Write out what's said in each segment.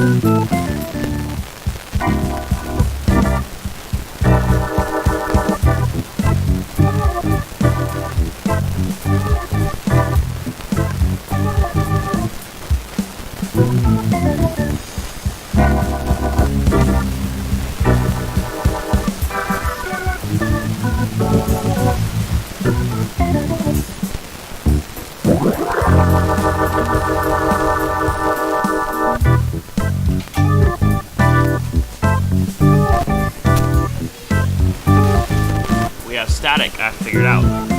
We have static, I figured out.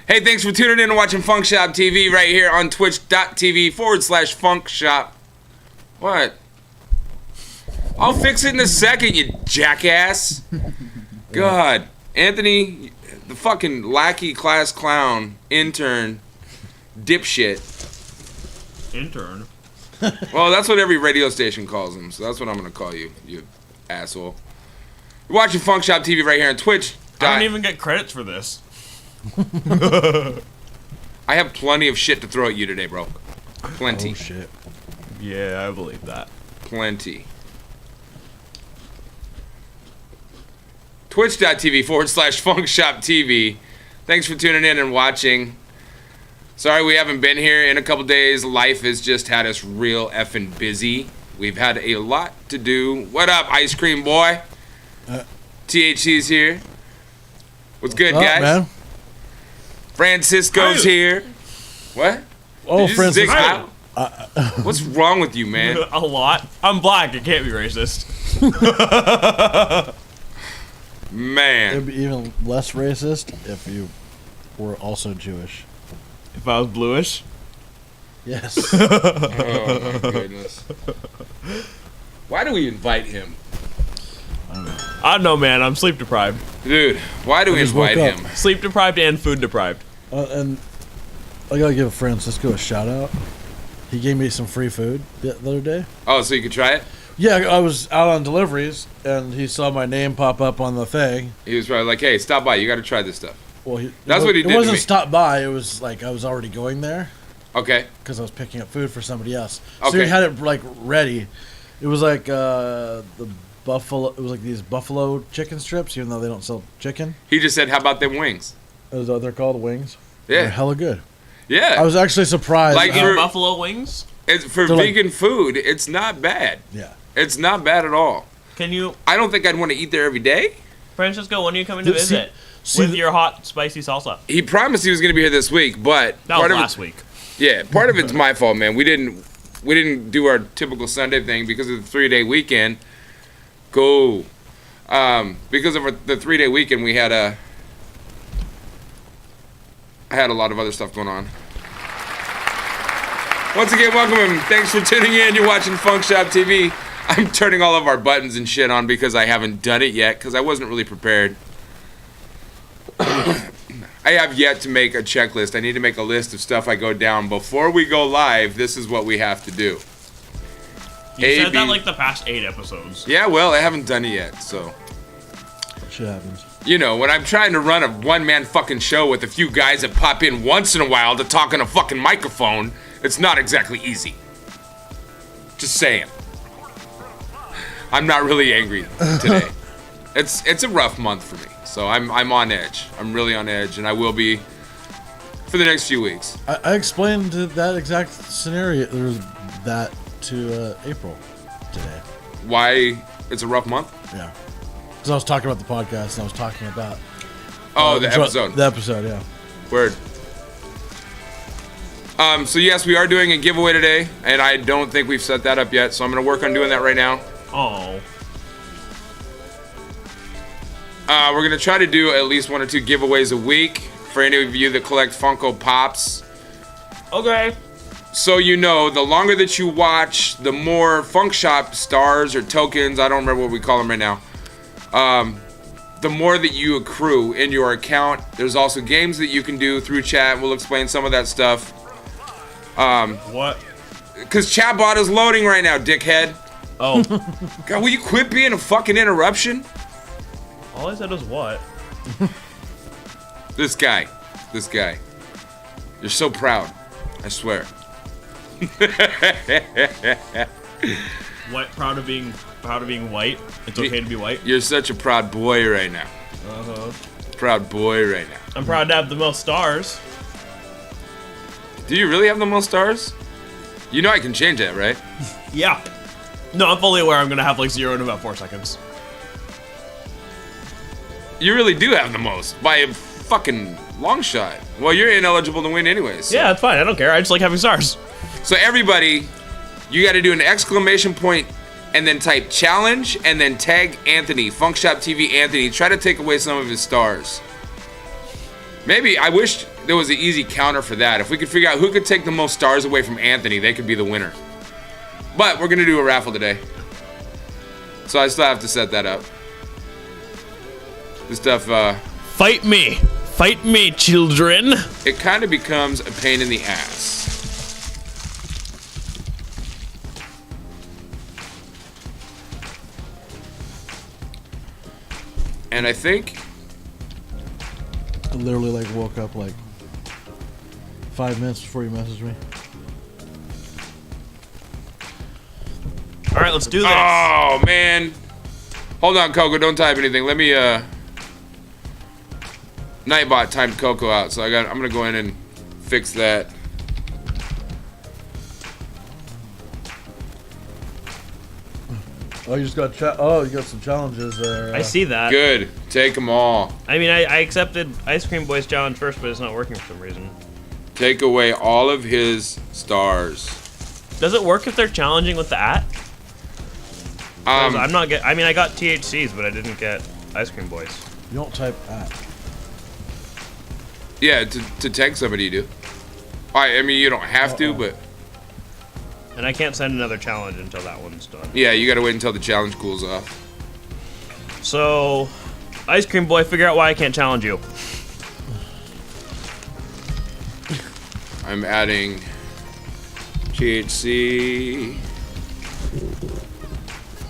Hey, thanks for tuning in and watching Funk Shop TV right here on twitch.tv/Funk Shop. What? I'll fix it in a second, you jackass. God. Anthony, the fucking lackey class clown, intern, dipshit. Intern? Well, that's what every radio station calls him, so that's what I'm going to call you, you asshole. You're watching Funk Shop TV right here on Twitch. I don't even get credits for this. I have plenty of shit to throw at you today, bro. Plenty. Oh, shit. Yeah, I believe that. Plenty. Twitch.tv/Funk Shop TV. Thanks for tuning in and watching. Sorry we haven't been here in a couple days. Life has just had us real effing busy. We've had a lot to do. What up, Ice Cream Boy? THC's here. What's good, up, guys? Man? Francisco's here. What? Oh, Francisco. What's wrong with you, man? A lot. I'm black. It can't be racist. Man. It'd be even less racist if you were also Jewish. If I was bluish? Yes. Oh, my goodness. Why do we invite him? I don't know, man. I'm sleep deprived. Dude, why do we just woke invite up. him? Sleep deprived and food deprived. And I gotta give Francisco a shout out. He gave me some free food the other day. Oh, so you could try it? Yeah, I was out on deliveries, and he saw my name pop up on the thing. He was probably like, hey, stop by. You got to try this stuff. Well, That's what he did It to wasn't me. stop by. It was like I was already going there Okay. because I was picking up food for somebody else. So Okay. he had it like ready. It was like the buffalo. It was like these buffalo chicken strips, even though they don't sell chicken. He just said, how about them wings? Is that what they're called? Wings. Yeah. They're hella good. Yeah. I was actually surprised. Like how- for- Buffalo wings? It's, for They're like- vegan food, it's not bad. yeah. It's not bad at all. Can you, I don't think I'd want to eat there every day. Francisco, when are you coming to See- visit? see With the- your hot, spicy salsa. He promised he was going to be here this week, but That was part of last week. Yeah, part of it's my fault, man. We didn't do our typical Sunday thing because of the 3-day weekend. Go. Because of the 3-day weekend, I had a lot of other stuff going on. Once again, welcome and thanks for tuning in. You're watching Funk Shop TV. I'm turning all of our buttons and shit on because I haven't done it yet because I wasn't really prepared. I have yet to make a checklist. I need to make a list of stuff I go down. Before we go live, this is what we have to do. You said that like the past 8 episodes. Yeah, well, I haven't done it yet, so. Shit happens. You know, when I'm trying to run a one-man fucking show with a few guys that pop in once in a while to talk on a fucking microphone, it's not exactly easy. Just saying. I'm not really angry today. It's a rough month for me, so I'm on edge. I'm really on edge, and I will be for the next few weeks. I explained that exact scenario. There was that to April today. Why it's a rough month? Yeah. Because I was talking about the podcast, and I was talking about The episode. The episode, yeah. Word. So yes, we are doing a giveaway today, and I don't think we've set that up yet, so I'm gonna work on doing that right now. Oh. We're gonna try to do at least 1 or 2 giveaways a week for any of you that collect Funko Pops. Okay. So you know, the longer that you watch, the more Funk Shop stars or tokens, I don't remember what we call them right now, the more that you accrue in your account. There's also games that you can do through chat. We'll explain some of that stuff. What? Because chatbot is loading right now, dickhead. Oh. God, will you quit being a fucking interruption? All I said was what? This guy. You're so proud. I swear. What? Proud of being white? It's okay to be white? You're such a proud boy right now. Uh-huh. Proud boy right now. I'm proud to have the most stars. Do you really have the most stars? You know I can change that, right? Yeah. No, I'm fully aware I'm gonna have like 0 in about 4 seconds. You really do have the most by a fucking long shot. Well, you're ineligible to win anyways. So. Yeah, that's fine. I don't care. I just like having stars. So everybody, you got to do an exclamation point and then type challenge and then tag Anthony, Funk Shop TV Anthony. Try to take away some of his stars. Maybe, I wish there was an easy counter for that. If we could figure out who could take the most stars away from Anthony, they could be the winner. But we're going to do a raffle today. So I still have to set that up. This stuff, Fight me. Fight me, children. it kind of becomes a pain in the ass. And I think I literally like woke up like 5 minutes before you messaged me. All right, let's do this. Oh, man. Hold on, Coco. Don't type anything. Let me, Nightbot timed Coco out, so I'm gonna go in and fix that. Oh, you just got you got some challenges there. I see that. Good. Take them all. I mean, I accepted Ice Cream Boy's challenge first, but it's not working for some reason. Take away all of his stars. Does it work if they're challenging with the @? 'Cause I'm not I mean, I got THCs, but I didn't get Ice Cream Boys. You don't type at. Yeah, to tag somebody you do. I mean, you don't have to, but And I can't send another challenge until that one's done. yeah, you gotta wait until the challenge cools off. So, Ice Cream Boy, figure out why I can't challenge you. I'm adding THC.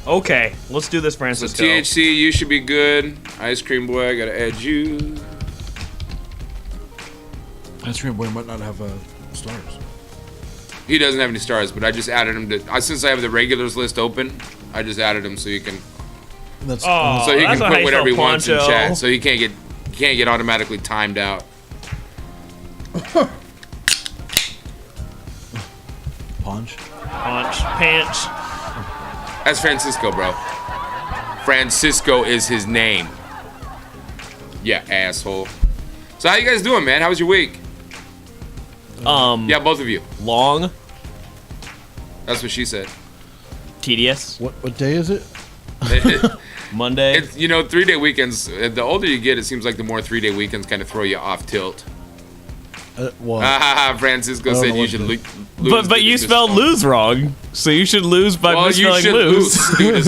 Okay, let's do this, So Francisco. THC, you should be good. Ice Cream Boy, I gotta add you. Ice Cream Boy might not have stars. He doesn't have any stars, but I just added him to. Since I have the regulars list open, I just added him so you can. That's Oh, So he that's can not how put you whatever he spell wants in poncho. chat. So he can't get automatically timed out. Punch. Punch, panch. That's Francisco, bro. Francisco is his name. Yeah, asshole. So how you guys doing, man? How was your week? Yeah, both of you. Long, That's what she said. tedious, What day is it? Monday. It's 3-day weekends. The older you get, it seems like the more 3-day weekends kind of throw you off tilt. Well, Francisco I don't said know you what should to lose. but you spelled lose wrong, so you should lose by Well, you misspelling should lose. lose.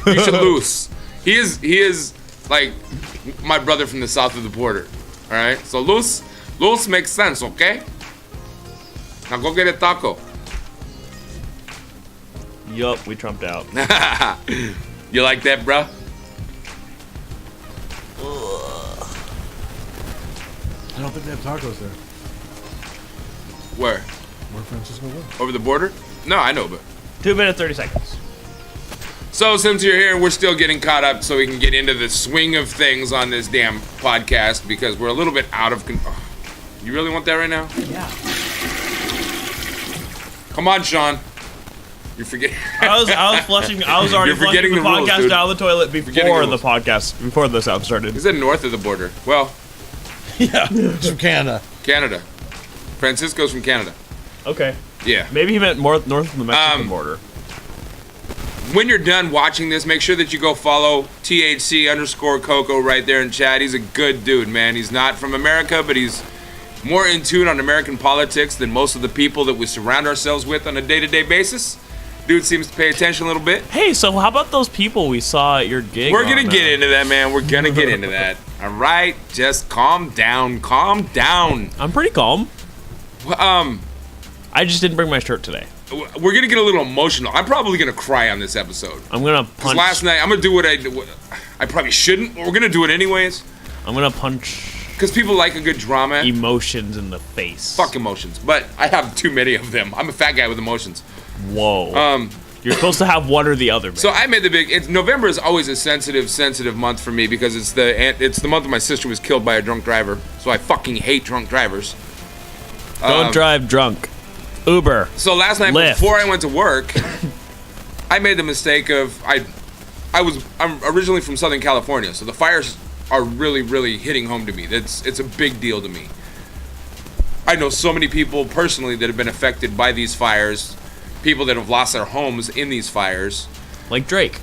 You should lose. He is like my brother from the south of the border. All right, so lose makes sense, okay? Now go get a taco. Yup, we trumped out. You like that, bruh? I don't think they have tacos there. Where? Where Francisco lives. Over the border? No, I know, but 2 minutes, 30 seconds. so since you're here, we're still getting caught up, so we can get into the swing of things on this damn podcast because we're a little bit out of. You really want that right now? Yeah. Come on, Sean. You're forgetting. I was flushing. I was already You're forgetting flushing the the rules, podcast dude. down the toilet Forgetting before the the podcast, before the sound started. Is that north of the border? Well, Yeah, it's from Canada. Canada. Francisco's from Canada. Okay. Yeah. Maybe he meant north of the Mexican border. When you're done watching this, make sure that you go follow THC_Coco right there in chat. He's a good dude, man. He's not from America, but he's more in tune on American politics than most of the people that we surround ourselves with on a day-to-day basis. Dude seems to pay attention a little bit. Hey, so how about those people we saw at your gig? We're gonna get into that, man. We're gonna get into that. All right, just calm down. Calm down. I'm pretty calm. Um, I just didn't bring my shirt today. we're gonna get a little emotional. I'm probably gonna cry on this episode. I'm gonna Because punch. last night, I'm gonna do what I probably shouldn't, but we're gonna do it anyways. I'm gonna punch Because people like a good drama. emotions in the face. Fuck emotions. But I have too many of them. I'm a fat guy with emotions. Whoa. You're supposed to have one or the other, man. So I made the big. November is always a sensitive month for me because it's the month my sister was killed by a drunk driver. So I fucking hate drunk drivers. Don't drive drunk. Uber. So last night Lyft. before I went to work, I made the mistake of I'm originally from Southern California, so the fires are really, really hitting home to me. It's a big deal to me. I know so many people personally that have been affected by these fires, people that have lost their homes in these fires. Like Drake.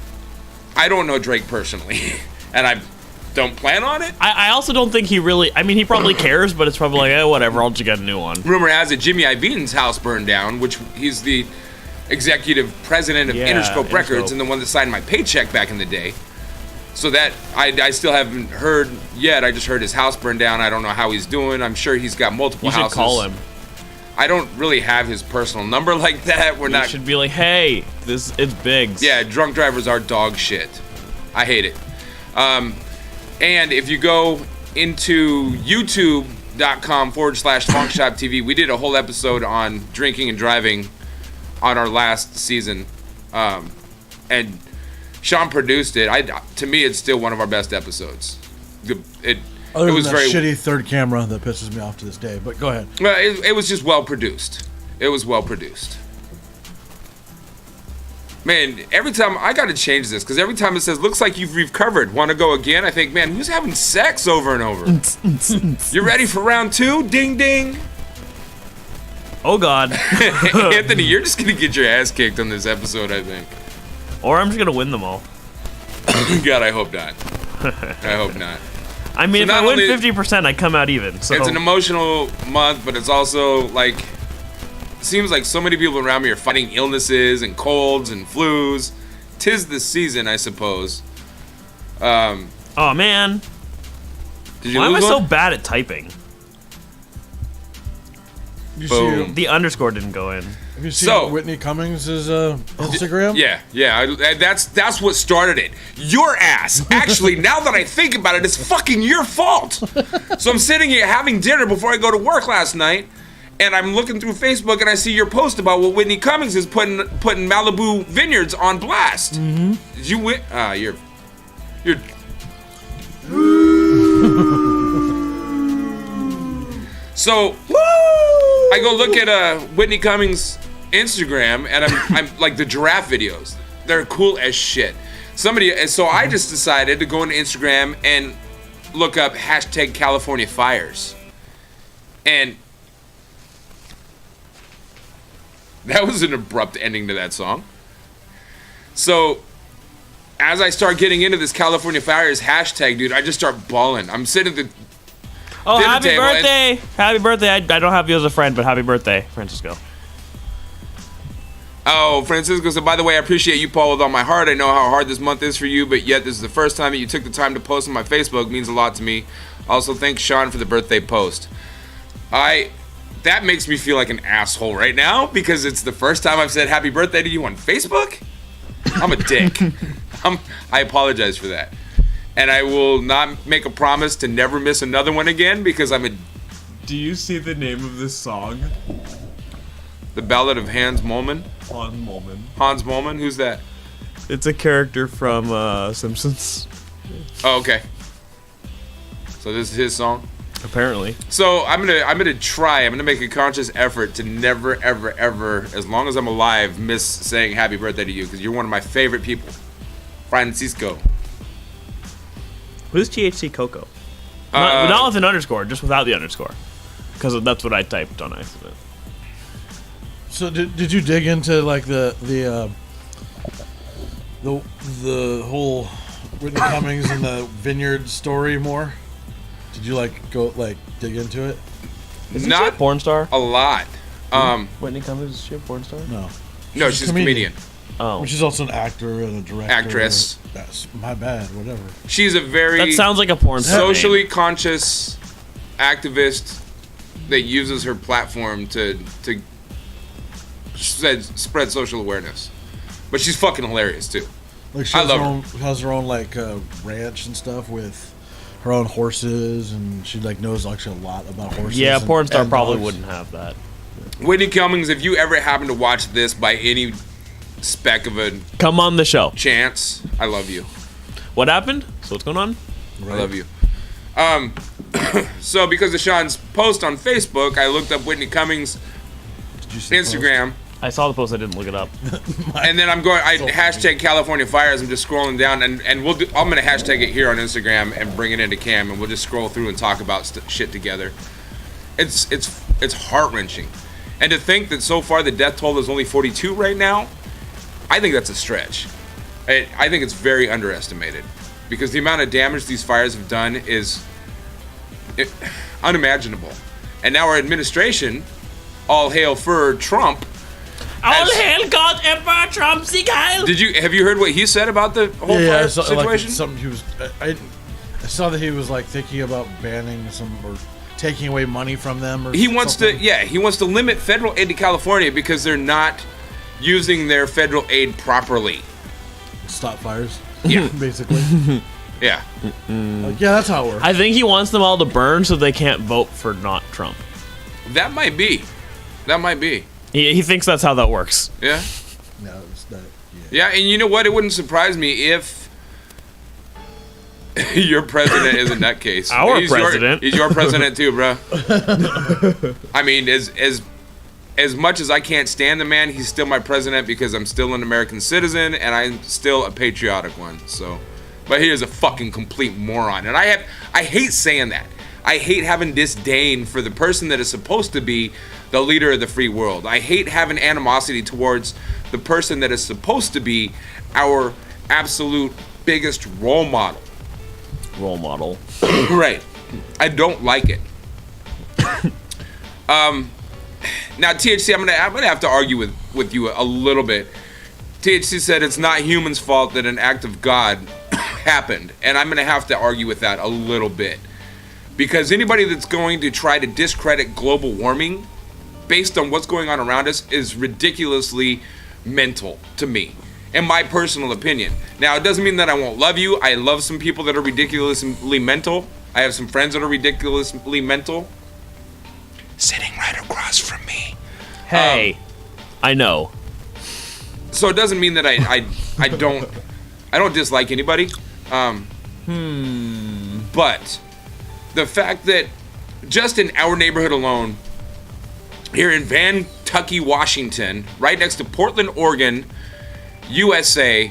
I don't know Drake personally, and I don't plan on it. I also don't think he really... I mean, he probably cares, but it's probably like, whatever, I'll just get a new one. Rumor has it Jimmy Iovine's house burned down, which he's the executive president of Interscope Records and the one that signed my paycheck back in the day. So that, I still haven't heard yet. I just heard his house burned down. I don't know how he's doing. I'm sure he's got multiple houses. You should call him. I don't really have his personal number like that. You should be like, hey, it's Biggs. Yeah, drunk drivers are dog shit. I hate it. And if you go into youtube.com/Funkshop TV, we did a whole episode on drinking and driving on our last season. And Sean produced it. To me, it's still one of our best episodes. It was that very shitty third camera that pisses me off to this day. But go ahead. Well, it was just well produced. It was well produced. Man, every time I got to change this because every time it says "looks like you've recovered, want to go again," I think, man, who's having sex over and over? You ready for round 2? Ding ding. Oh God. Anthony, you're just gonna get your ass kicked on this episode, I think. Or I'm just gonna win them all. God, I hope not. I hope not. I mean, So if I not win only- 50%, I come out even. So It's an emotional month, but it's also like, it seems like so many people around me are fighting illnesses and colds and flus. 'Tis the season, I suppose. oh man, Did you why am I lose so one? bad at typing? You Boom. see, The underscore didn't go in. have you seen So- Whitney Cummings' Instagram? Yeah. That's what started it. Your ass. Actually, now that I think about it, it's fucking your fault. So I'm sitting here having dinner before I go to work last night, and I'm looking through Facebook and I see your post about what Whitney Cummings is putting Malibu Vineyards on blast. Mm-hmm. Did you win? You're. So I go look at Whitney Cummings' Instagram, and I'm like the giraffe videos. They're cool as shit. So I just decided to go into Instagram and look up #California fires, and that was an abrupt ending to that song. So as I start getting into this California fires hashtag, dude, I just start bawling. I'm sitting at the Oh, dinner happy table and- birthday! Happy birthday! I don't have you as a friend, but happy birthday, Francisco. Oh, Francisco said, by the way, I appreciate you, Paul, with all my heart. I know how hard this month is for you, but yet this is the first time that you took the time to post on my Facebook. It means a lot to me. Also, thanks, Sean, for the birthday post. That makes me feel like an asshole right now because it's the first time I've said happy birthday to you on Facebook. I'm a dick. I apologize for that. And I will not make a promise to never miss another one again because I'm a... Do you see the name of this song? The Ballad of Hans Moleman? Hans Moleman. Hans Moleman? Who's that? It's a character from Simpsons. Oh, okay. So this is his song? Apparently. So I'm gonna make a conscious effort to never, ever, ever, as long as I'm alive, miss saying happy birthday to you because you're one of my favorite people. Francisco. Who's THC Coco? Not with an underscore, just without the underscore. Because that's what I typed on accident. So did you dig into like the whole Whitney Cummings and the vineyard story more? Did you dig into it? Is she a Not porn star? a lot. Whitney Cummings, is she a porn star? No. No, she's a comedian. Oh. She's also an actor and a director. Actress. That's my bad. Whatever. She's a very That sounds like a porn star. socially name. conscious activist that uses her platform to spread social awareness. But she's fucking hilarious too. Like she I has love her her. own, has her own ranch and stuff with her own horses, and she knows actually a lot about horses. Yeah, a and- porn star and probably dogs. wouldn't have that. Whitney Cummings, if you ever happen to watch this by any speck of a Come on the show. chance, I love you. What happened? So what's going on? I love you. So because of Sean's post on Facebook, I looked up Whitney Cummings' Did you see the Instagram. I saw the post. I didn't look it up. And then hashtag California fires. I'm just scrolling down, and I'm gonna hashtag it here on Instagram and bring it into Cam, and we'll just scroll through and talk about shit together. It's heart wrenching, and to think that so far the death toll is only 42 right now, I think that's a stretch. I think it's very underestimated, because the amount of damage these fires have done is unimaginable. And now our administration, all hail for Trump. All hail God Emperor Trump, Sieg Heil! Have you heard what he said about the whole fire situation? Like something he was. I saw that he was like thinking about banning some or taking away money from them. Or he wants something. he wants to limit federal aid to California because they're not using their federal aid properly. Stop fires. Yeah, basically. Yeah. Like, yeah, that's how it works. I think he wants them all to burn so they can't vote for not Trump. That might be. He thinks that's how that works. Yeah. No, it's not. Yeah, and you know what? It wouldn't surprise me if your president is a nutcase. Our president. He's your president too, bro. I mean, as much as I can't stand the man, he's still my president because I'm still an American citizen and I'm still a patriotic one. So, but he is a fucking complete moron, and I hate saying that. I hate having disdain for the person that is supposed to be the leader of the free world. I hate having animosity towards the person that is supposed to be our absolute biggest role model. Right. I don't like it. Now, THC, I'm gonna have to argue with you a little bit. THC said it's not humans' fault that an act of God happened, and I'm gonna have to argue with that a little bit. Because anybody that's going to try to discredit global warming based on what's going on around us is ridiculously mental to me, in my personal opinion. Now, it doesn't mean that I won't love you. I love some people that are ridiculously mental. I have some friends that are ridiculously mental. Sitting right across from me. Hey, I know. So it doesn't mean that I don't dislike anybody. But the fact that just in our neighborhood alone, here in Van Tucky, Washington, right next to Portland, Oregon, USA,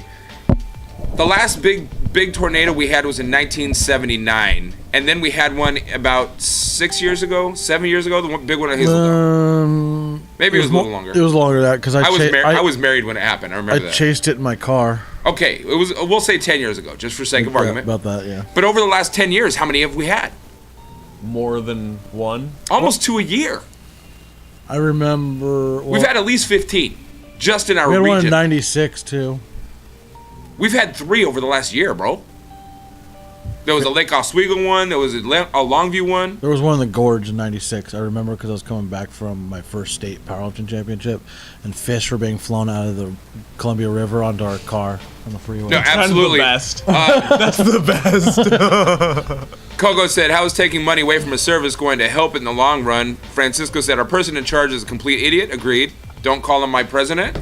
the last big tornado we had was in 1979, and then we had one about 7 years ago, the one, big one at Hazelden. Maybe it was a little longer. It was longer than that because I was married when it happened. I remember that. I chased it in my car. Okay, it was. We'll say 10 years ago, just for sake of argument. About that, yeah. But over the last 10 years, how many have we had? More than one? Almost 2 a year. I remember. Well, we've had at least 15 just in our region. We had region. one in '96 too. We've had 3 over the last year, bro. There was a Lake Oswego one. There was a Longview one. There was one in the Gorge in '96. I remember because I was coming back from my first state powerlifting championship, and fish were being flown out of the Columbia River onto our car on the freeway. No, absolutely. That's the best. Coco said, how is taking money away from a service going to help in the long run? Francisco said, our person in charge is a complete idiot. Agreed. Don't call him my president.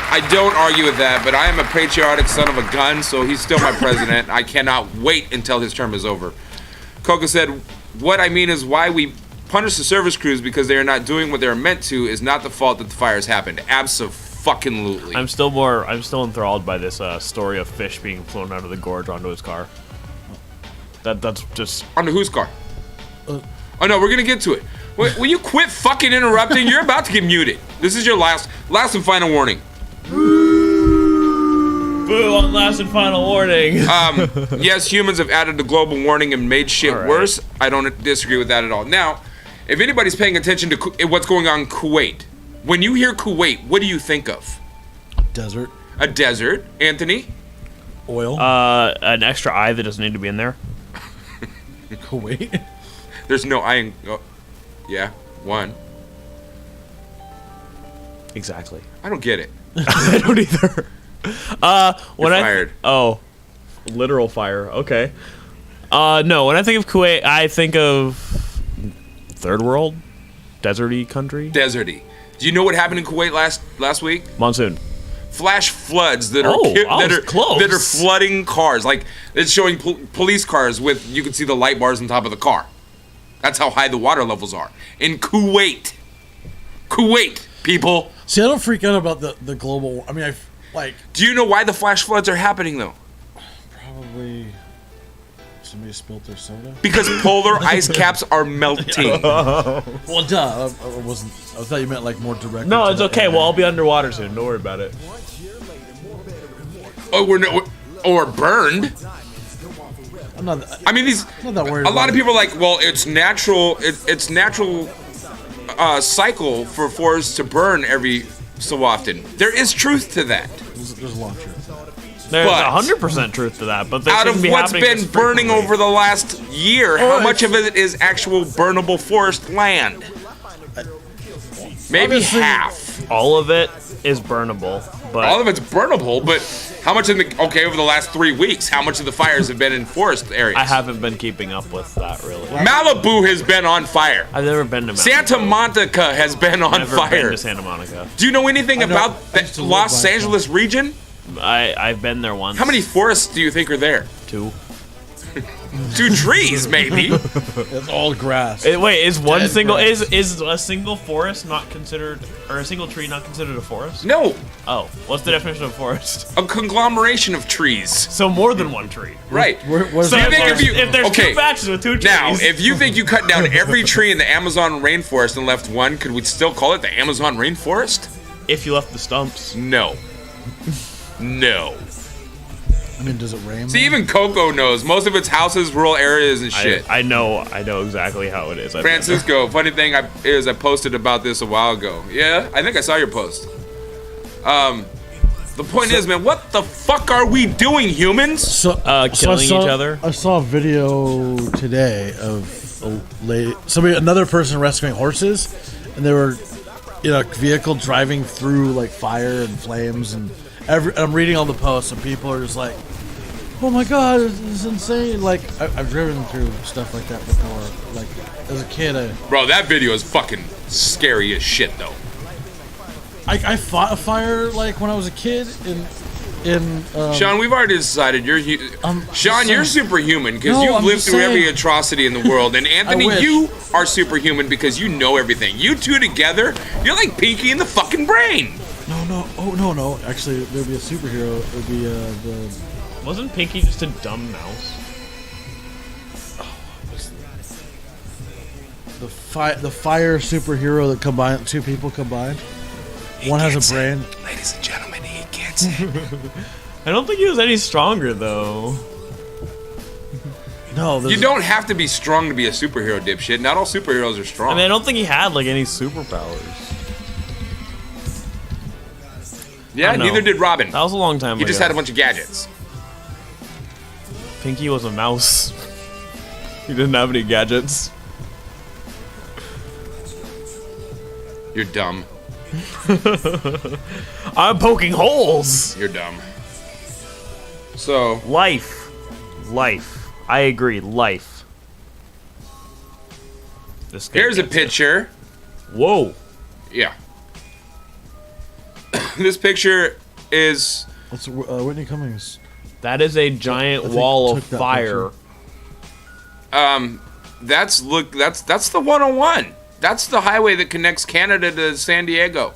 I don't argue with that, but I am a patriotic son of a gun, so he's still my president. I cannot wait until his term is over. Coco said, what I mean is why we punish the service crews because they are not doing what they're meant to is not the fault that the fires happened. Abso-fucking-lutely. I'm still enthralled by this story of fish being flown out of the gorge onto his car. That's just... Onto whose car? Oh no, we're gonna get to it. Will you quit fucking interrupting? You're about to get muted. This is your last and final warning. Boo on last and final warning. Yes, humans have added to global warming and made shit worse. I don't disagree with that at all. Now, if anybody's paying attention to what's going on in Kuwait, when you hear Kuwait, what do you think of? Desert. A desert. Anthony? Oil. An extra eye that doesn't need to be in there. Kuwait. There's no eye in... Oh, yeah, one. Exactly. I don't get it. I don't either. When You're fired. Oh, literal fire. Okay. No, when I think of Kuwait, I think of third world, deserty country. Deserty. Do you know what happened in Kuwait last week? Monsoon. flash floods that Oh, I was are close. that are flooding cars. Like it's showing police cars with you can see the light bars on top of the car. That's how high the water levels are in Kuwait. Kuwait, people. See, I don't freak out about the global. I mean, Do you know why the flash floods are happening though? probably somebody spilled their soda. Because polar ice caps are melting. Well, duh. I wasn't. I thought you meant like more directly. No, to it's the okay. air. Well, I'll be underwater soon. Don't worry about it. Or burned. I'm not. I mean, these. I'm not that worried. A lot about of people are like, well, it's natural. It's natural cycle for forests to burn every so often. There is truth to that. There's a lot of truth. There's But- 100% truth to that, but this Out of shouldn't be what's happening been this burning frequently. over the last year, how much of it is actual burnable forest land? Maybe Obviously- half. All of it is burnable, but All of it's burnable, but how much over the last 3 weeks, how much of the fires have been in forest areas? I haven't been keeping up with that really. Malibu has been on fire. I've never been to Malibu. Santa Monica has been on Never fire. been to Santa Monica. Do you know anything I know- about I used the to live Los by Angeles region? I've been there once. How many forests do you think are there? 2? 2 trees, maybe. It's all grass. Wait, is one Dead single grass. is a single forest not considered, or a single tree not considered a forest? No, Oh, what's the definition of forest? a conglomeration of trees. So more than one tree. Right. Where's So the if think there's, if you- if there's okay, 2 batches with 2 trees, Now, if you think you cut down every tree in the Amazon rainforest and left one, could we still call it the Amazon rainforest? if you left the stumps, No. No. I mean, does it rain? See, even Coco knows. Most of its houses, rural areas, and shit. I know exactly how it is. I've been there. Francisco, funny thing is I posted about this a while ago. Yeah, I think I saw your post. The point is, man, what the fuck are we doing, humans? So, killing each other? I saw a video today of a lady, another person rescuing horses, and they were in a vehicle driving through like fire and flames, and I'm reading all the posts, and people are just like, "Oh my god, this is insane!" Like I've driven through stuff like that before. Like as a kid, Bro, that video is fucking scary as shit, though. I fought a fire like when I was a kid in Sean, we've already decided you're Sean, you're superhuman because No, you've I'm lived just through every saying. atrocity in the world. And Anthony, wish. you are superhuman because you know everything. You two together, you're like Pinky in the fucking brain. no. Actually, there'd be a superhero. It would be the Wasn't Pinky just a dumb mouse? the fire superhero that combined two people combined. One has a brain. Ladies and gentlemen, he can't say. I don't think he was any stronger though. No, You don't have to be strong to be a superhero, dipshit. Not all superheroes are strong. I mean, I don't think he had like any superpowers. yeah, I don't know. neither did Robin. That was a long time He ago. just had a bunch of gadgets. Pinky was a mouse. He didn't have any gadgets. You're dumb. I'm poking holes. You're dumb. So, Life. I agree. Life. This guy here's a gets it. picture. Whoa. Yeah. This picture is That's Whitney Cummings. That is a giant I think wall took of that fire. that's the 101. That's the highway that connects Canada to San Diego.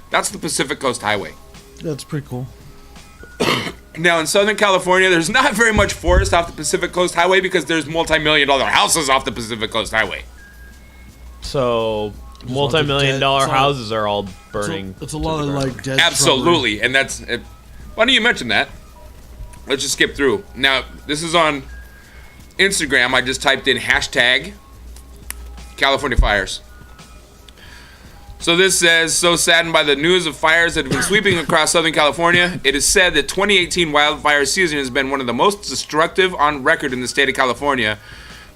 That's the Pacific Coast Highway. That's pretty cool. Now in Southern California, there's not very much forest off the Pacific Coast Highway because there's multi-million-dollar houses off the Pacific Coast Highway. So, lot multi-million of dollar dead- houses are all burning. It's a lot of like dead. Absolutely, and that's. Why don't you mention that? Let's just skip through. Now, this is on Instagram. I just typed in hashtag California fires. So this says, so saddened by the news of fires that have been sweeping across Southern California, it is said that 2018 wildfire season has been one of the most destructive on record in the state of California.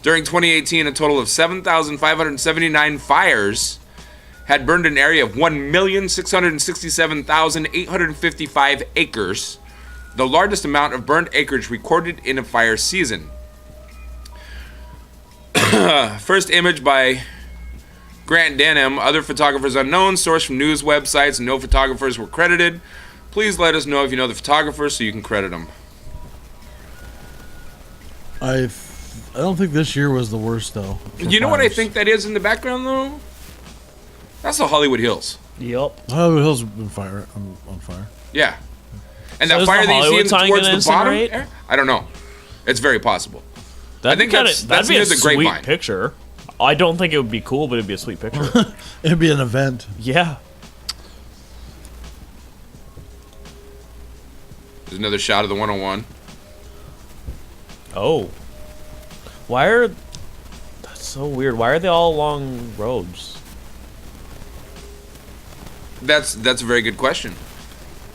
During 2018, a total of 7,579 fires had burned an area of 1,667,855 acres, the largest amount of burned acreage recorded in a fire season. First image by Grant Denham, other photographers unknown, sourced from news websites, and no photographers were credited. Please let us know if you know the photographers so you can credit them. I don't think this year was the worst though. You know what I think that is in the background though? That's the Hollywood Hills. Yep. Hollywood Hills have been on fire. Yeah. And So that is fire the that you Hollywood see sign towards gonna the bottom, incinerate? I don't know. It's very possible. That'd think be kinda, that's that'd be near a the sweet grapevine. picture. I don't think it would be cool, but it'd be a sweet picture. It'd be an event. Yeah. There's another shot of the 101. Oh. Why are... That's so weird. Why are they all along roads? That's a very good question.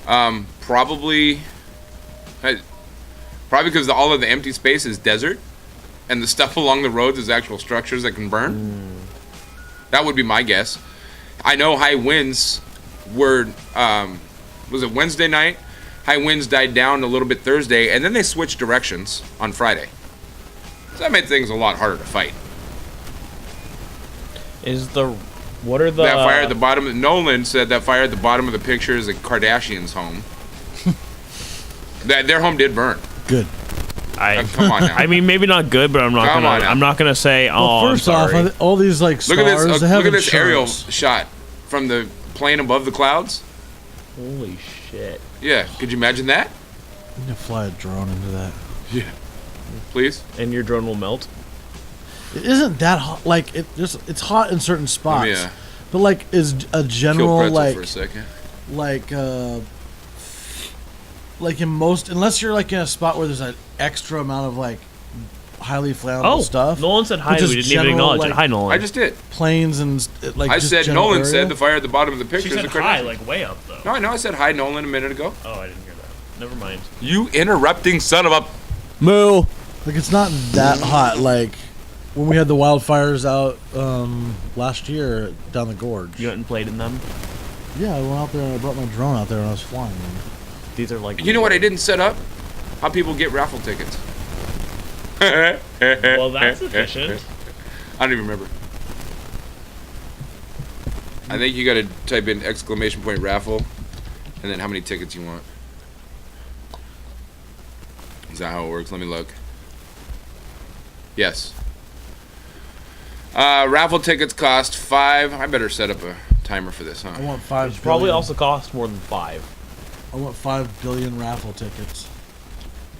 Probably because all of the empty space is desert, and the stuff along the roads is actual structures that can burn. That would be my guess. I know high winds were. Was it Wednesday night? High winds died down a little bit Thursday, and then they switched directions on Friday. So that made things a lot harder to fight. What are the... That fire at the bottom. Nolan said that fire at the bottom of the picture is a Kardashian's home. Their home did burn. Good. Come on now. I mean, maybe not good, but I'm not gonna say. Well, Oh, first I'm off, sorry. all these like Look stars. at this. They have Look at this aerial insurance. shot from the plane above the clouds. Holy shit! Yeah, could you imagine that? You need to fly a drone into that. Yeah. Please. And your drone will melt. It isn't that hot. Like it's hot in certain spots. Yeah. But like is a Kill general pretzel like for a second. like in most, unless you're like in a spot where there's an extra amount of like highly flammable Oh, stuff. Nolan said hi. But We just didn't even general, acknowledge it. like- Hi, Nolan. I just did. Planes and like. I just said general Nolan area. said the fire at the bottom of the She picture is said a hi, Kardashian. like way up though. No, I know. I said hi, Nolan, a minute ago. Oh, I didn't hear that. Never mind. You interrupting son of a. Moo. Like it's not that hot. Like when we had the wildfires out last year down the gorge. You went and played in them. Yeah, I went out there and I brought my drone out there when I was flying. These are like. You know what I didn't set up? How people get raffle tickets. Well, that's efficient. I don't even remember. I think you gotta type in !! raffle and then how many tickets you want. Is that how it works? Let me look. Yes. Raffle tickets cost $5. I better set up a timer for this, I huh? want 5 Which probably billion. also costs more than 5. I want 5 billion raffle tickets.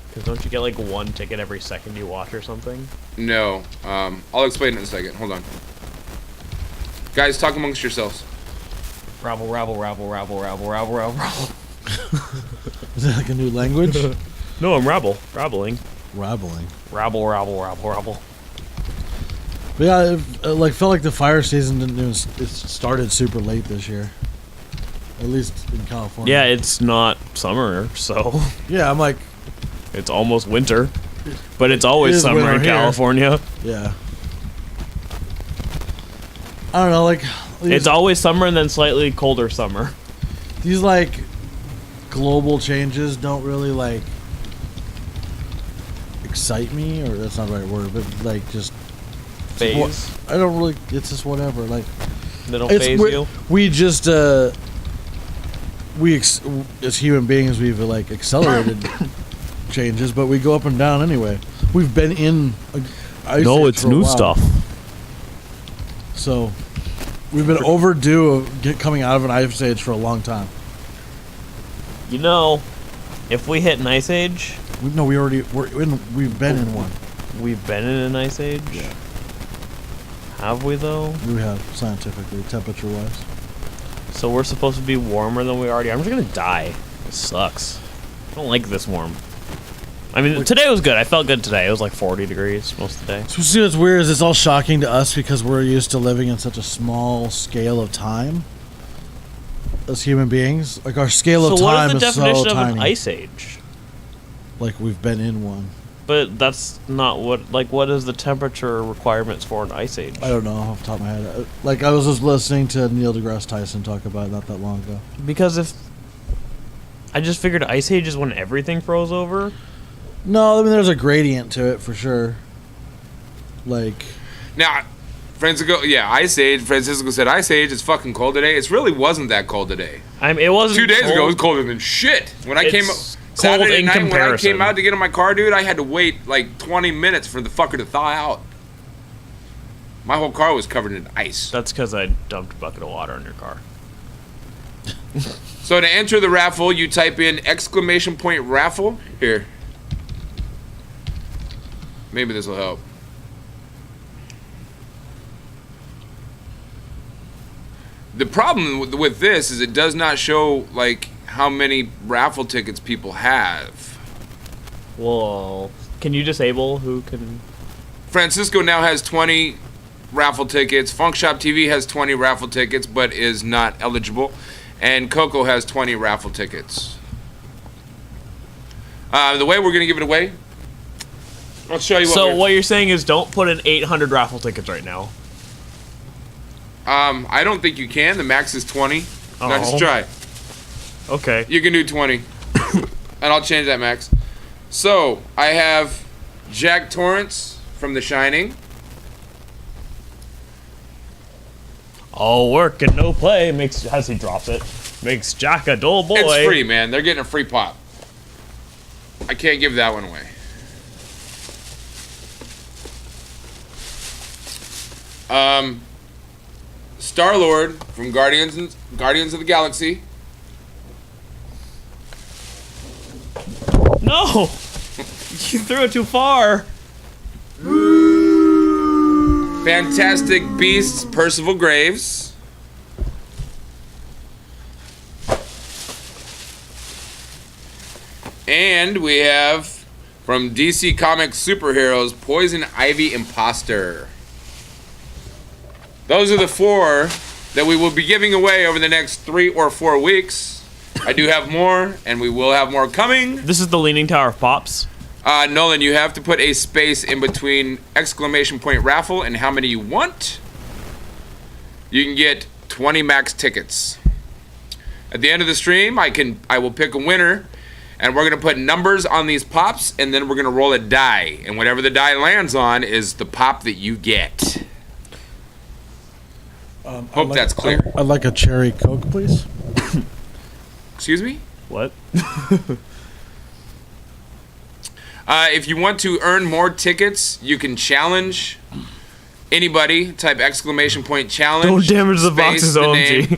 Because don't you get like 1 ticket every second you watch or something? No. I'll explain it in a second. Hold on. Guys, talk amongst yourselves. Rabble, rabble, rabble, rabble, rabble, rabble, rabble, rabble. Is that like a new language? No, I'm rabbling. Rabbling. Rabble, rabble, rabble, rabble. But yeah, it like felt like the fire season didn't even. It started super late this year. At least in California. Yeah, it's not summer, so Yeah, I'm like, it's almost winter. But it's always It is summer winter in here. California. yeah. I don't know, like It's always summer and then slightly colder summer. these like global changes don't really like excite me, or that's not the right word, but like just Phase. I don't really. It's just whatever. Like They don't it's phase you. we just as human beings we've like accelerated changes, but we go up and down anyway. We've been in ice No, age it's for a new while. stuff. So we've been overdue of coming out of an ice age for a long time. You know, if we hit an ice age, We've been in one. we've been in an ice age. Yeah. Have we though? We have scientifically, temperature wise. So we're supposed to be warmer than we already are. I'm just gonna die. It sucks. I don't like this warm. I mean, today was good. I felt good today. It was like 40 degrees most of the day. So see what's weird is it's all shocking to us because we're used to living in such a small scale of time as human beings. Like our scale of So what time is the is so definition of tiny. an ice age? Like we've been in one. But that's not what. Like, what is the temperature requirements for an ice age? I don't know off the top of my head. Like I was just listening to Neil deGrasse Tyson talk about it not that long ago. Because if I just figured ice age is when everything froze over. No, I mean there's a gradient to it for sure. Like Now, Francisco, yeah, Ice Age. Francisco said Ice Age. It's fucking cold today. It really wasn't that cold today. It wasn't 2 days cold. ago, it was colder than shit. When I came It's Saturday cold in night, when I comparison. came out to get in my car, dude, I had to wait like 20 minutes for the fucker to thaw out. My whole car was covered in ice. That's because I dumped a bucket of water in your car. So to enter the raffle, you type in !raffle. Here. Maybe this will help. The problem with this is it does not show like how many raffle tickets people have. Well, can you disable who can? Francisco now has 20 raffle tickets. Funk Shop TV has 20 raffle tickets but is not eligible. And Coco has 20 raffle tickets. The way we're going to give it away, I'll show you what So what you're saying is don't put in 800 raffle tickets right now. I don't think you can. The max is 20. Now just try. Okay. You can do 20. And I'll change that max. So, I have Jack Torrance from The Shining. All work and no play makes, as he drops it, makes Jack a dull boy. It's free, man. They're getting a free pop. I can't give that one away. Star-Lord from Guardians of the Galaxy. No! You threw it too far. Fantastic Beasts, Percival Graves. And we have from DC Comics Superheroes, Poison Ivy Imposter. Those are the 4 that we will be giving away over the next 3 or 4 weeks. I do have more, and we will have more coming. This is the Leaning Tower of Pops. Nolan, you have to put a space in between !raffle and how many you want. You can get 20 max tickets. At the end of the stream, I will pick a winner, and we're gonna put numbers on these pops, and then we're gonna roll a die, and whatever the die lands on is the pop that you get. Hope that's clear. I'd like a cherry Coke, please. Excuse me? What? If you want to earn more tickets, you can challenge anybody. Type !challenge. Don't damage the space boxes, the OMG.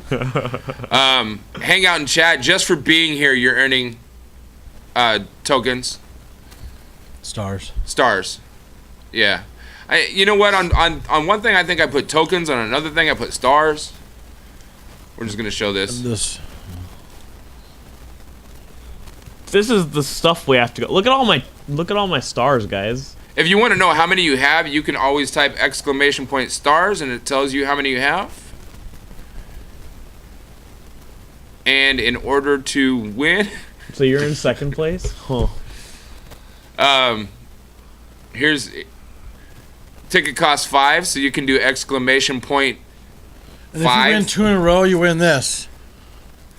name. Hang out and chat. Just for being here, you're earning tokens. Stars. Yeah. You know what? On one thing, I think I put tokens. On another thing, I put stars. We're just gonna show this. This is the stuff we have to go. Look at all my stars, guys. If you want to know how many you have, you can always type !stars, and it tells you how many you have. And in order to win, So you're in second place? Huh. here's ticket costs 5, so you can do ! And if you 5. win 2 in a row, you win this.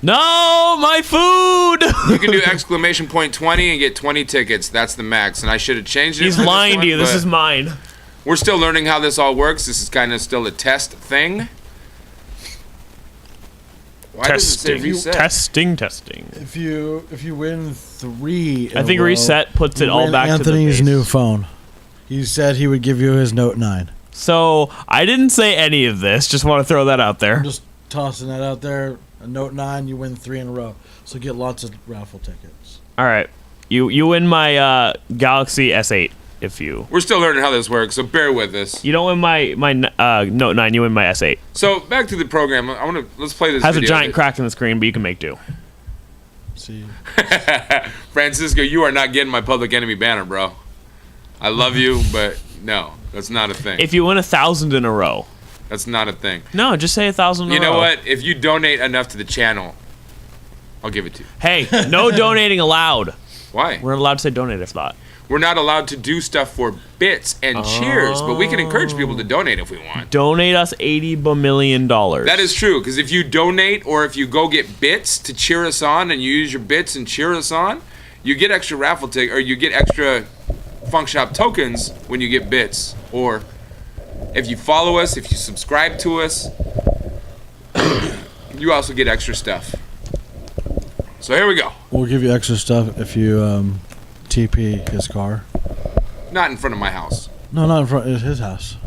No, my food! You can do !20 and get 20 tickets. That's the max, and I should have changed it. He's for this lying one, to you. This but is mine. we're still learning how this all works. This is kind of still a test thing. Why does it say reset? Testing. If you win 3 in I think a row, reset puts it you all win back to the Anthony's base. new phone. He said he would give you his Note 9. So I didn't say any of this. Just want to throw that out there. I'm just tossing that out there. A Note 9, you win 3 in a row. So get lots of raffle tickets. All right, you win my Galaxy S8 if you. We're still learning how this works, so bear with us. You don't win my Note 9. You win my S8. So back to the program. Let's play this. Has a video. giant crack in the screen, but you can make do. See, Francisco, you are not getting my Public Enemy banner, bro. I love you, but no, that's not a thing. If you win 1,000 in a row. That's not a thing. No, just say 1,000 in a row. You know what? If you donate enough to the channel, I'll give it to you. Hey, no donating allowed. Why? We're not allowed to say donate if not. We're not allowed to do stuff for bits and cheers, but we can encourage people to donate if we want. Donate us $80 million. That is true, because if you donate or if you go get bits to cheer us on and you use your bits and cheer us on, you get extra raffle tickets, or you get extra Funk Shop tokens when you get bits or If you follow us, if you subscribe to us, you also get extra stuff. So here we go. We'll give you extra stuff if you TP his car. Not in front of my house. No, not in front of his house.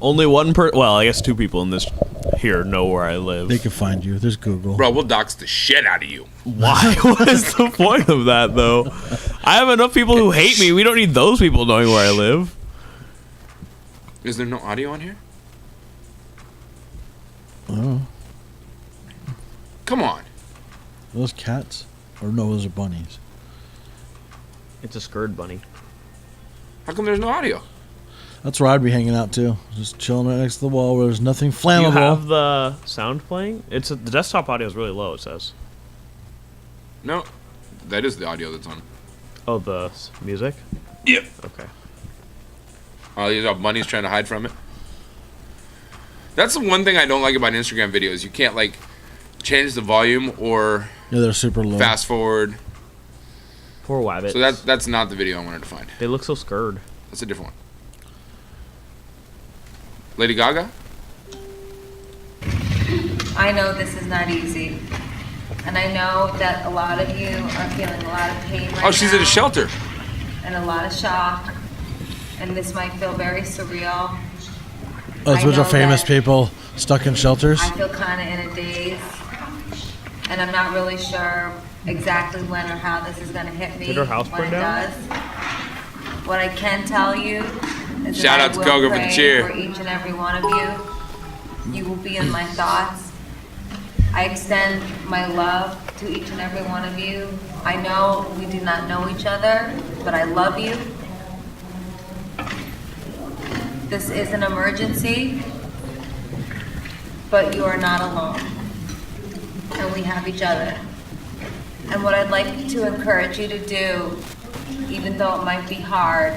Only one well, I guess two people in this here know where I live. They can find you. There's Google. Bro, we'll dox the shit out of you. Why? What is the point of that, though? I have enough people who hate me. We don't need those people knowing where I live. Is there no audio on here? Oh, Come on. are those cats? Or no, those are bunnies. It's a Skurd bunny. How come there's no audio? That's where I'd be hanging out too. Just chilling right next to the wall where there's nothing Do flammable. you have the sound playing? The desktop audio is really low, it says. No. That is the audio that's on. Oh, the music? Yep. Okay. Oh, these are bunnies trying to hide from it. That's the one thing I don't like about Instagram videos. You can't, like, change the volume or Yeah, they're super low. fast forward. Poor Wabbit. So that's not the video I wanted to find. They look so scared. That's a different one. Lady Gaga? I know this is not easy. And I know that a lot of you are feeling a lot of pain right now. Oh, she's at a shelter. And a lot of shock. And this might feel very surreal. Oh, it's a bunch I of know famous that people stuck in shelters. I feel kind of in a daze. And I'm not really sure exactly when or how this is going to hit me. Did her house when burn it down? does. What I can tell you is Shout that out I to will Gogo for the pray cheer. for each and every one of you. You will be in my thoughts. I extend my love to each and every one of you. I know we do not know each other, but I love you. This is an emergency, but you are not alone. And we have each other. And what I'd like to encourage you to do, even though it might be hard,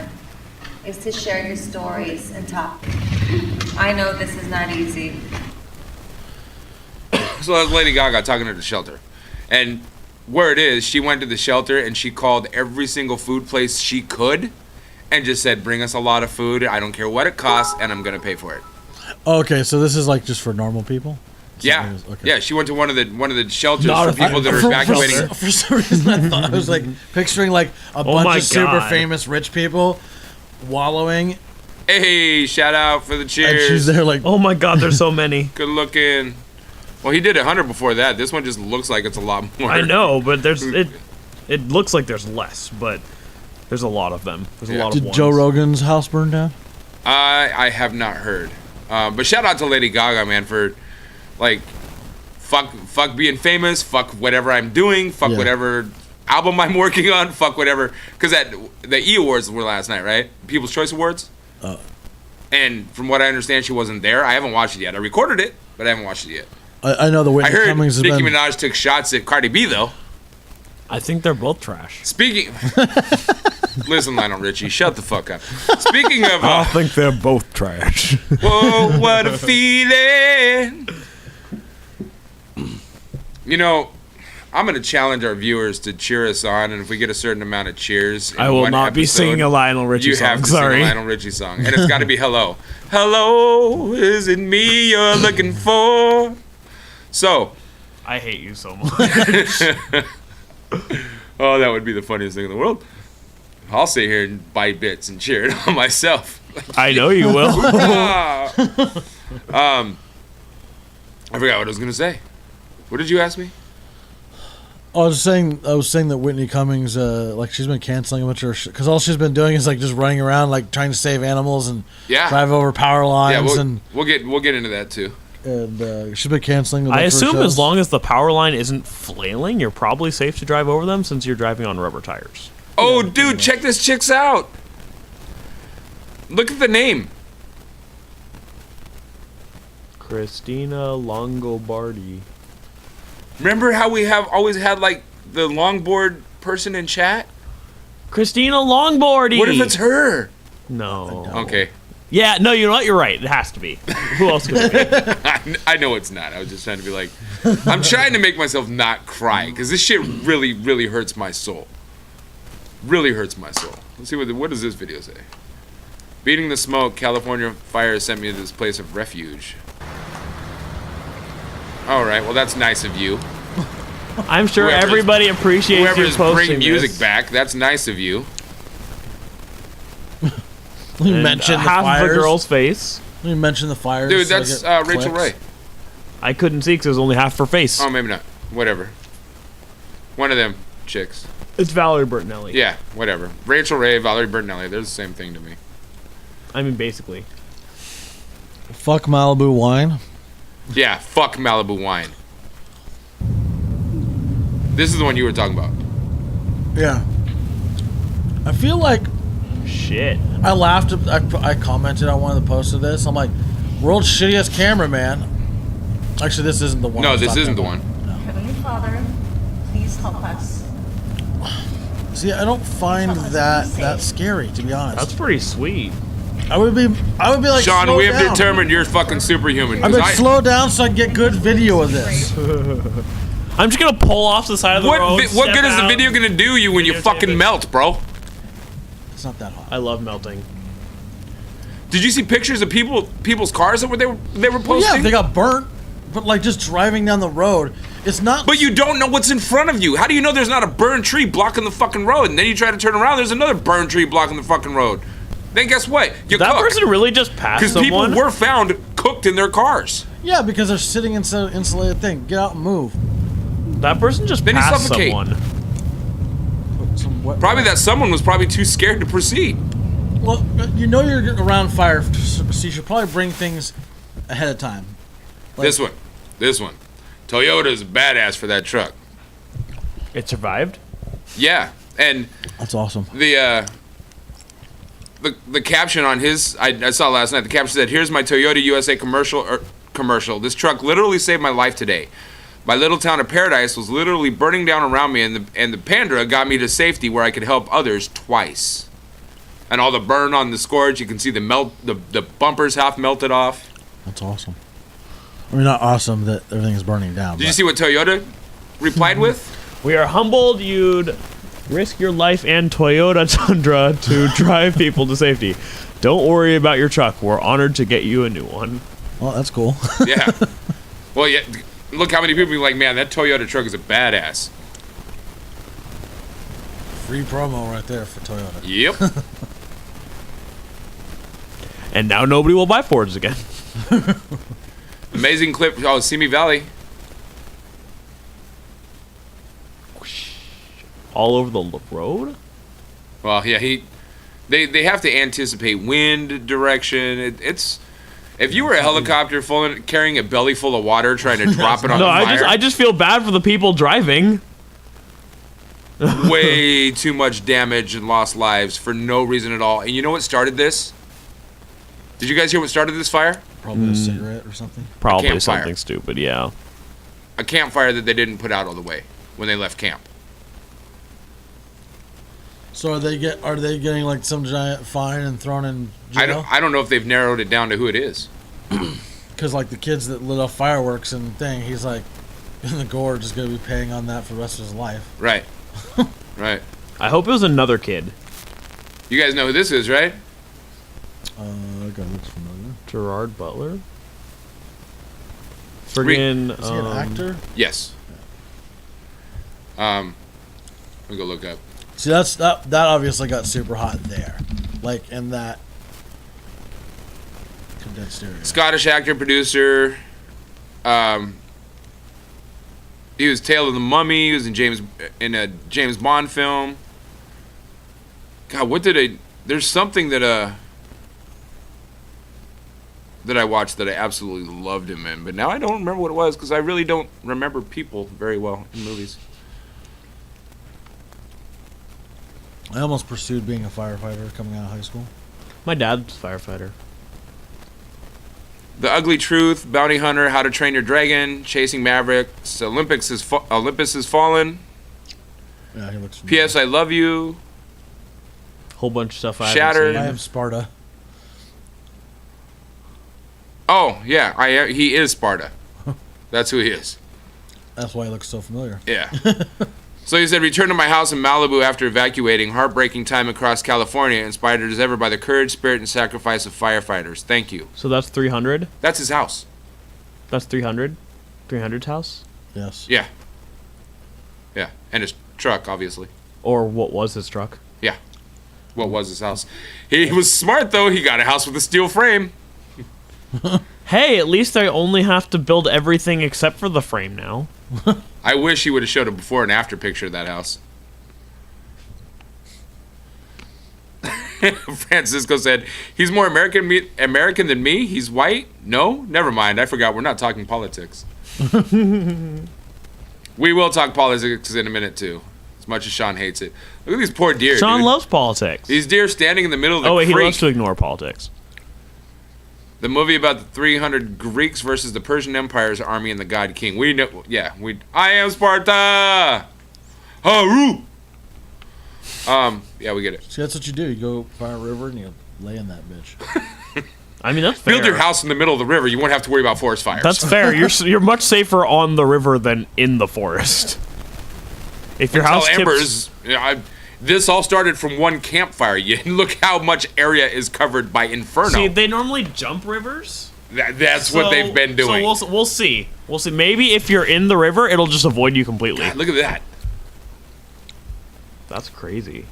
is to share your stories and talk. I know this is not easy. So that was Lady Gaga talking at the shelter. And where it is, she went to the shelter and she called every single food place she could and just said, bring us a lot of food. I don't care what it costs, and I'm going to pay for it. Okay, so this is like just for normal people? Yeah. Okay. Yeah, she went to one of the shelters Not for a- people that are For- evacuating. For some reason, I thought I was like picturing like a bunch my of super God. famous rich people wallowing, Hey, shout out for the and she's cheers. there like, Oh my god, there's so many. Good looking. Well, he did 100 before that. This one just looks like it's a lot more. I know, but it looks like there's less, but there's a lot of them. There's a lot of did ones. Joe Rogan's house burn down? I have not heard. But shout out to Lady Gaga, man, for like fuck being famous, fuck whatever I'm doing, fuck Yeah. whatever album I'm working on, fuck whatever. Because the E Awards were last night, right? People's Choice Awards. And from what I understand, she wasn't there. I haven't watched it yet. I recorded it, but I haven't watched it yet. I know the I Whitney heard Cummings has Nicki been. Minaj took shots at Cardi B, though. I think they're both trash. Speaking... Listen, Lionel Richie, shut the fuck up. Speaking of... I think they're both trash. Whoa, what a feeling. You know, I'm going to challenge our viewers to cheer us on, and if we get a certain amount of cheers... in I will one not be episode, singing a Lionel Richie you song. have to Sorry. sing a Lionel Richie song. And it's got to be Hello. Hello, is it me you're looking for? So... I hate you so much. Oh, that would be the funniest thing in the world. I'll sit here and bite bits and cheer it on myself. I know you will. I forgot what I was going to say. What did you ask me? I was saying that Whitney Cummings, like she's been canceling a bunch of because all she's been doing is like just running around like trying to save animals and Yeah. drive over power Yeah, lines we'll get into that too. and she's been canceling. A bunch I of her assume shows. as long as the power line isn't flailing, you're probably safe to drive over them since you're driving on rubber tires. Oh, dude, check this chicks out. Look at the name. Christina Longobardi. Remember how we have always had like the longboard person in chat? Christina Longboardy. What if it's her? No. Okay. Yeah, no, you know what? You're right. It has to be. Who else could it be? I know it's not. I was just trying to be like, I'm trying to make myself not cry because this shit really, really hurts my soul. Really hurts my soul. Let's see what does this video say? Beating the smoke, California fire sent me to this place of refuge. Alright, well that's nice of you. I'm sure everybody appreciates you Whoever's posting bring music this. back, that's nice of you. You And, mentioned the half fires. of a girl's face. You mentioned the fires. Dude, so I that's get Rachel clicks. Ray. I couldn't see because it was only half her face. Oh, maybe not. Whatever. One of them chicks. It's Valerie Bertinelli. Yeah, whatever. Rachel Ray, Valerie Bertinelli, they're the same thing to me. I mean, basically. Fuck Malibu wine. Yeah, fuck Malibu wine. This is the one you were talking about. Yeah. I feel like Shit. I laughed. I commented on one of the posts of this. I'm like, world's shittiest cameraman. Actually, this isn't the one. No, I was this talking isn't the about. one. Heavenly Father, please help us. See, I don't find that scary, to be honest. That's pretty sweet. I would be like, Sean, slow we have down. determined you're fucking superhuman. I'm 'cause like, slow down so I can get good video of this. I'm just gonna pull off the side of the road. what step good is the out. video gonna do you when you Videotape fucking it. melt, bro? It's not that hot. I love melting. Did you see pictures of people's cars that they were Well, posting? yeah, they got burnt, but like just driving down the road, it's not. But you don't know what's in front of you. How do you know there's not a burned tree blocking the fucking road? And then you try to turn around, there's another burned tree blocking the fucking road. Then guess what? You That cook. person really just passed Because people someone? were found cooked in their cars. Yeah, because they're sitting inside an insulated thing. Get out and move. That person just Then you passed suffocate. someone. Put some wet Probably that someone was probably too scared to proceed. Well, you know you're around fire, so you should probably bring things ahead of time. Like- This one. Toyota's badass for that truck. It survived? Yeah, and That's awesome. the caption on his I saw last night. The caption said, "Here's my Toyota USA commercial. This truck literally saved my life today. My little town of Paradise was literally burning down around me, and the Pandra got me to safety where I could help others twice. And all the burn on the scorch, you can see the bumpers half melted off. That's awesome. I mean, not awesome that everything's burning down. Did you see what Toyota replied with? We are humbled you'd risk your life and Toyota Tundra to drive people to safety. Don't worry about your truck. We're honored to get you a new one. Well, that's cool. Yeah. Well, yeah. Look how many people be like, man, that Toyota truck is a badass. Free promo right there for Toyota. Yep. And now nobody will buy Fords again. Amazing clip. Oh, Simi Valley. All over the road? Well, yeah, they have to anticipate wind direction. It's if you were a helicopter carrying a belly full of water trying to drop it on No, fire, I just feel bad for the people driving. way too much damage and lost lives for no reason at all. And you know what started this? Did you guys hear what started this fire? Probably a cigarette or something. Probably campfire. something stupid, yeah. A campfire that they didn't put out all the way when they left camp. So are they getting like some giant fine and thrown in jail? I don't know if they've narrowed it down to who it is. Because like the kids that lit off fireworks and thing, he's like, the gorge is gonna be paying on that for the rest of his life. Right. Right. I hope it was another kid. You guys know who this is, right? That guy looks familiar. Gerard Butler? Friggin' Is he an actor? Yes. Let me go look up. See, that obviously got super hot there, like in that condensed area. Scottish actor, producer. He was Tale of the Mummy. He was in a James Bond film. God, what did I? There's something that I watched that I absolutely loved him in, but now I don't remember what it was because I really don't remember people very well in movies. I almost pursued being a firefighter coming out of high school. My dad's a firefighter. The Ugly Truth, Bounty Hunter, How to Train Your Dragon, Chasing Mavericks, Olympus Has Fallen, Yeah, he looks familiar. P.S. I Love You, Whole bunch of stuff I Shattered. I haven't am Sparta. Oh, yeah, he is Sparta. That's who he is. That's why he looks so familiar. Yeah. So he said, return to my house in Malibu after evacuating. Heartbreaking time across California, inspired as ever by the courage, spirit, and sacrifice of firefighters. Thank you. So that's 300? That's his house. That's 300? 300's house? Yes. Yeah. Yeah. And his truck, obviously. Or what was his truck? Yeah. What was his house? He was smart, though. He got a house with a steel frame. Hey, at least I only have to build everything except for the frame now. I wish he would have showed a before and after picture of that house. Francisco said, he's more American than me? He's white? No? Never mind. I forgot. We're not talking politics. We will talk politics in a minute, too. As much as Sean hates it. Look at these poor deer, Sean dude. loves politics. These deer standing in the middle of the Oh, wait, creek. he loves to ignore politics. The movie about the 300 Greeks versus the Persian Empire's army and the God King. We know, yeah, I am Sparta! Haru! Yeah, we get it. See, that's what you do. You go find a river and you lay in that bitch. I mean, that's fair. Build your house in the middle of the river. You won't have to worry about forest fires. That's fair. You're much safer on the river than in the forest. If your house embers. This all started from one campfire. You look how much area is covered by Inferno. See, they normally jump rivers. That's what they've been doing. So we'll see. We'll see. Maybe if you're in the river, it'll just avoid you completely. God, look at that. That's crazy.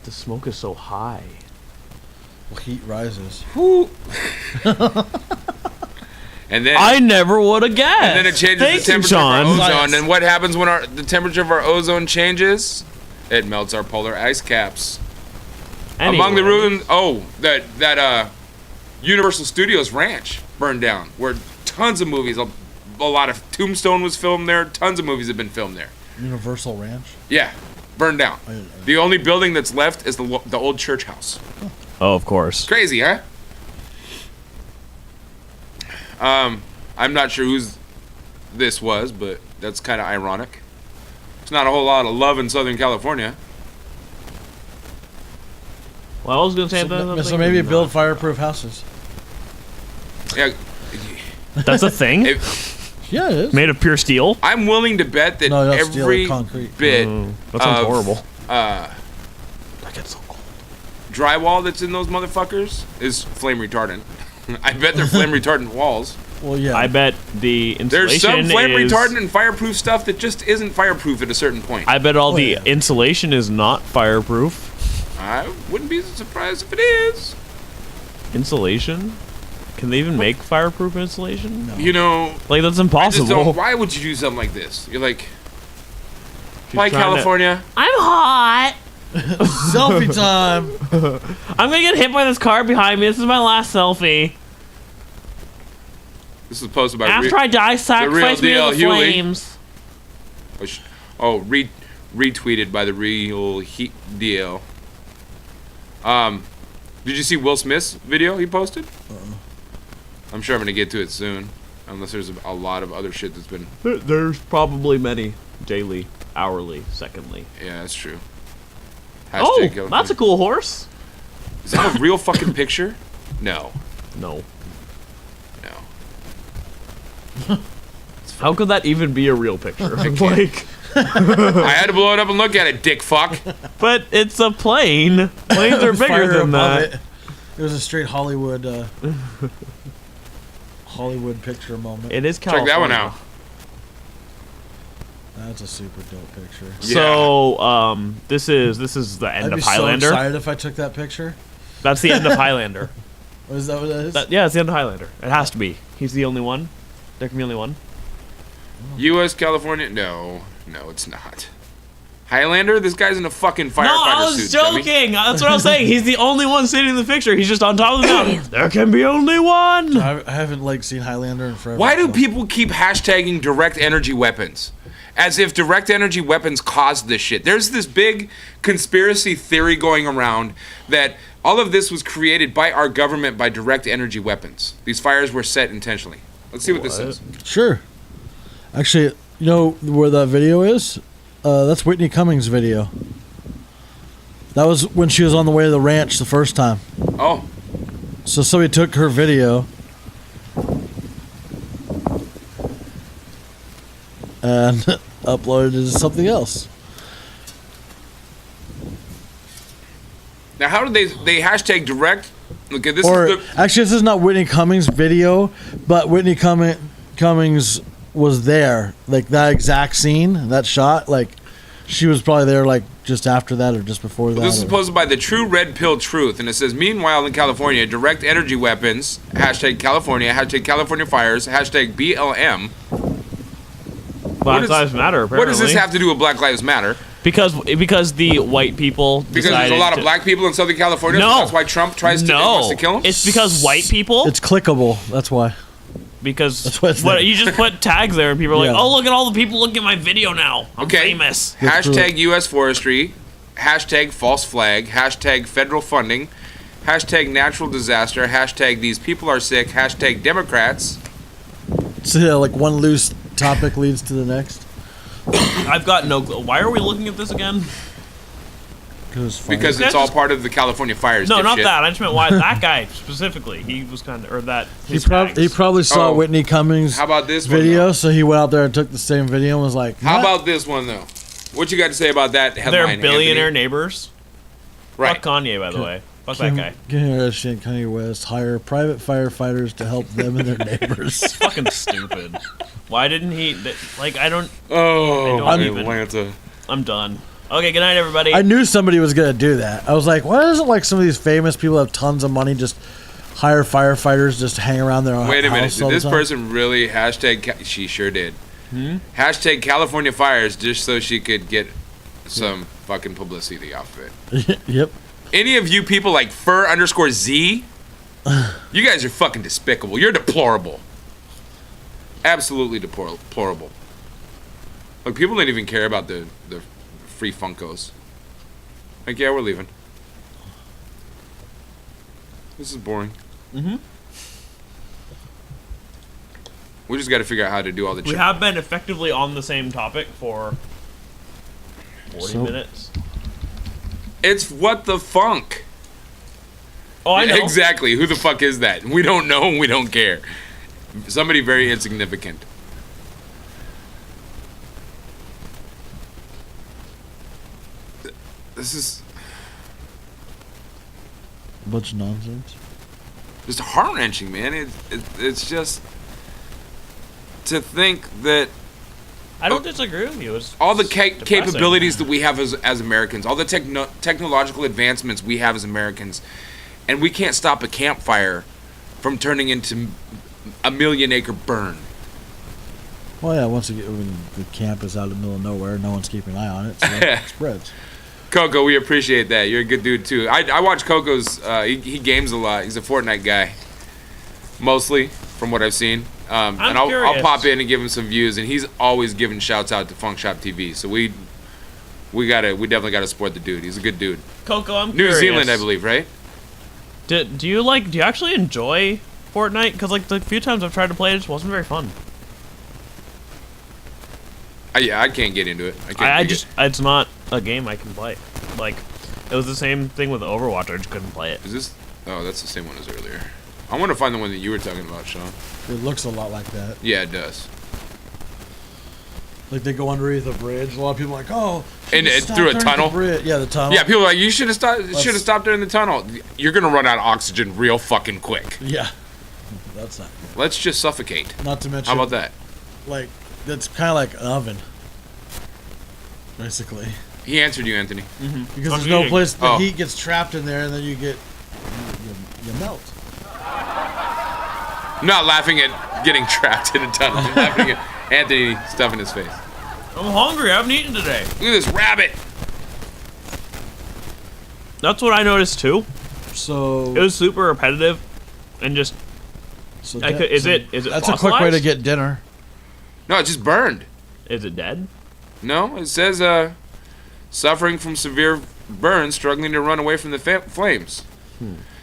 The smoke is so high. Well, heat rises. Whew. And then I never would have guessed. And then it changes the temperature Sean. of our ozone. And what happens when the temperature of our ozone changes? It melts our polar ice caps. Anyway. Among the ruins, that Universal Studios ranch burned down, where tons of movies, a lot of Tombstone was filmed there. Tons of movies have been filmed there. Universal Ranch? Yeah, burned down. The only building that's left is the old church house. Oh, of course. Crazy, huh? I'm not sure whose this was, but that's kind of ironic. There's not a whole lot of love in Southern California. Well, I was going to say So maybe build fireproof houses. Yeah, That's a thing? Yeah, it is. Made of pure steel? I'm willing to bet that No, that's steel every with concrete. bit That sounds of horrible. That gets so cold. drywall that's in those motherfuckers is flame retardant. I bet they're flame retardant walls. Well, yeah. I bet the insulation There's some flame is... retardant and fireproof stuff that just isn't fireproof at a certain point. I bet all the yeah. insulation is not fireproof. I wouldn't be surprised if it is. Insulation? Can they even make fireproof insulation? No. You know, Like, that's I just impossible. don't. Why would you do something like this? You're like, why trying to- California? I'm hot! Selfie time. I'm gonna get hit by this car behind me. This is my last selfie. This is posted by After I die, sacrifice me to deal, the Huey. flames. Retweeted by the real heat deal. Did you see Will Smith's video he posted? I'm sure I'm gonna get to it soon, unless there's a lot of other shit that's been. There's probably many. Daily, hourly, secondly. Yeah, that's true. Oh, Hashtag that's a cool horse. Is that a real fucking picture? No, No. no. How could that even be a real picture? Like, I had to blow it up and look at it, dick fuck. but it's a plane. Planes are bigger Fire than above that. It was a straight Hollywood Hollywood picture moment. It is Check California. that one out. That's a super dope picture. So, this is the end I'd of be Highlander. so excited if I took that picture. That's the end of Highlander. Is that what it is? Yeah, it's the end of Highlander. It has to be. He's the only one. There can be only one. U.S. California? No, it's not. Highlander? This guy's in a fucking firefighter No, I was suit. dummy. joking. That's what I was saying. He's the only one sitting in the picture. He's just on top of the mountain. There can be only one. I haven't seen Highlander in forever. Why do so- people keep hashtagging direct energy weapons? As if direct energy weapons caused this shit. There's this big conspiracy theory going around that all of this was created by our government by direct energy weapons. These fires were set intentionally. Let's see what this is. Sure. Actually, you know where that video is? That's Whitney Cummings' video. That was when she was on the way to the ranch the first time. Oh, So somebody took her video and uploaded it as something else. Now, how do they hashtag direct? Okay, this Or is the. actually, this is not Whitney Cummings' video, but Whitney Cummings was there, like that exact scene, that shot. Like she was probably there, like just after that or just before that. This is posted by the True Red Pill Truth, and it says, meanwhile in California, direct energy weapons, hashtag California, hashtag California fires, hashtag BLM. Black Lives Matter, apparently. What does this have to do with Black Lives Matter? Because the white people Because there's a lot of black people in Southern California, so that's why Trump wants to kill them? It's because white people... It's clickable, that's why. Because that's what you just put tags there and people are Yeah. like, oh, look at all the people looking at my video now. I'm famous. Hashtag U.S. Forestry, hashtag false flag, hashtag federal funding, hashtag natural disaster, hashtag these people are sick, hashtag Democrats. So yeah, like one loose topic leads to the next. I've got no clue. Why are we looking at this again? Because it's all part of the California fires. No, dipshit. not that. I just meant why that guy specifically. He was kind of, or that. He probably saw Whitney Cummings' How about this video, one, though? so he went out there and took the same video and was like, How about this one, though? What you got to say about that headline, They're billionaire Anthony? neighbors. Right. Fuck Kanye, by the way. Fuck that guy. Kanye West hire private firefighters to help them and their neighbors. It's fucking stupid. Why didn't he? Like, I don't. Oh, I don't even- Atlanta. I'm done. Okay, good night, everybody. I knew somebody was gonna do that. I was like, why doesn't like some of these famous people have tons of money just hire firefighters just to hang around their Wait a minute. house all Did the this time? person really hashtag... She sure did. Hashtag California fires just so she could get some fucking publicity off of it. Yep. Any of you people like fur_Z, you guys are fucking despicable. You're deplorable. Absolutely deplorable. Like, people didn't even care about the free Funkos. Like, yeah, we're leaving. This is boring. Mm-hmm. We just got to figure out how to do all the We have been effectively on the same topic for 40 minutes. It's What the Funk. Oh, I know. Exactly. Who the fuck is that? We don't know and we don't care. Somebody very insignificant. This is A bunch of nonsense. just heart-wrenching, man. It's just to think that I don't disagree with you. It's all the depressing. capabilities that we have as Americans, all the technological advancements we have as Americans, and we can't stop a campfire from turning into a million-acre burn. Well, yeah. Once when the camp is out in the middle of nowhere, no one's keeping an eye on it, so it spreads. Coco, we appreciate that. You're a good dude too. I watch Coco's. He games a lot. He's a Fortnite guy, mostly from what I've seen. And I'll curious. pop in and give him some views. And he's always giving shouts out to Funk Shop TV. So we definitely gotta support the dude. He's a good dude. Coco, I'm New curious. Zealand, I believe, right? Do you actually enjoy Fortnite? Because like the few times I've tried to play it, just wasn't very fun. Yeah, I can't get into it. It's not a game I can play. Like, it was the same thing with Overwatch. I just couldn't play it. Is this? Oh, that's the same one as earlier. I want to find the one that you were talking about, Sean. It looks a lot like that. Yeah, it does. Like they go underneath a bridge. A lot of people are like, oh, And just stop through a underneath tunnel? the bridge. Yeah, the tunnel. Yeah, people are like, you should have stopped there in the tunnel. You're gonna run out of oxygen real fucking quick. Yeah. That's not good. Let's just suffocate. Not to mention. How about that? Like, that's kind of like an oven. Basically. He answered you, Anthony. Because there's no place, the Oh. heat gets trapped in there and then you get, you melt. I'm not laughing at getting trapped in a tunnel. I'm laughing at Anthony stuffing his face. I'm hungry. I haven't eaten today. Look at this rabbit. That's what I noticed too. So. It was super repetitive, and just so I could- is it That's a quick way to fossilized? get dinner. No, it just burned. is it dead? No, it says suffering from severe burns, struggling to run away from the flames.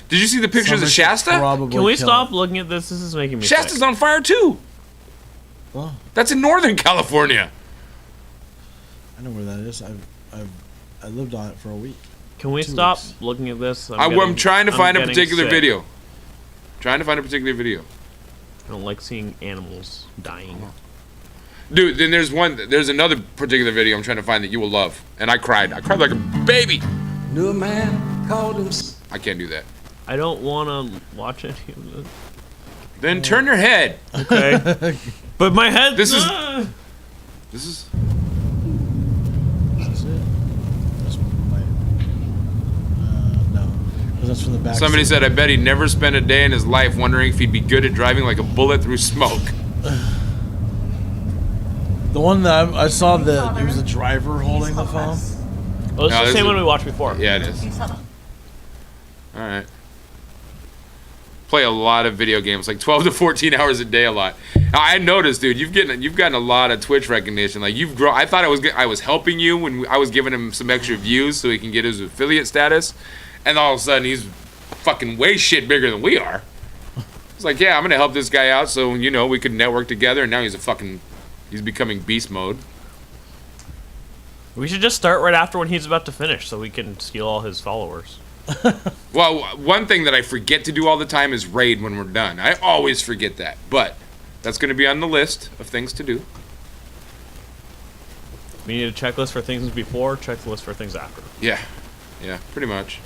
Did you see the pictures Someone of should Shasta? probably Can we kill stop it. looking at this? This is making me Shasta's sick. on fire too. Oh, That's in Northern California. I know where that is. I lived on it for a week. Can we 2 stop weeks. looking at this? I'm trying to find a getting particular sick. video. Trying to find a particular video. I don't like seeing animals dying. Dude, then there's another particular video I'm trying to find that you will love. And I cried like a baby. Knew a man called him. I can't do that. I don't want to watch any of this. Then turn your head. Okay. But my head. This is- Is this it? This one might. No. 'Cause that's from the back. Somebody seat. said, I bet he never spent a day in his life wondering if he'd be good at driving like a bullet through smoke. The one that I saw, that it was the driver holding the phone. Oh, it's No, the this same is- one we watched before. Yeah, it is. Alright. Play a lot of video games, like 12 to 14 hours a day a lot. I noticed, dude, you've gotten a lot of Twitch recognition. Like, you've grown. I thought I was helping you when I was giving him some extra views so he can get his affiliate status. And all of a sudden, he's fucking way shit bigger than we are. It's like, yeah, I'm gonna help this guy out so, you know, we could network together. And now he's becoming beast mode. We should just start right after when he's about to finish so we can steal all his followers. Well, one thing that I forget to do all the time is raid when we're done. I always forget that. But that's going to be on the list of things to do. We need a checklist for things before, checklist for things after. Yeah, pretty much.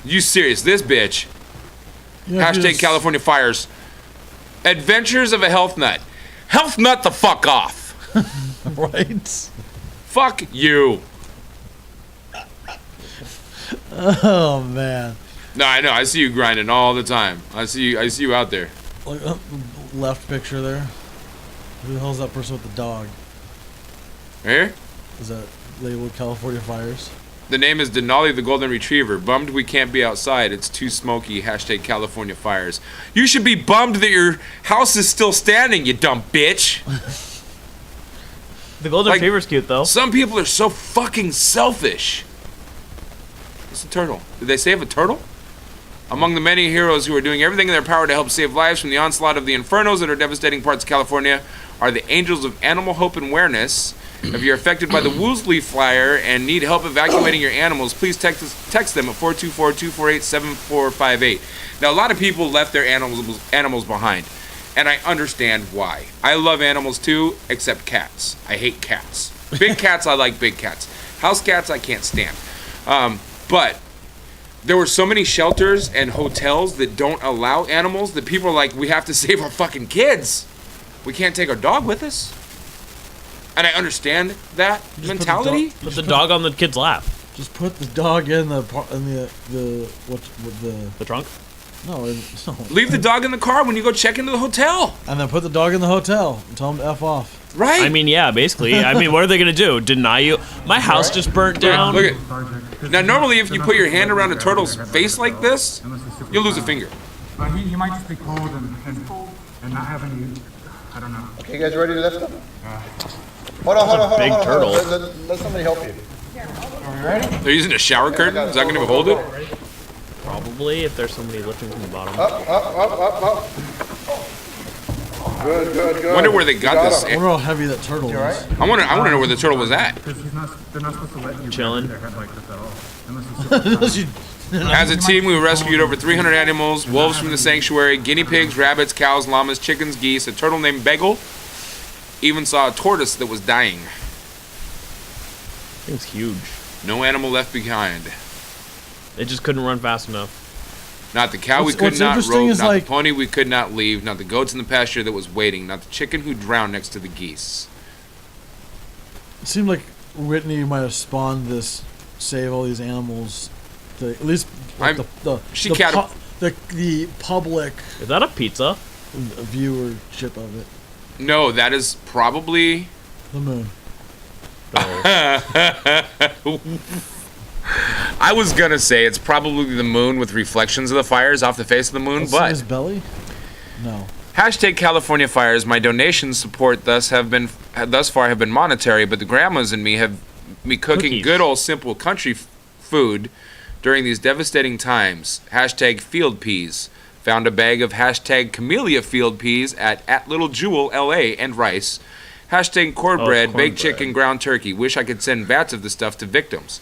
You serious? This bitch. Yeah, Hashtag just- California Fires. Adventures of a Health Nut. Health Nut the fuck off. Right? Fuck you. Oh man. No, I know. I see you grinding all the time. I see you out there. Like left picture there. Who the hell's that person with the dog? Right here? Is that labeled California Fires? The name is Denali the Golden Retriever. Bummed we can't be outside. It's too smoky. Hashtag California Fires. You should be bummed that your house is still standing, you dumb bitch. The golden Like- retriever's cute though. Some people are so fucking selfish. It's a turtle. Did they save a turtle? Among the many heroes who are doing everything in their power to help save lives from the onslaught of the infernos that are devastating parts of California are the Angels of Animal Hope and Awareness. If you're affected by the Woolsey Flyer and need help evacuating your animals, please text them at 424-248-7458. Now, a lot of people left their animals behind, and I understand why. I love animals too, except cats. I hate cats. Big cats, I like big cats. House cats, I can't stand. But there were so many shelters and hotels that don't allow animals that people are like, we have to save our fucking kids. We can't take our dog with us. And I understand that mentality. Put the dog on the kid's lap. Just put the dog in the The trunk? no. Leave the dog in the car when you go check into the hotel. And then put the dog in the hotel and tell him to F off. Right? I mean, yeah, basically. I mean, what are they gonna do? Deny you? My house just burnt down. Look at. Now, normally, if you put your hand around a turtle's face like this, you'll lose a finger. He might just be cold and not have any, I don't know. Okay, you guys ready to lift him? Hold on. big turtle. Let somebody help you. They're using a shower curtain. Is that going to hold it? Probably if there's somebody lifting from the bottom. Up. Good. Wonder where they got this. I wonder how heavy that turtle is. I want to know where the turtle was at. Because they're not supposed to let you Chilling. their head like this at all. Unless it's As a team, we rescued over 300 animals, wolves from the sanctuary, guinea pigs, rabbits, cows, llamas, chickens, geese, a turtle named Bagel. Even saw a tortoise that was dying. Thing's huge. No animal left behind. It just couldn't run fast enough. Not the cow we What's could not interesting rope, is, not like- the pony we could not leave, not the goats in the pasture that was waiting, not the chicken who drowned next to the geese. It seemed like Whitney might have spawned this, save all these animals. To, at least like, She cat- the public Is that a pizza? viewership of it. No, that is probably... The moon. I was gonna say it's probably the moon with reflections of the fires off the face of the moon, Let's but... see his belly? No. Hashtag California Fires. My donation support thus far have been monetary, but the grandmas and me have me cooking Cookies. good old simple country food during these devastating times. Hashtag field peas. Found a bag of hashtag camellia field peas at Little Jewel, LA, and rice. Hashtag cornbread, baked chicken, ground turkey. Wish I could send vats of the stuff to victims.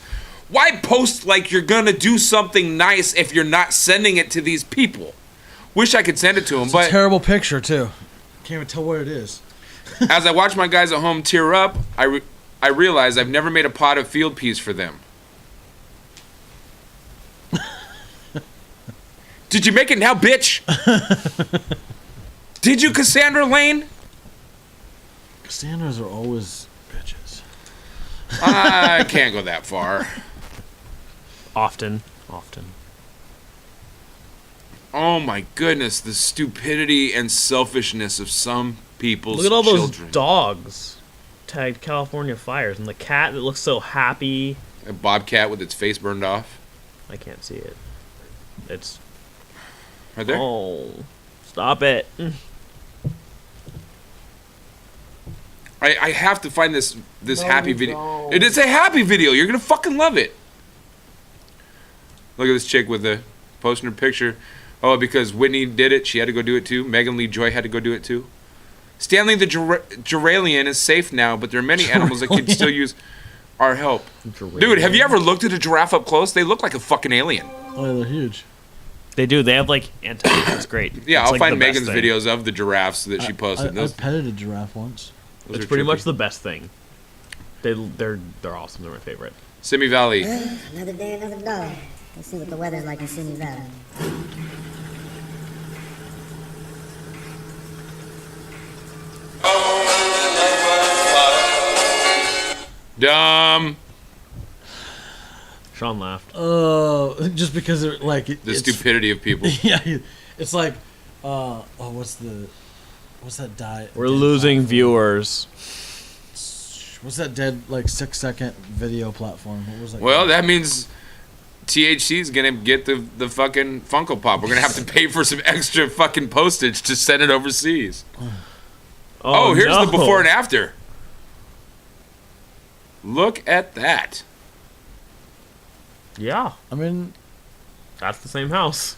Why post like you're gonna do something nice if you're not sending it to these people? Wish I could send it to them, It's but a terrible picture too. Can't even tell what it is. As I watch my guys at home tear up, I realize I've never made a pot of field peas for them. Did you make it now, bitch? Did you, Cassandra Lane? Cassandras are always bitches. I can't go that far. Often. Oh my goodness, the stupidity and selfishness of some people's Look at all those children. dogs tagged California fires, and the cat that looks so happy. A bobcat with its face burned off. I can't see it. It's Right there? oh, stop it! I have to find this happy video. It is a happy video. You're gonna fucking love it. Look at this chick with the posting her picture. Oh, because Whitney did it, she had to go do it too. Megan Lee Joy had to go do it too. Stanley the Geralian is safe now, but there are many animals that could still use our help. Dude, have you ever looked at a giraffe up close? They look like a fucking alien. Oh, they're huge. They do. They have like antennas. It's great. Yeah, It's I'll like find the best Megan's thing. videos of the giraffes that she posted. I petted a giraffe once. Those It's are pretty trippy. much the best thing. They're awesome. They're my favorite. Simi Valley. Another day, another dog. Let's see what the weather's like in Simi Valley. Dumb. Sean laughed. Just because they're like The it's, stupidity of people. Yeah, it's like, what's that diet? We're losing viewers. What's that dead like 6-second video platform? What was that? Well, that means THC is gonna get the fucking Funko Pop. We're gonna have to pay for some extra fucking postage to send it overseas. Oh, here's no. the before and after. Look at that. Yeah, I mean, that's the same house.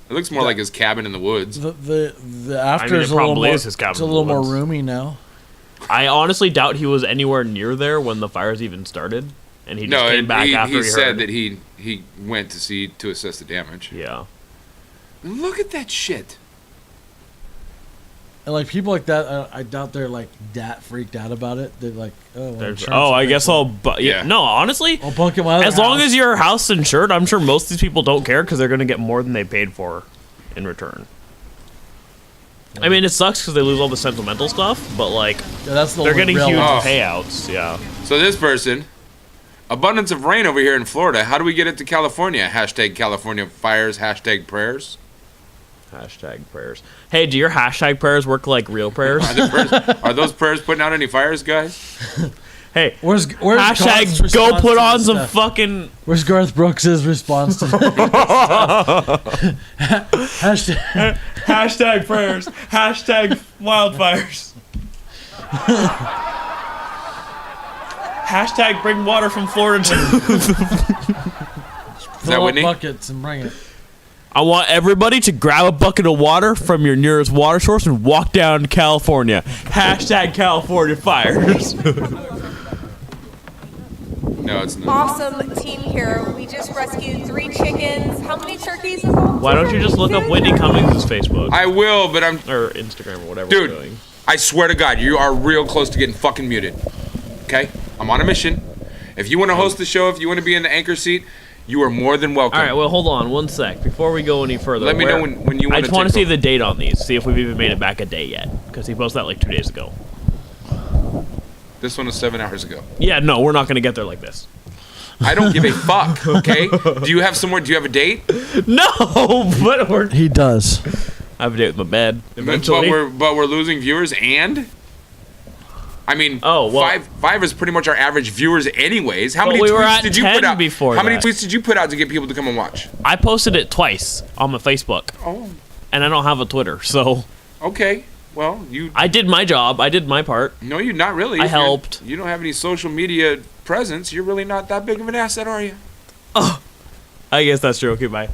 It looks more like his cabin in the woods. the after I mean, is it a little probably more. is his cabin It's a in the little more woods. roomy now. I honestly doubt he was anywhere near there when the fires even started, and he just No, came back after he he said heard. that he went to assess the damage. Yeah. Look at that shit. And like people like that, I doubt they're like that freaked out about it. They're like, oh, well, insurance Oh, will I pay guess for I'll. it. Yeah. No, honestly, I'll bunk in my other as long house. as your house is insured, I'm sure most of these people don't care because they're going to get more than they paid for in return. I mean, it sucks because they lose all the sentimental stuff, but like Yeah, that's the they're only getting real huge loss. payouts. Yeah. So this person, abundance of rain over here in Florida. How do we get it to California? Hashtag California fires. Hashtag prayers. Hashtag prayers. Hey, do your hashtag prayers work like real prayers? Are those prayers putting out any fires, guys? Hey, Where's Garth's hashtag go response put to on this some stuff? fucking. Where's Garth Brooks' response to hashtag? Hashtag prayers. Hashtag wildfires. Hashtag bring water from Florida to. Is that Whitney? Buckets and bring it. I want everybody to grab a bucket of water from your nearest water source and walk down to California. Hashtag California fires. No, it's not. Awesome team here. We just rescued 3 chickens. How many turkeys involved? Why don't you just look up Whitney Cummings' Facebook I will, but I'm. or Instagram or whatever Dude, we're doing? I swear to God, you are real close to getting fucking muted. Okay? I'm on a mission. If you want to host the show, if you want to be in the anchor seat, you are more than welcome. All right, well, hold on one sec before we go any further. Let me know when you want I to just want to take see the date on these. See if we've even made it back a day yet, because he posted that like 2 days ago. This one was 7 hours ago. Yeah, no, we're not gonna get there like this. I don't give a fuck, okay? Do you have a date? No, but He does. I have a date with my bed But eventually. we're losing viewers and I mean, Oh, well- five is pretty much our average viewers anyways. How But many we were tweets at did you 10 put out before How many that. tweets did you put out to get people to come and watch? I posted it twice on my Facebook, Oh, and I don't have a Twitter, so okay. Well, you I did my job. I did my part. no, you're not really. I If you're- helped. You don't have any social media presence. You're really not that big of an asset, are you? I guess that's true. Okay, bye.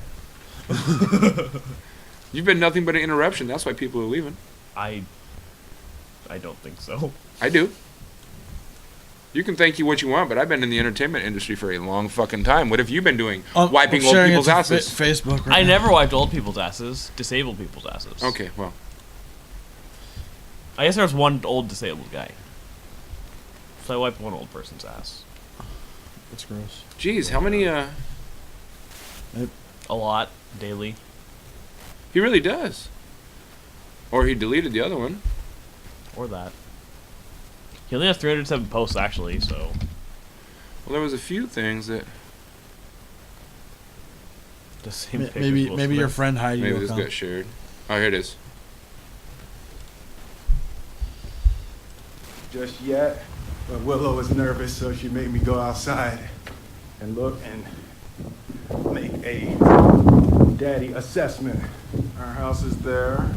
You've been nothing but an interruption. That's why people are leaving. I don't think so. I do. You can thank you what you want, but I've been in the entertainment industry for a long fucking time. What have you been doing? Wiping I'm old sharing it people's to asses. Facebook. Right I now. never wiped old people's asses. Disabled people's asses. Okay, well. I guess there's one old disabled guy. So I wiped one old person's ass. That's gross. Jeez, how many? A lot daily. He really does. Or he deleted the other one. Or that. He only has 307 posts actually, so. Well, there was a few things that. The same picture Maybe as Will maybe your Smith. friend Heidi Maybe will this come. got shared. Oh, here it is. Just yet, but Willow is nervous, so she made me go outside and look and make a daddy assessment. Our house is there.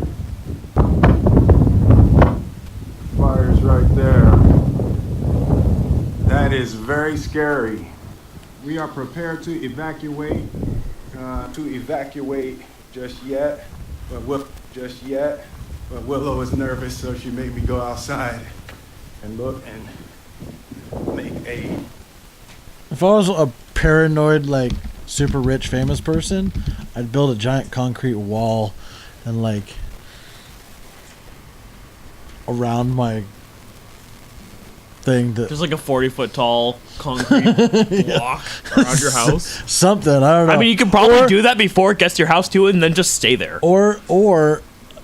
Fire's right there. That is very scary. We are prepared to evacuate. Just yet, but Willow is nervous, so she made me go outside and look and make a. If I was a paranoid, like super rich, famous person, I'd build a giant concrete wall and like around my thing. Just like a 40-foot tall concrete block around your house. Something, I don't know. I mean, you can probably do that before it gets to your house too, and then just stay there. Or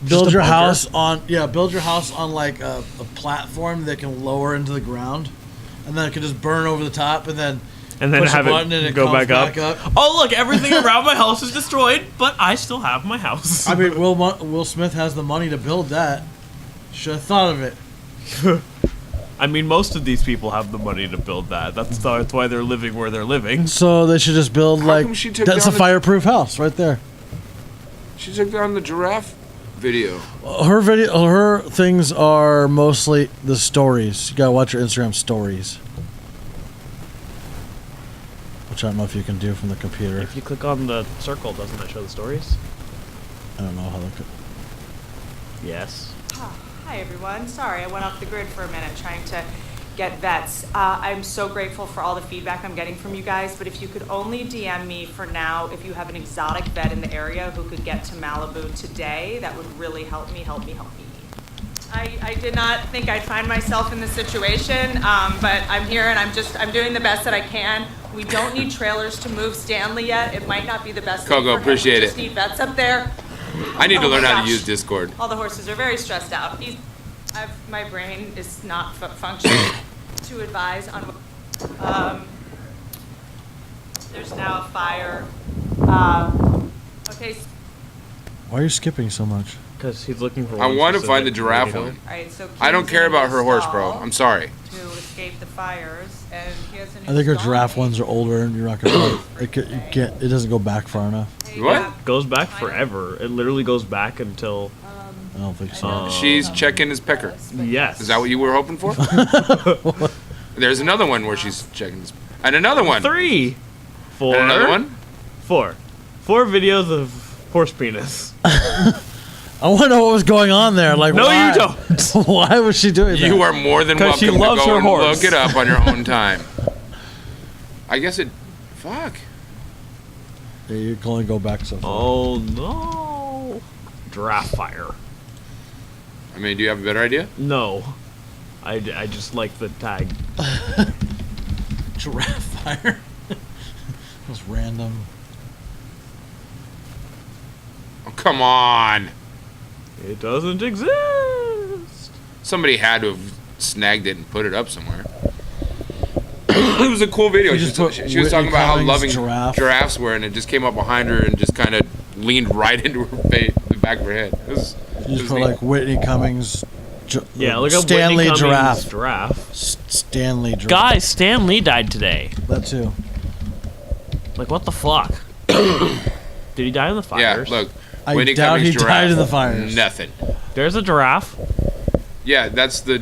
build a your bunker? house on build your house on like a platform that can lower into the ground, and then it can just burn over the top, and then push have a button it and it go comes back up. Oh, look, everything around my house is destroyed, but I still have my house. I mean, Will Smith has the money to build that. Should have thought of it. I mean, most of these people have the money to build that. That's why they're living where they're living. So they should just build How come she took that's a down the- fireproof house right there. She took down the giraffe video. Her things are mostly the stories. You gotta watch her Instagram stories, which I don't know if you can do from the computer. If you click on the circle, doesn't that show the stories? I don't know how to. Yes. Hi, everyone. Sorry, I went off the grid for a minute trying to get vets. I'm so grateful for all the feedback I'm getting from you guys, but if you could only DM me for now if you have an exotic vet in the area who could get to Malibu today, that would really help me. I did not think I'd find myself in this situation, but I'm here and I'm doing the best that I can. We don't need trailers to move Stanley yet. It might not be the best thing Coco, for him. appreciate We just it. need vets up there. I need to Oh learn my how to gosh. use Discord. All the horses are very stressed out. My brain is not functioning to advise on. There's now a fire. Okay. Why are you skipping so much? Because he's looking for. I one want to find the specific giraffe video. one. All right, so I don't Keaton's care in about her horse, stall bro. I'm sorry. To escape the fires, and he has a new I think her stall. giraffe ones are older, and you're not gonna. You can't. It doesn't go back far enough. What? Goes back forever. It literally goes back until. I don't think so. She's checking his pecker. Yes. Is that what you were hoping for? There's another one where she's checking his. And another one. 3, 4. And another one. 4 videos of horse penis. I want to know what was going on there. Like, No, why? you don't. Why was she doing that? You are more than 'Cause she welcome loves to go her and horse. look it up on your own time. I guess it. Fuck. Yeah, you can only go back so far. Oh no. Giraffe fire. I mean, do you have a better idea? No. I just like the tag. Giraffe fire. That was random. Oh, come on. It doesn't exist. Somebody had to have snagged it and put it up somewhere. It was a cool video. You She just was, put she was talking Whitney about how Cummings loving giraffe. giraffes were, and it just came up behind her and just kind of leaned right into her face, the back of her head. It was, You it just was put neat. like Whitney Cummings. Yeah, look up Stanley Whitney Cummings giraffe. Stanley giraffe. Guys, Stan Lee died today. That too. Like, what the fuck? Did he die in the Yeah, fires? look. I Whitney doubt Cummings he giraffe, died in the fires. Nothing. There's a giraffe. Yeah, that's the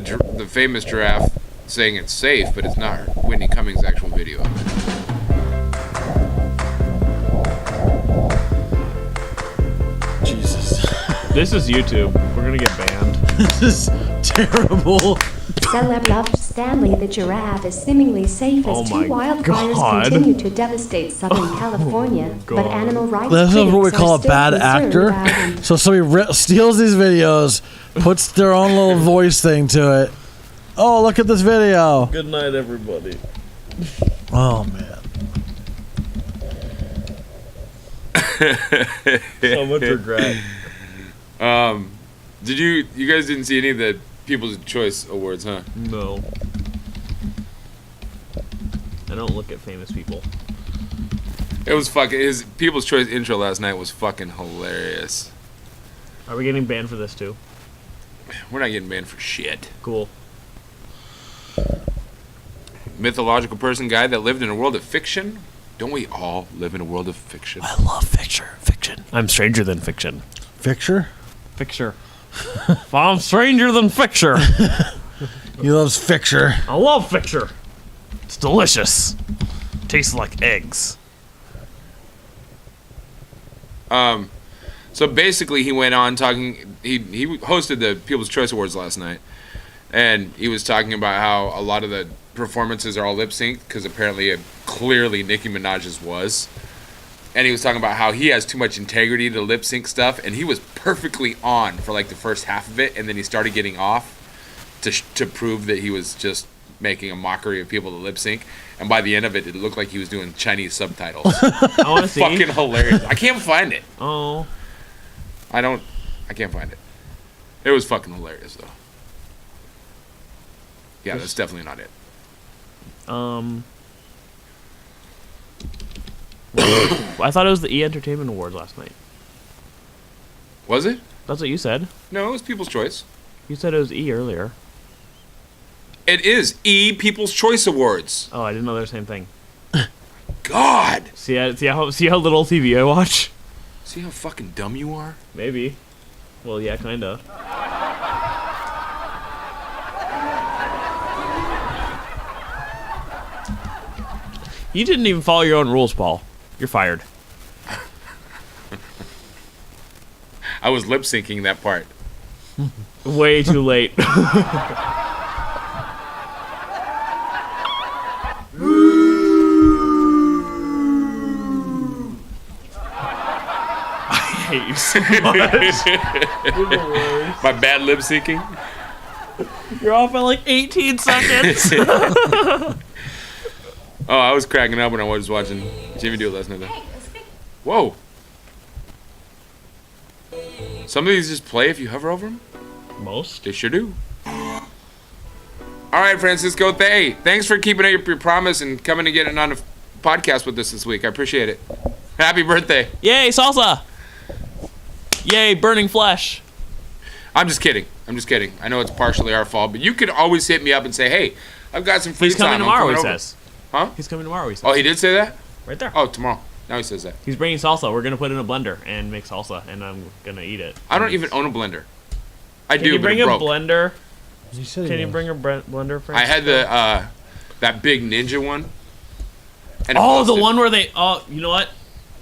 famous giraffe saying it's safe, but it's not Whitney Cummings' actual video of it. Jesus. This is YouTube. We're gonna get banned. This is terrible. Celeb loved Stanley the giraffe is seemingly safe as two wildfires continue to devastate Southern California, but animal rights This is what we critics call are a still bad concerned actor. about him. So somebody steals these videos, puts their own little voice thing to it. Oh, look at this video. Good night, everybody. Oh, man. So much regret. Did you guys didn't see any of the People's Choice Awards, huh? No. I don't look at famous people. It was fucking, his People's Choice intro last night was fucking hilarious. Are we getting banned for this too? We're not getting banned for shit. Cool. Mythological person guy that lived in a world of fiction? Don't we all live in a world of fiction? I love fiction. I'm stranger than fiction. Fixture? Fixture. I'm stranger than fixture. He loves Fixture. I love fixture. It's delicious. Tastes like eggs. So basically he went on talking, he hosted the People's Choice Awards last night, and he was talking about how a lot of the performances are all lip synced because apparently clearly Nicki Minaj's was. And he was talking about how he has too much integrity to lip sync stuff, and he was perfectly on for like the first half of it, and then he started getting off to prove that he was just making a mockery of people to lip sync. And by the end of it, it looked like he was doing Chinese subtitles. I want to see. Fucking hilarious. I can't find it. Oh. I can't find it. It was fucking hilarious though. Yeah, that's definitely not it. I thought it was the E! Entertainment Awards last night. Was it? That's what you said. No, it was People's Choice. You said it was E! earlier. It is E! People's Choice Awards. Oh, I didn't know they were the same thing. God! See how little TV I watch? See how fucking dumb you are? Maybe. Well, yeah, kinda. You didn't even follow your own rules, Paul. You're fired. I was lip syncing that part. Way too late. I hate you so much. You're the worst. My bad lip syncing. You're off by like 18 seconds. Oh, I was cracking up when I was watching Jimmy do it last night. Though. Whoa. Some of these just play if you hover over them. Most? They sure do. All right, Francisco. Thanks for keeping up your promise and coming and getting on a podcast with us this week. I appreciate it. Happy birthday. Yay, salsa. Yay, burning flesh. I'm just kidding. I know it's partially our fault, but you could always hit me up and say, hey, I've got some free He's time. coming tomorrow, he says. Huh? He's coming tomorrow, he says. Oh, he did say that? Right there. Oh, tomorrow. Now he says that. He's bringing salsa. We're going to put it in a blender and make salsa, and I'm going to eat it. I don't even own a blender. I Can do, you but bring it a broke. blender? Can you bring a blender, Francis? I had the that big ninja one. And oh, the one where they... Oh, you know what?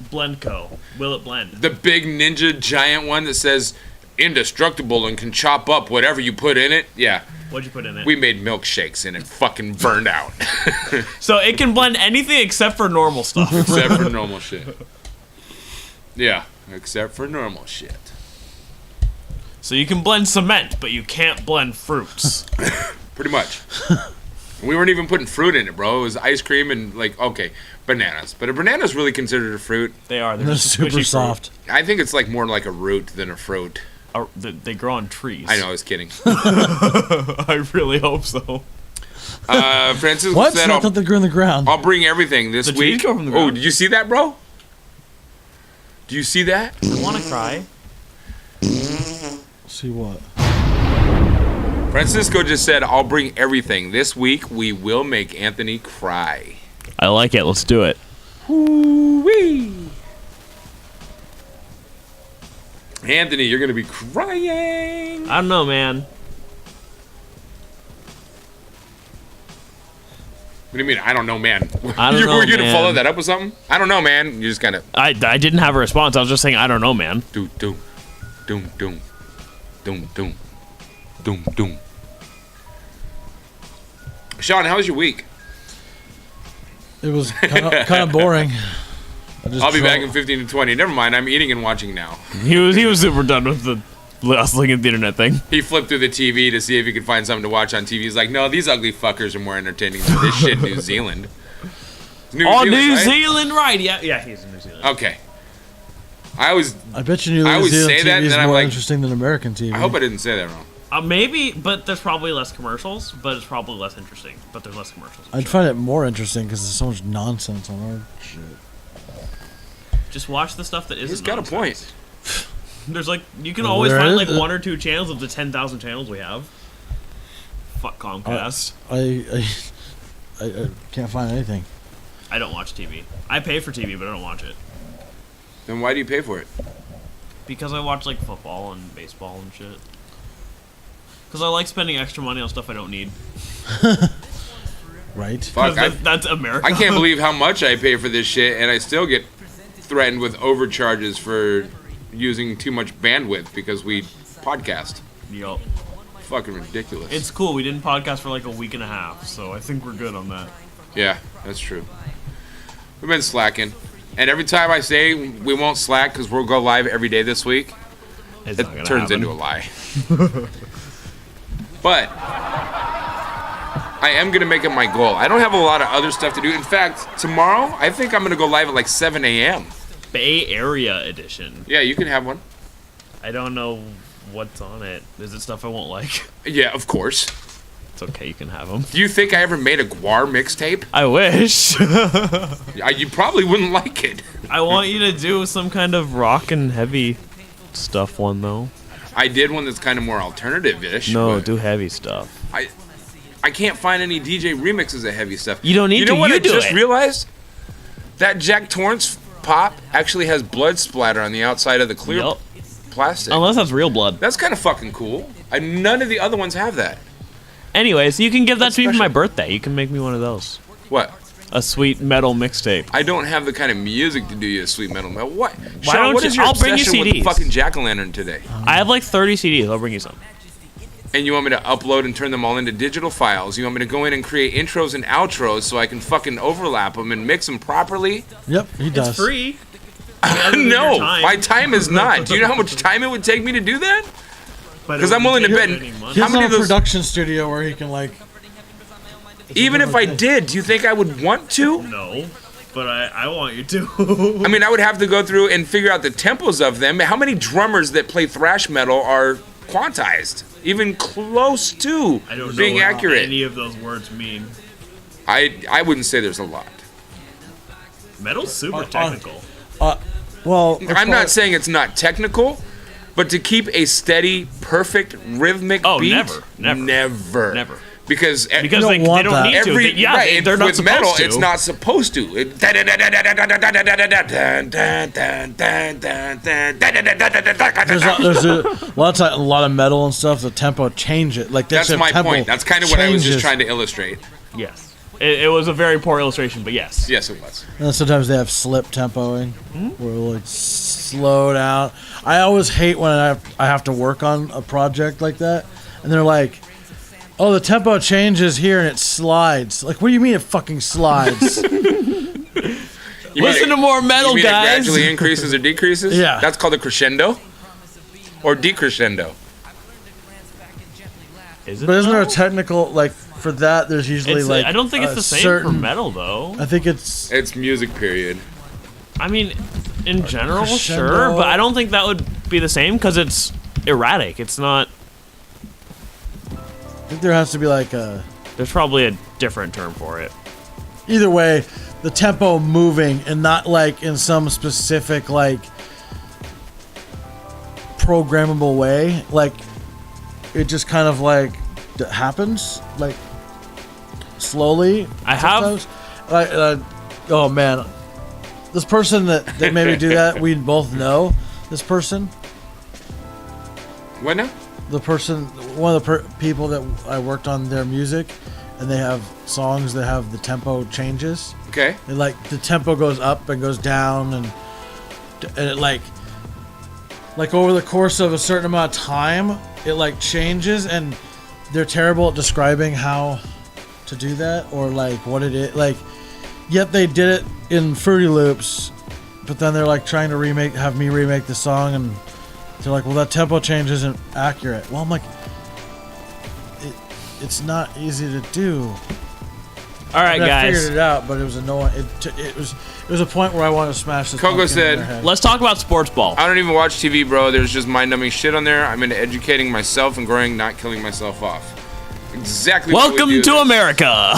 Blendco. Will it blend? The big ninja giant one that says indestructible and can chop up whatever you put in it. Yeah. What'd you put in it? We made milkshakes and it fucking burned out. So it can blend anything except for normal stuff. Except for normal shit. Yeah, except for normal shit. So you can blend cement, but you can't blend fruits. Pretty much. We weren't even putting fruit in it, bro. It was ice cream and, like, okay, bananas. But a banana's really considered a fruit. They are. They're super soft. I think it's, like, more like a root than a fruit. They grow on trees. I know, I was kidding. I really hope so. Francisco What? said, I thought they grew in the ground. I'll bring everything this The week. trees grow from the Oh, ground. did you see that, bro? Do you see that? I want to cry. See what? Francisco just said, I'll bring everything. This week, we will make Anthony cry. I like it. Let's do it. Woo-wee. Anthony, you're going to be crying. I don't know, man. What do you mean, I don't know, man? I don't know, Were you going to man. follow that up with something? I don't know, man. You just kind of... I didn't have a response. I was just saying, I don't know, man. Doom, doom. Doom, doom. Doom, doom. Doom, doom. Sean, how was your week? It was kind of boring. I'll be back in 15 to 20. Never mind, I'm eating and watching now. He was super done with us looking at the internet thing. He flipped through the TV to see if he could find something to watch on TV. He's like, no, these ugly fuckers are more entertaining than this shit New Zealand. New Zealand, right? Yeah, he's in New Zealand. Okay. I bet you New Zealand say that, TV and is then I'm more like, interesting than American TV. I hope I didn't say that wrong. Maybe, but there's probably less commercials, but it's probably less interesting. But there's less commercials. I'd find it more interesting because there's so much nonsense on our shit. Just watch the stuff that isn't. He's got nonsense. a point. There's like you can always find like 1 or 2 channels of the 10,000 channels we have. Fuck Comcast. I can't find anything. I don't watch TV. I pay for TV, but I don't watch it. Then why do you pay for it? Because I watch like football and baseball and shit. Because I like spending extra money on stuff I don't need. Right. Fuck, that's America. I can't believe how much I pay for this shit, and I still get threatened with overcharges for using too much bandwidth because we podcast. Yup. Fucking ridiculous. It's cool. We didn't podcast for like a week and a half, so I think we're good on that. Yeah, that's true. We've been slacking. And every time I say we won't slack because we'll go live every day this week, it turns into a lie. But I am going to make it my goal. I don't have a lot of other stuff to do. In fact, tomorrow, I think I'm going to go live at like 7 a.m. Bay Area edition. Yeah, you can have one. I don't know what's on it. Is it stuff I won't like? Yeah, of course. It's okay, you can have them. Do you think I ever made a Guar mixtape? I wish. You probably wouldn't like it. I want you to do some kind of rock and heavy stuff one, though. I did one that's kind of more alternative-ish. No, do heavy stuff. I can't find any DJ remixes of heavy stuff. You don't need to. You know what I do just it. realized? That Jack Torrance pop actually has blood splatter on the outside of the clear plastic. Unless that's real blood. That's kind of fucking cool. None of the other ones have that. Anyways, you can give that to me for my birthday. You can make me one of those. What? A sweet metal mixtape. I don't have the kind of music to do you a sweet metal. What? Why Sean, don't what you? is your I'll bring you obsession with CDs. the fucking jack-o'-lantern today? I have like 30 CDs. I'll bring you some. And you want me to upload and turn them all into digital files? You want me to go in and create intros and outros so I can fucking overlap them and mix them properly? Yep, he does. It's free. No, my time is not. Do you know how much time it would take me to do that? Because I'm willing to bet. How many of those production studio where he can like? Even if I did, do you think I would want to? No, but I want you to. I mean, I would have to go through and figure out the tempos of them. How many drummers that play thrash metal are quantized? Even close to I don't being know accurate. what any of those words mean. I wouldn't say there's a lot. Metal's super technical. Well, I'm not saying it's not technical, but to keep a steady, perfect rhythmic beat, never. Because they don't need to. They're not with metal, supposed to. it's not supposed to. There's a lot of metal and stuff. The tempo change it. Like that's my point. That's kind of what I was just trying to illustrate. Yes, it was a very poor illustration, but yes. Yes, it was. And sometimes they have slip tempoing, where it'll like slow down. I always hate when I have to work on a project like that, and they're like, "Oh, the tempo changes here and it slides." Like, what do you mean it fucking slides? Listen to more metal, you mean guys. It gradually increases or decreases? Yeah. That's called a crescendo or decrescendo. Is it? But isn't there a technical like for that? There's usually like I don't think it's the same for metal though. I think it's music period. I mean, in general, crescendo. sure, but I don't think that would be the same because it's erratic. It's not. I think there has to be like a. There's probably a different term for it. Either way, the tempo moving and not like in some specific like programmable way. Like it just kind of like happens like slowly. I have. Like, oh man, this person that made me do that, we both know this person. What now? The person, one of the people that I worked on their music, and they have songs that have the tempo changes. Okay. And like the tempo goes up and goes down, and it like over the course of a certain amount of time, it like changes, and they're terrible at describing how to do that, or like what it is. Like, yet they did it in Fruity Loops, but then they're like trying to have me remake the song, and they're like, well, that tempo change isn't accurate. Well, I'm like, it's not easy to do. All right, guys. I figured it out, but it was annoying. It was a point where I wanted to smash this. Coco said, let's talk about sports ball. I don't even watch TV, bro. There's just mind-numbing shit on there. I'm into educating myself and growing, not killing myself off. Exactly. Welcome to America.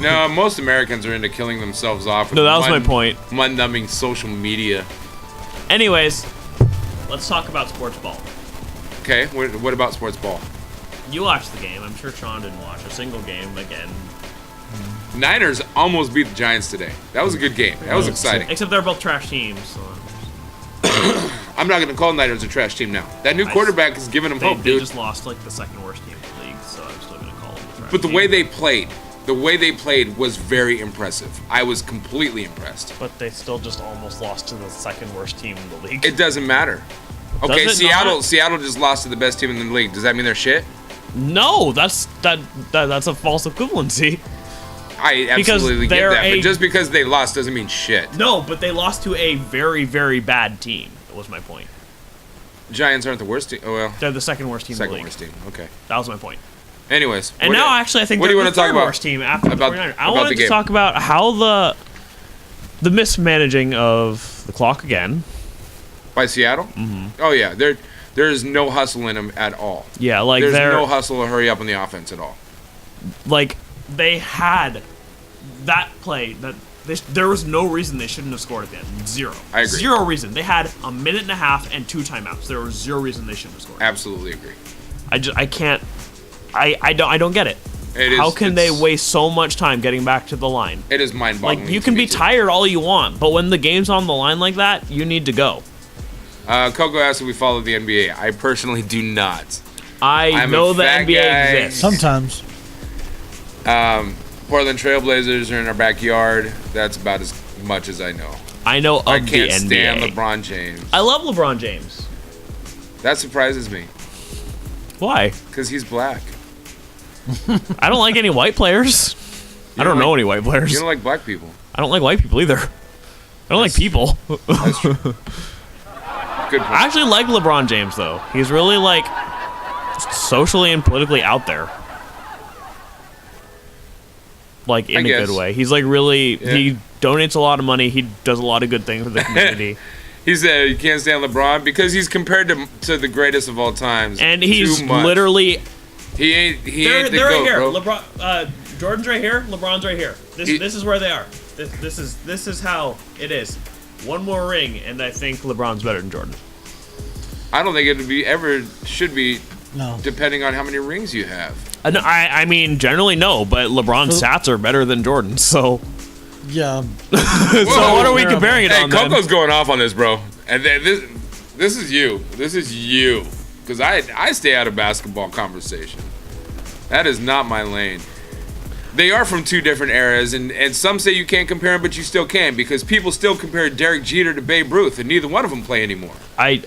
No, most Americans are into killing themselves off. No, that was my point. Mind-numbing social media. Anyways, let's talk about sports ball. Okay, what about sports ball? You watched the game. I'm sure Sean didn't watch a single game again. Niners almost beat the Giants today. That was a good game. That was exciting. Except they're both trash teams. So. I'm not going to call Niners a trash team now. That new quarterback is giving them hope, They dude. just lost like the second worst team in the league, so I'm still going to call them a trash But the team. way they played was very impressive. I was completely impressed. But they still just almost lost to the second worst team in the league. It doesn't matter. Okay, Does it not? Seattle just lost to the best team in the league. Does that mean they're shit? No, that's a false equivalency. I absolutely get that, but just because they lost doesn't mean shit. No, but they lost to a very, very bad team. Was my point. Giants aren't the worst team. Oh well, they're the second worst team in the league. Second worst team. Okay, that was my point. Anyways, and now actually I think what do they're you want the to talk third about? Worst team after the 49ers. I about wanted the to game. talk about how the mismanaging of the clock again by Seattle. Mm-hmm. Oh yeah, there's no hustle in them at all. Yeah, like there's no hustle to hurry up on the offense at all. Like they had that play that there was no reason they shouldn't have scored at the end. Zero. I agree. Zero reason. They had a minute and a half and 2 timeouts. There was zero reason they shouldn't have scored. Absolutely agree. I don't get it. How can they waste so much time getting back to the line? It is mind-boggling. Like you can be tired all you want, but when the game's on the line like that, you need to go. Coco asked if we follow the NBA. I personally do not. I know the NBA exists. Sometimes. Portland Trailblazers are in our backyard. That's about as much as I know. I know of the NBA. I can't stand LeBron James. I love LeBron James. That surprises me. Why? Because he's black. I don't like any white players. I don't know any white players. You don't like black people. I don't like white people either. I don't like people. That's true. Good point. I actually like LeBron James though. He's really like socially and politically out there. Like in a good way. He's like really he donates a lot of money. He does a lot of good things for the community. He said you can't stand LeBron because he's compared to the greatest of all times. And he's literally he ain't the they're GOAT, right here. bro. LeBron Jordan's right here, LeBron's right here. This is where they are. This is how it is. One more ring and I think LeBron's better than Jordan. I don't think it should be no. Depending on how many rings you have. No, I mean generally no, but LeBron's stats are better than Jordan's, so yeah. So what are we comparing it on? Hey, Coco's going off on this, bro. And then this is you. This is you. Because I stay out of basketball conversation. That is not my lane. They are from two different eras, and some say you can't compare them, but you still can, because people still compare Derek Jeter to Babe Ruth, and neither one of them play anymore. I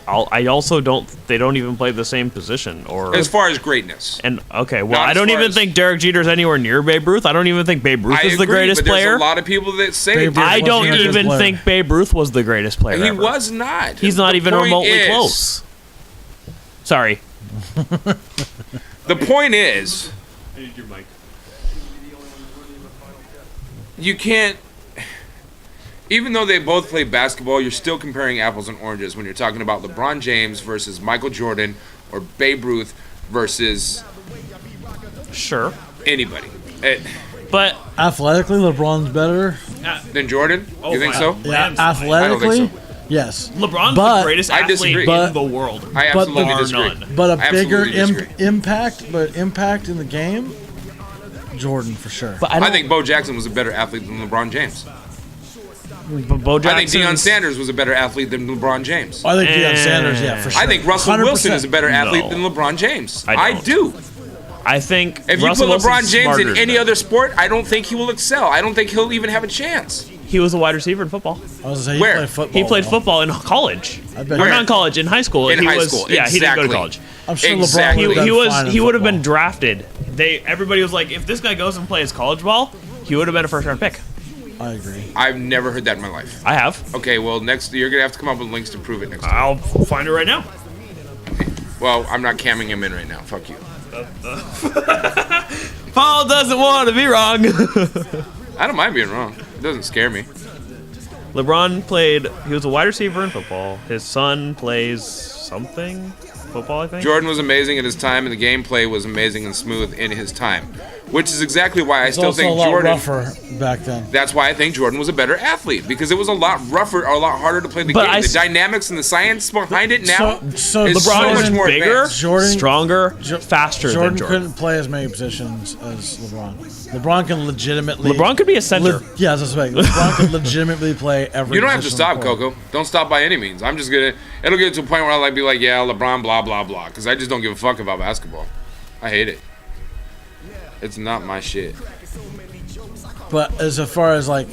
also don't. They don't even play the same position, or as far as greatness. And okay, well, I don't even think Derek Jeter's anywhere near Babe Ruth. I don't even think Babe Ruth is the greatest player. There's a lot of people that say I don't even think Babe Ruth was the greatest player. He was not. He's not even remotely close. Sorry. The point is, I need your mic. You can't, even though they both play basketball, you're still comparing apples and oranges when you're talking about LeBron James versus Michael Jordan or Babe Ruth versus anybody. But athletically, LeBron's better than Jordan. You think so? Yeah, athletically, I don't think so. Yes. LeBron's the greatest athlete in the world. I absolutely disagree. None. But a bigger impact in the game, Jordan for sure. But I think Bo Jackson was a better athlete than LeBron James. Bo Jackson. I think Deion Sanders was a better athlete than LeBron James. I think Deion Sanders, yeah, for sure. I think Russell 100%. Wilson is a better athlete than LeBron James. I do. I think if you put LeBron James in any other sport, I don't think he will excel. I don't think he'll even have a chance. He was a wide receiver in football. I was saying, where? He played football in college. I bet. Or not in college, in high school. In high school, Yeah, he didn't go to college. I'm sure LeBron He would have been drafted everybody was like, if this guy goes and plays college ball, he would have been a first-round pick. I agree. I've never heard that in my life. I have. Okay, well, next you're gonna have to come up with links to prove it next time. I'll find it right now. Well, I'm not camming him in right now. Fuck you. Paul doesn't want to be wrong. I don't mind being wrong. It doesn't scare me. LeBron he was a wide receiver in football. His son plays something. Football, I think. Jordan was amazing at his time, and the gameplay was amazing and smooth in his time, which is exactly why I still think Jordan. Rougher back then. That's why I think Jordan was a better athlete, because it was a lot rougher, or a lot harder to play the game. The dynamics and the science behind it now. So is LeBron so is much more bigger, advanced. stronger, faster Jordan than Jordan. Couldn't play as many positions as LeBron. LeBron can legitimately. LeBron could be a center. Yeah, that's right. LeBron can legitimately play every. You don't have to position stop, on the court. Coco. Don't stop by any means. I'm just gonna. It'll get to a point where I'll be like, yeah, LeBron, blah blah blah, because I just don't give a fuck about basketball. I hate it. It's not my shit. But as far as like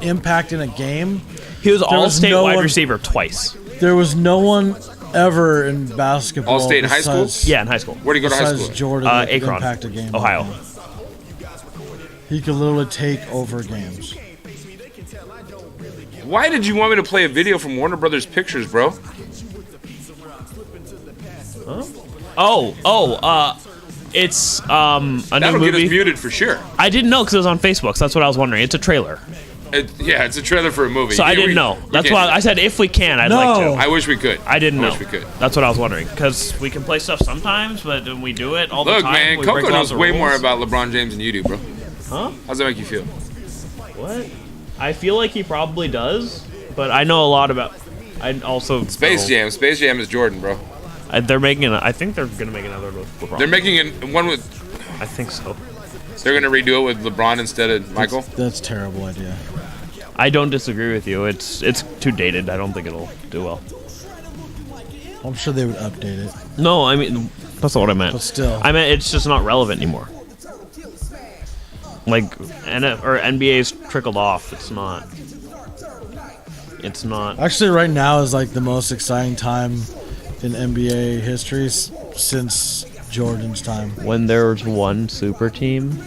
impact in a game, he was all-state wide receiver twice. There was no one ever in basketball. All-state in high school? Yeah, in high school. Where did he go to high school? Jordan that could Akron, impact a game. Ohio. He could literally take over games. Why did you want me to play a video from Warner Brothers Pictures, bro? Huh? It's a new That'll movie. get us muted for sure. I didn't know because it was on Facebook, so that's what I was wondering. It's a trailer. Yeah, it's a trailer for a movie. So I didn't know. That's why I said if we can, I'd like to. I wish we could. I didn't know. Wish we could. That's what I was wondering. Because we can play stuff sometimes, but when we do it all the Look, time, man, we break Coco lots knows of way rules. more about LeBron James than you do, bro. Huh? How's that make you feel? What? I feel like he probably does, but I know a lot about. I also Space Jam. Space Jam is Jordan, bro. They're making. I think they're gonna make another with LeBron. They're making one with. I think so. They're gonna redo it with LeBron instead of Michael. That's a terrible idea. I don't disagree with you. It's too dated. I don't think it'll do well. I'm sure they would update it. No, I mean that's not what I meant. But still. I meant it's just not relevant anymore. Like NBA's trickled off. It's not. It's not. Actually, right now is like the most exciting time in NBA history since Jordan's time. When there was one super team.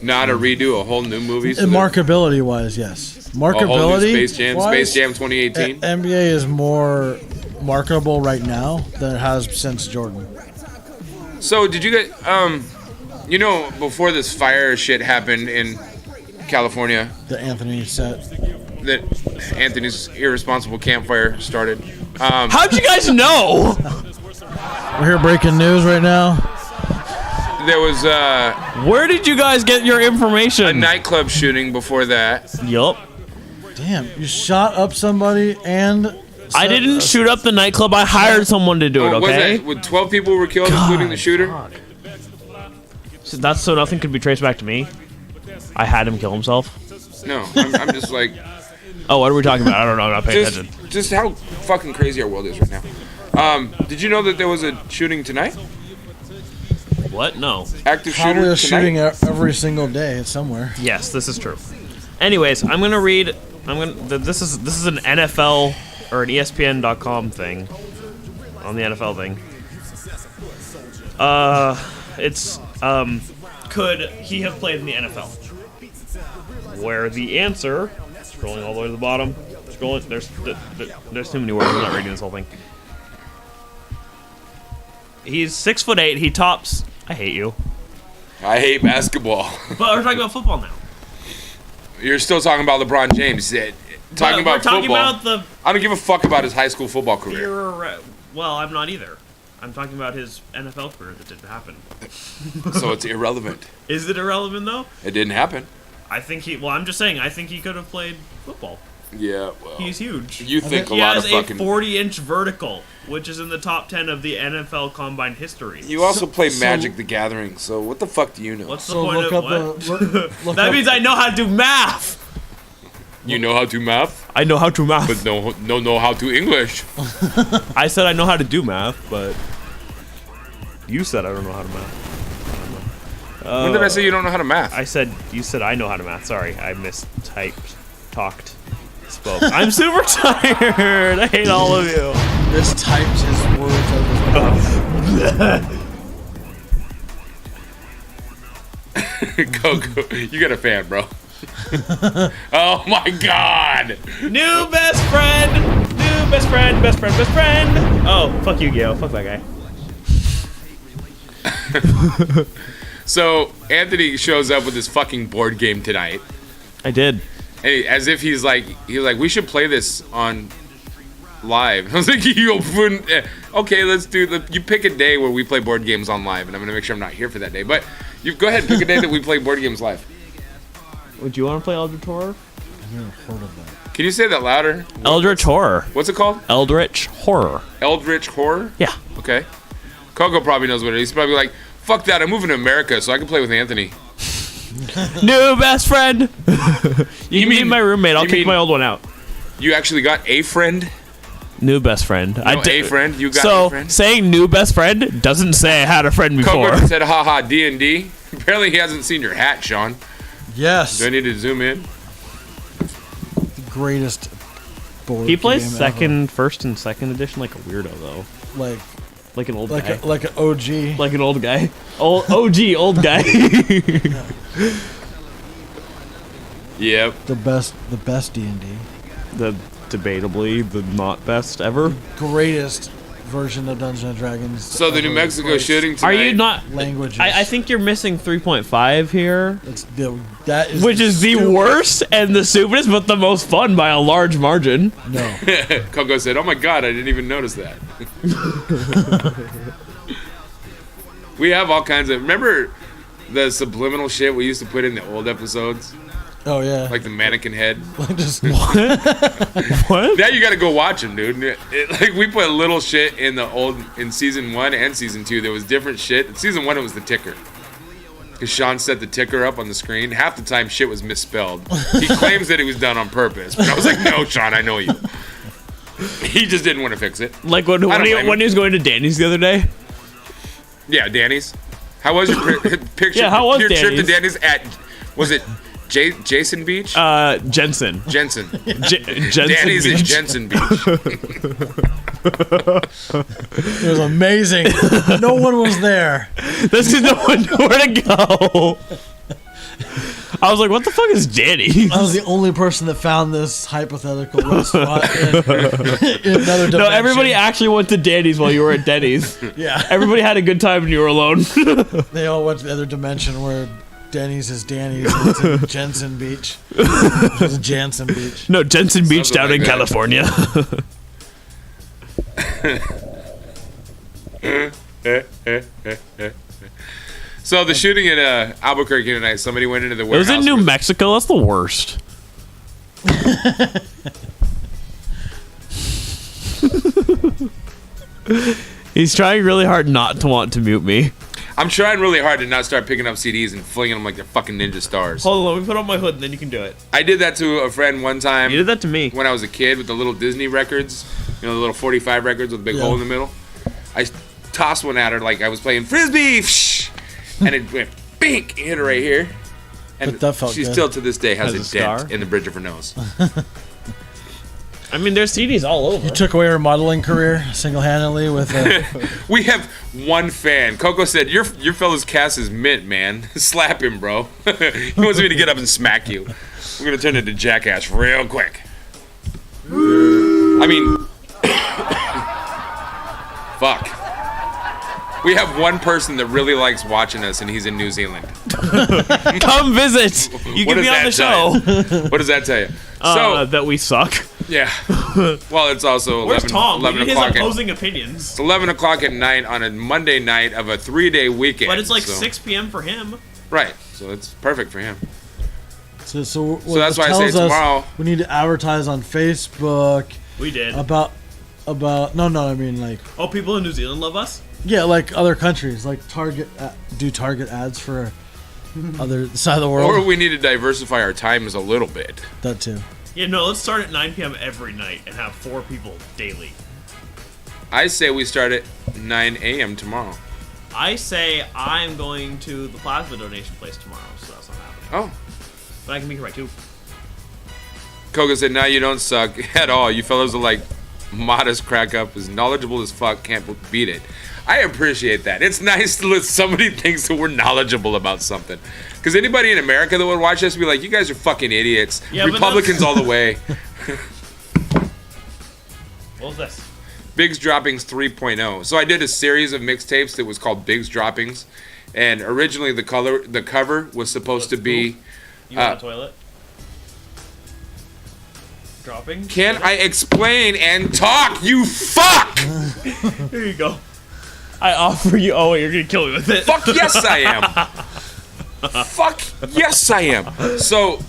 Not a redo, a whole new movie. And markability wise, yes. Markability. A whole new Space Jam. wise, Space Jam 2018. NBA is more marketable right now than it has since Jordan. So did you get before this fire shit happened in California, The Anthony set. that Anthony's irresponsible campfire started. How'd you guys know? We're here breaking news right now. There was Where did you guys get your information? a nightclub shooting before that. Yup. Damn, you shot up somebody and. I didn't shoot up the nightclub. I hired someone to do it. Was Okay. that, 12 people were killed, including the shooter? So that's so nothing could be traced back to me. I had him kill himself. No, I'm just like. Oh, what are we talking about? I don't know. I'm not paying attention. Just how fucking crazy our world is right now. Did you know that there was a shooting tonight? What? No. Active Probably shooter a shooting tonight? every single day somewhere. Yes, this is true. Anyways, I'm gonna read. This is an NFL or an ESPN.com thing on the NFL thing. It's could he have played in the NFL? Where the answer, scrolling all the way to the bottom, there's too many words. I'm not reading this whole thing. He's 6'8". He tops. I hate you. I hate basketball. But we're talking about football now. You're still talking about LeBron James. Talking about we're talking football. about the. I don't give a fuck about his high school football career. Well, I'm not either. I'm talking about his NFL career that didn't happen. So it's irrelevant. Is it irrelevant though? It didn't happen. I think he. Well, I'm just saying. I think he could have played football. Yeah, well. He's huge. You think a lot of fucking. He has a 40-inch vertical, which is in the top 10 of the NFL Combine history. You also play Magic the Gathering, so what the fuck do you know? What's the point of what? That means I know how to do math. You know how to math? I know how to math. But no know how to English. I said I know how to do math, but you said I don't know how to math. When did I say you don't know how to math? You said I know how to math. Sorry, I mistyped, talked, spoke. I'm super tired. I hate all of you. Mistyped his words out of his mouth. Coco, you got a fan, bro. Oh my god! New best friend! New best friend, best friend, best friend! Oh, fuck you, Gil. Fuck that guy. So, Anthony shows up with his fucking board game tonight. I did. And as if he's like, we should play this on live. I was like, okay, let's do you pick a day where we play board games on live, and I'm gonna make sure I'm not here for that day. But you go ahead and pick a day that we play board games live. Would you want to play Eldritch Horror? I've never heard of that. Can you say that louder? Eldritch Horror. What's it called? Eldritch Horror. Eldritch Horror? Yeah. Okay. Coco probably knows what it is. He's probably like, fuck that, I'm moving to America so I can play with Anthony. New best friend. You can be my roommate. I'll kick my old one out. You actually got a friend? New best friend. No, a friend? You got a friend? So, saying new best friend doesn't say I had a friend before. Coco said, haha, D&D. Apparently he hasn't seen your hat, Sean. Yes. Do I need to zoom in? The greatest board He plays game first and second edition like a weirdo though. ever. Like an old guy. Like an OG. Like an old guy. Old guy. Yep. The best D&D. The debatably the not best ever. Greatest version of Dungeons and Dragons. So the New Mexico shooting tonight. Are you not languages? I think you're missing 3.5 here. Which is the stupid. worst and the stupidest, but the most fun by a large margin. No. Coco said, oh my god, I didn't even notice that. We have all kinds of... Remember the subliminal shit we used to put in the old episodes? Oh, yeah. Like the mannequin head? Just what? Now you gotta go watch them, dude. Like, we put little shit in season 1 and season 2. There was different shit. In season 1, it was the ticker. Because Sean set the ticker up on the screen. Half the time, shit was misspelled. He claims that it was done on purpose. But I was like, no, Sean, I know you. He just didn't want to fix it. Like when he was going to Danny's the other day? Yeah, Danny's. How was your picture? Yeah, how was your trip to Danny's? Danny's at... Was it Jason Beach? Jensen. Jensen. Jensen Danny's Beach. is Jensen Beach. It was amazing. No one was there. This is no one knew where to go. I was like, what the fuck is Danny's? I was the only person that found this hypothetical restaurant in another dimension. No, everybody actually went to Danny's while you were at Denny's. Yeah. Everybody had a good time when you were alone. They all went to the other dimension where Denny's is Danny's and it's in Jensen Beach. It's Jansen Beach. No, Jensen Beach Something down like in that. California. So the shooting in Albuquerque tonight, somebody went into the It warehouse. was in New with- Mexico. That's the worst. He's trying really hard not to want to mute me. I'm trying really hard to not start picking up CDs and flinging them like they're fucking ninja stars. Hold on, let me put on my hood and then you can do it. I did that to a friend one time. You did that to me. When I was a kid with the little Disney records, you know, the little 45 records with a big hole in the middle. I tossed one at her like I was playing frisbee, and it went bink, hit her right here. And But that felt she good. still to this day has Has a a dent scar? in the bridge of her nose. I mean, there's CDs all over. You took away her modeling career single-handedly with a... We have one fan. Coco said, your fella's cast is mint, man. Slap him, bro. He wants me to get up and smack you. We're going to turn into Jackass real quick. I mean... Fuck. We have one person that really likes watching us, and he's in New Zealand. Come visit. You What can be on the does that show. tell you? What does that tell you? So, That we suck. yeah. Well, it's also Where's 11, Tom? 11 His o'clock. opposing opinions. It's 11 o'clock at night on a Monday night of a 3-day weekend. But it's like so- 6 p.m. for him. Right. So it's perfect for him. So what that's this why I say tells us, tomorrow- we need to advertise on Facebook We did. about no, I mean like Oh, people in New Zealand love us? yeah, like other countries, like Target do Target ads for other side of the world. Or we need to diversify our times a little bit. That too. Yeah, no, let's start at 9 p.m. every night and have 4 people daily. I say we start at 9 a.m. tomorrow. I say I'm going to the plasma donation place tomorrow, so that's not happening. Oh. But I can be here by 2. Koga said, "Now you don't suck at all. You fellas are like modest crack up, as knowledgeable as fuck, can't beat it." I appreciate that. It's nice to let somebody thinks that we're knowledgeable about something. Because anybody in America that would watch this would be like, you guys are fucking idiots. Yeah, Republicans all the way. What was this? Biggs Droppings 3.0. So I did a series of mixtapes that was called Biggs Droppings. And originally the cover was supposed to be... You on the toilet? Dropping? Can I explain and talk, you fuck? Here you go. I offer you... Oh, wait, you're going to kill me with it. Fuck yes, I am. Fuck yes, I am. So...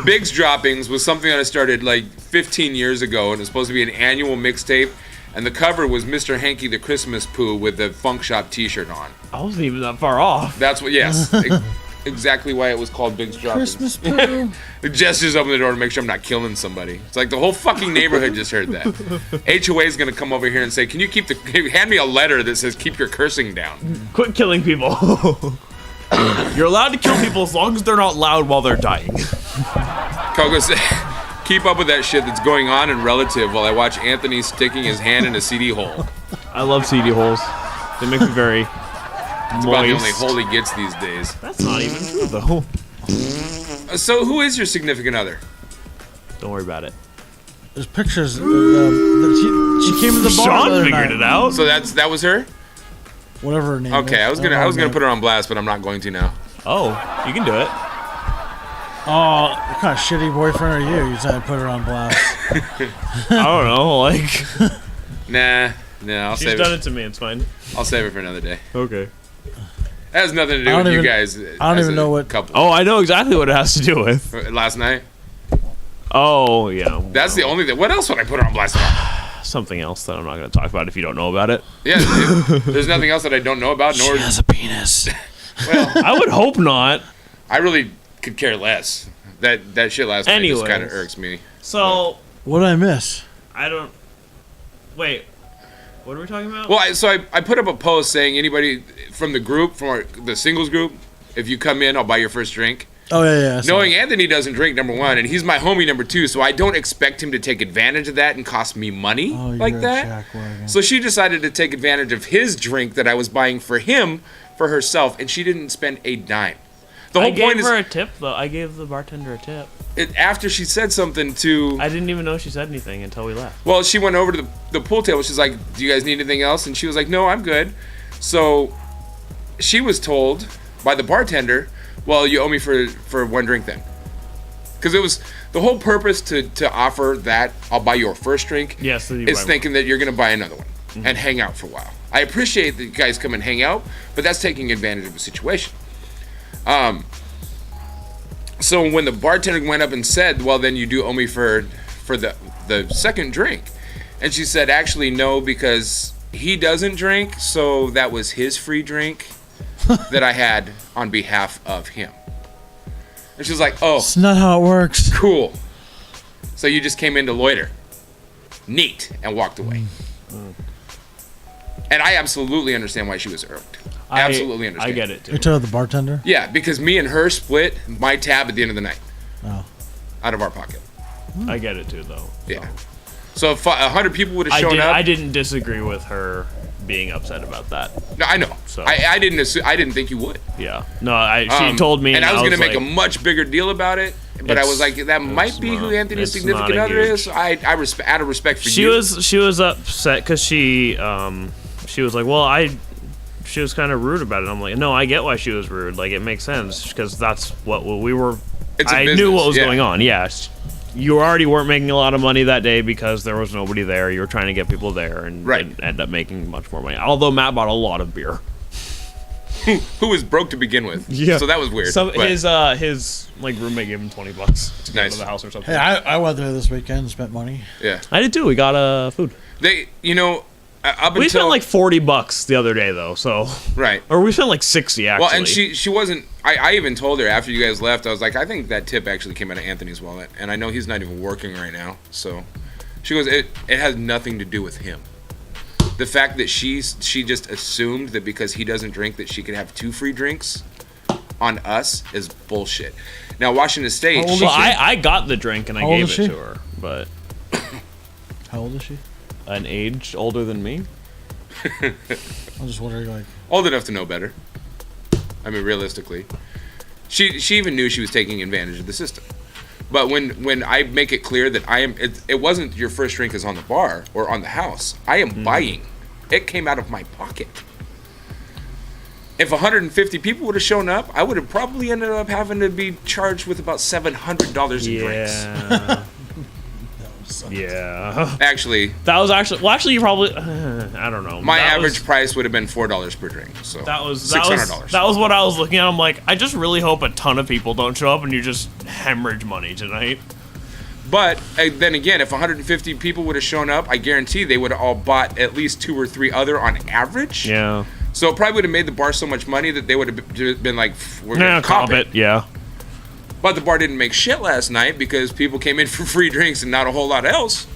Biggs Droppings was something that I started like 15 years ago, and it was supposed to be an annual mixtape. And the cover was Mr. Hanky the Christmas Pooh with the Funk Shop t-shirt on. I wasn't even that far off. That's what, yes. Exactly why it was called Biggs Droppings. Christmas Pooh. Jess just opened the door to make sure I'm not killing somebody. It's like the whole fucking neighborhood just heard that. HOA is going to come over here and say, can you hand me a letter that says keep your cursing down. Quit killing people. You're allowed to kill people as long as they're not loud while they're dying. Coco said, keep up with that shit that's going on in Relative while I watch Anthony sticking his hand in a CD hole. I love CD holes. They make me very It's moist. about the only hole he gets these days. That's not even true, though. So who is your significant other? Don't worry about it. There's pictures. She came to the bar. Sean the other figured night. it out. So that was her? Whatever her name Okay, is. I was gonna put her on blast, but I'm not going to now. Oh, you can do it. Oh, what kind of shitty boyfriend are you? You trying to put her on blast. I don't know, like... Nah, I'll She's save done it. it to me, it's fine. I'll save it for another day. Okay. That has nothing to do I don't with you even- guys. I don't as even a know what- couple. Oh, I know exactly what it has to do with. Last night. Oh, yeah. That's the only thing. What else would I put her on blast about? Something else that I'm not going to talk about if you don't know about it. Yeah, there's nothing else that I don't know about. Nor She has a penis. well, I would hope not. I really could care less. That shit last night just kind of Anyways. irks me. So, What did I miss? I don't... Wait. What are we talking about? Well, I put up a post saying anybody from the group, the singles group, if you come in, I'll buy your first drink. Oh, yeah. Knowing Anthony doesn't drink, number one, and he's my homie, number two, so I don't expect him to take advantage of that and cost me money like you're a that. jackwagon. So she decided to take advantage of his drink that I was buying for him, for herself, and she didn't spend a dime. The whole I point gave is, her a tip, though. I gave the bartender a tip. after she said something to... I didn't even know she said anything until we left. Well, she went over to the pool table. She's like, do you guys need anything else? And she was like, no, I'm good. So she was told by the bartender, well, you owe me for one drink then. Because it was the whole purpose to offer that I'll buy your first drink Yes, is thinking that you're going to buy another one and hang out for a while. I appreciate that you guys come and hang out, but that's taking advantage of the situation. So when the bartender went up and said, well, then you do owe me for the second drink. And she said, actually, no, because he doesn't drink, so that was his free drink that I had on behalf of him. And she was like, oh. It's not how it works. Cool. So you just came in to loiter. Neat. And walked away. And I absolutely understand why she was irked. Absolutely understand. I get it, too. You're talking about the bartender? Yeah, because me and her split my tab at the end of the night. Oh. Out of our pocket. I get it, too, though. Yeah. So if 100 people would have shown up... I didn't disagree with her being upset about that. No, I know. So. I didn't think you would. Yeah. No, she told me... And I was going to make like, a much bigger deal about it. But I was like, that might be who Anthony's significant other is. I out of respect for you. She was upset because she was like, well, she was kind of rude about it. I'm like, no, I get why she was rude. Like, it makes sense because that's what we were. I knew what was going on. Yeah, you already weren't making a lot of money that day because there was nobody there. You were trying to get people there and end up making much more money. Although Matt bought a lot of beer. Who was broke to begin with. Yeah. So that was weird. So his like roommate gave him $20 to go to the house or something. Hey, I went there this weekend and spent money. Yeah. I did too. We got food. They, we spent like $40 the other day though. So right. Or we spent like 60 actually. Well, and she wasn't. I even told her after you guys left. I was like, I think that tip actually came out of Anthony's wallet, and I know he's not even working right now. So she goes, it has nothing to do with him. The fact that she just assumed that because he doesn't drink that she could have 2 free drinks on us is bullshit. Now Washington State. I got the drink and I gave it to her, but how old is she? An age older than me. I'm just wondering, like, old enough to know better. I mean, realistically, she even knew she was taking advantage of the system. But when I make it clear that it wasn't your first drink is on the bar or on the house. I am buying. It came out of my pocket. If 150 people would have shown up, I would have probably ended up having to be charged with about $700 in drinks. Yeah. Actually, that was actually you probably I don't know. My average price would have been $4 per drink. So that was $600. That was what I was looking at. I'm like, I just really hope a ton of people don't show up and you just hemorrhage money tonight. But then again, if 150 people would have shown up, I guarantee they would have all bought at least 2 or 3 other on average. Yeah. So it probably would have made the bar so much money that they would have been like, we're gonna comp it. Yeah. But the bar didn't make shit last night because people came in for free drinks and not a whole lot else.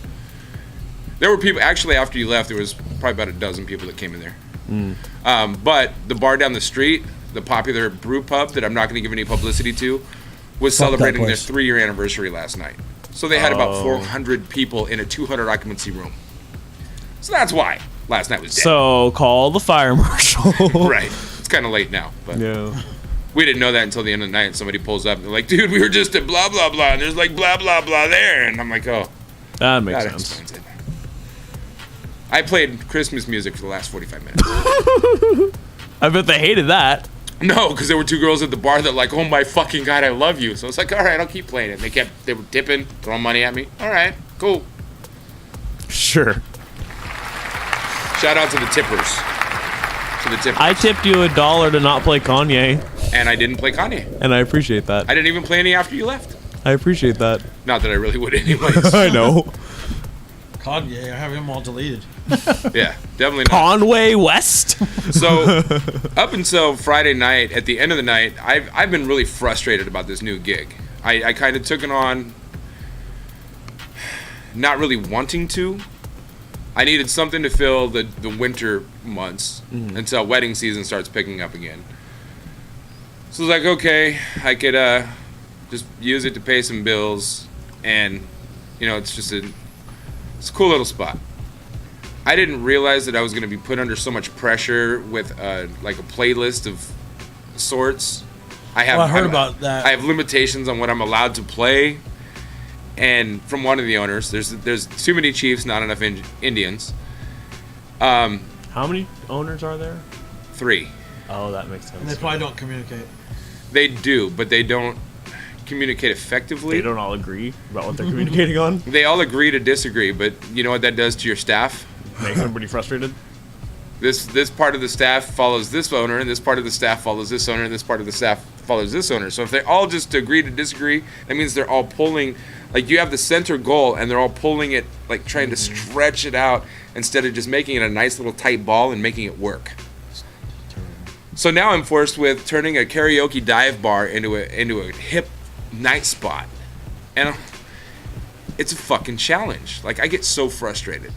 There were people, actually, after you left, there was probably about a dozen people that came in there. But the bar down the street, the popular brew pub that I'm not going to give any publicity to, was celebrating their 3-year anniversary last night. So they had about 400 people in a 200 occupancy room. So that's why last night was dead. So call the fire marshal. Right. It's kind of late now. But yeah. We didn't know that until the end of the night. And somebody pulls up and they're like, dude, we were just at blah, blah, blah. And there's like blah, blah, blah there. And I'm like, oh. That makes sense. I played Christmas music for the last 45 minutes. I bet they hated that. No, because there were 2 girls at the bar that like, oh my fucking God, I love you. So it's like, all right, I'll keep playing it. And they were dipping, throwing money at me. All right, cool. Sure. Shout out to the tippers. I tipped you $1 to not play Kanye. And I didn't play Kanye. And I appreciate that. I didn't even play any after you left. I appreciate that. Not that I really would anyways. I know. Kanye, I have him all deleted. Yeah, definitely not. Conway West. So, up until Friday night, at the end of the night, I've been really frustrated about this new gig. I kind of took it on, not really wanting to. I needed something to fill the winter months until wedding season starts picking up again. So I was like, okay, I could just use it to pay some bills, and it's a cool little spot. I didn't realize that I was going to be put under so much pressure with like a playlist of sorts. I heard about that. I have limitations on what I'm allowed to play. And from one of the owners, there's too many chiefs, not enough Indians. How many owners are there? 3. Oh, that makes sense. And they probably don't communicate. They do, but they don't communicate effectively. They don't all agree about what they're communicating on? They all agree to disagree, but you know what that does to your staff? Makes everybody frustrated? This part of the staff follows this owner, and this part of the staff follows this owner, and this part of the staff follows this owner. So if they all just agree to disagree, that means they're all pulling, like you have the center goal, and they're all pulling it, like trying to stretch it out instead of just making it a nice little tight ball and making it work. So now I'm forced with turning a karaoke dive bar into a hip night spot, and it's a fucking challenge. Like I get so frustrated.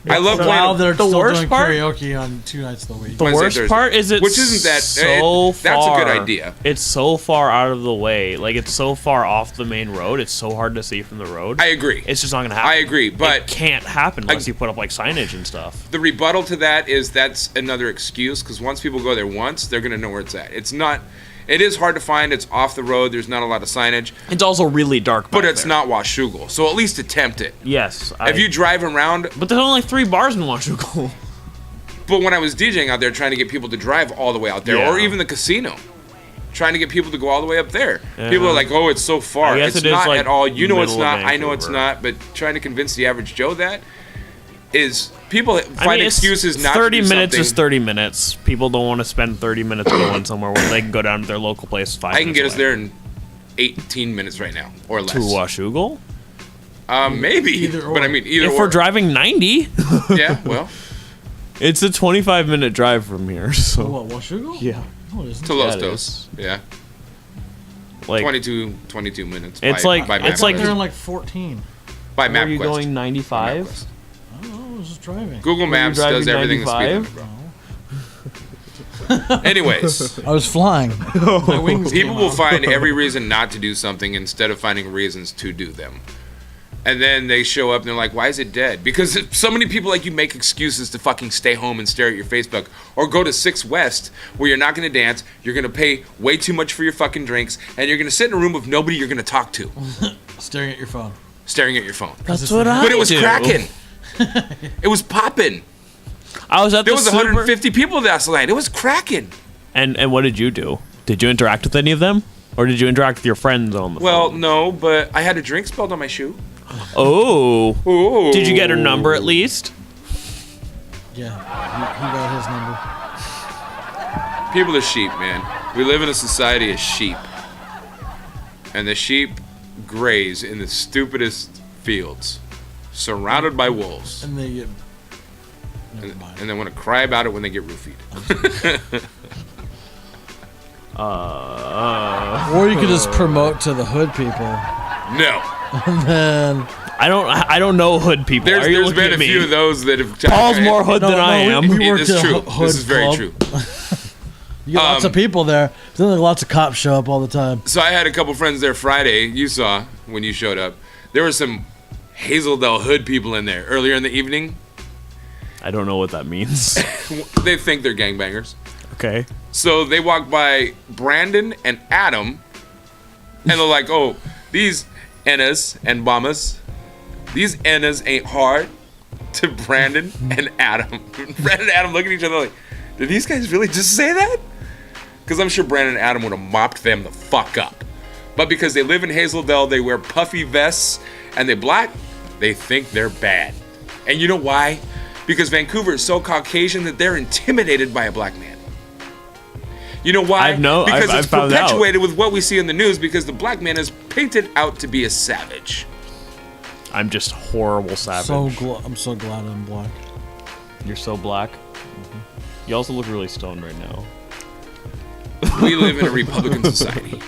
I love while they're the still worst doing part, karaoke on 2 nights of the week. The worst part is which isn't that so far. That's a good idea. It's so far out of the way. Like it's so far off the main road. It's so hard to see from the road. I agree. It's just not gonna happen. I agree, but it can't happen unless you put up like signage and stuff. The rebuttal to that is that's another excuse because once people go there once, they're gonna know where it's at. It's not. It is hard to find. It's off the road. There's not a lot of signage. It's also really dark. But it's not Washougal, so at least attempt it. Yes. If you drive around. But there's only 3 bars in Washougal. But when I was DJing out there, trying to get people to drive all the way out there, or even the casino, trying to get people to go all the way up there. People are like, "Oh, it's so far." It's not at all. You know it's not. I know it's not. But trying to convince the average Joe that is. People find excuses not to do something. 30 minutes is 30 minutes. People don't want to spend 30 minutes going somewhere where they can go down to their local place 5 minutes I can get us away. there in 18 minutes right now, or less. To Washougal? Maybe. But I mean, either if we're driving 90. Yeah, well. It's a 25-minute drive from here. So. What, Washougal? Yeah. No, it isn't. To Los Dos. Yeah. Like 22 minutes. It's by, like by it's like they're in like 14. By Where MapQuest. are you going 95? I don't know. I was just driving. Google Maps does everything the speed limit, bro. Anyways, I was flying. My wings people came will out. find every reason not to do something instead of finding reasons to do them. And then they show up and they're like, why is it dead? Because so many people like you make excuses to fucking stay home and stare at your Facebook. Or go to 6 West where you're not going to dance, you're going to pay way too much for your fucking drinks, and you're going to sit in a room with nobody you're going to talk to. Staring at your phone. Staring at your phone. That's what I do. But it was cracking. It was popping. I was at There was 150 people last night. It was cracking. And what did you do? Did you interact with any of them? Or did you interact with your friends on the phone? Well, no, but I had a drink spilled on my shoe. Oh. Ooh. Did you get her number at least? Yeah, he got his number. People are sheep, man. We live in a society of sheep. And the sheep graze in the stupidest fields, surrounded by wolves. And they get... And they want to cry about it when they get roofied. Or you could just promote to the hood people. No. And then... I don't know hood people. There's been a few of those that have... Paul's more hood than I am. We worked It's at a true. hood This is very club. true. You got lots of people there. Then like lots of cops show up all the time. So I had a couple friends there Friday. You saw when you showed up. There were some Hazeldale hood people in there earlier in the evening. I don't know what that means. They think they're gangbangers. Okay. So they walk by Brandon and Adam, and they're like, "Oh, these Ennas and Bamas, these Ennas ain't hard." To Brandon and Adam. Brandon and Adam look at each other like, "Did these guys really just say that?" Because I'm sure Brandon and Adam would have mopped them the fuck up. But because they live in Hazeldale, they wear puffy vests, and they're black, they think they're bad. And you know why? Because Vancouver is so Caucasian that they're intimidated by a black man. You know why? Because it's perpetuated with what we see in the news, because the black man is painted out to be a savage. I'm just horrible savage. I'm so glad I'm black. You're so black. Mm-hmm. You also look really stoned right now. We live in a Republican society.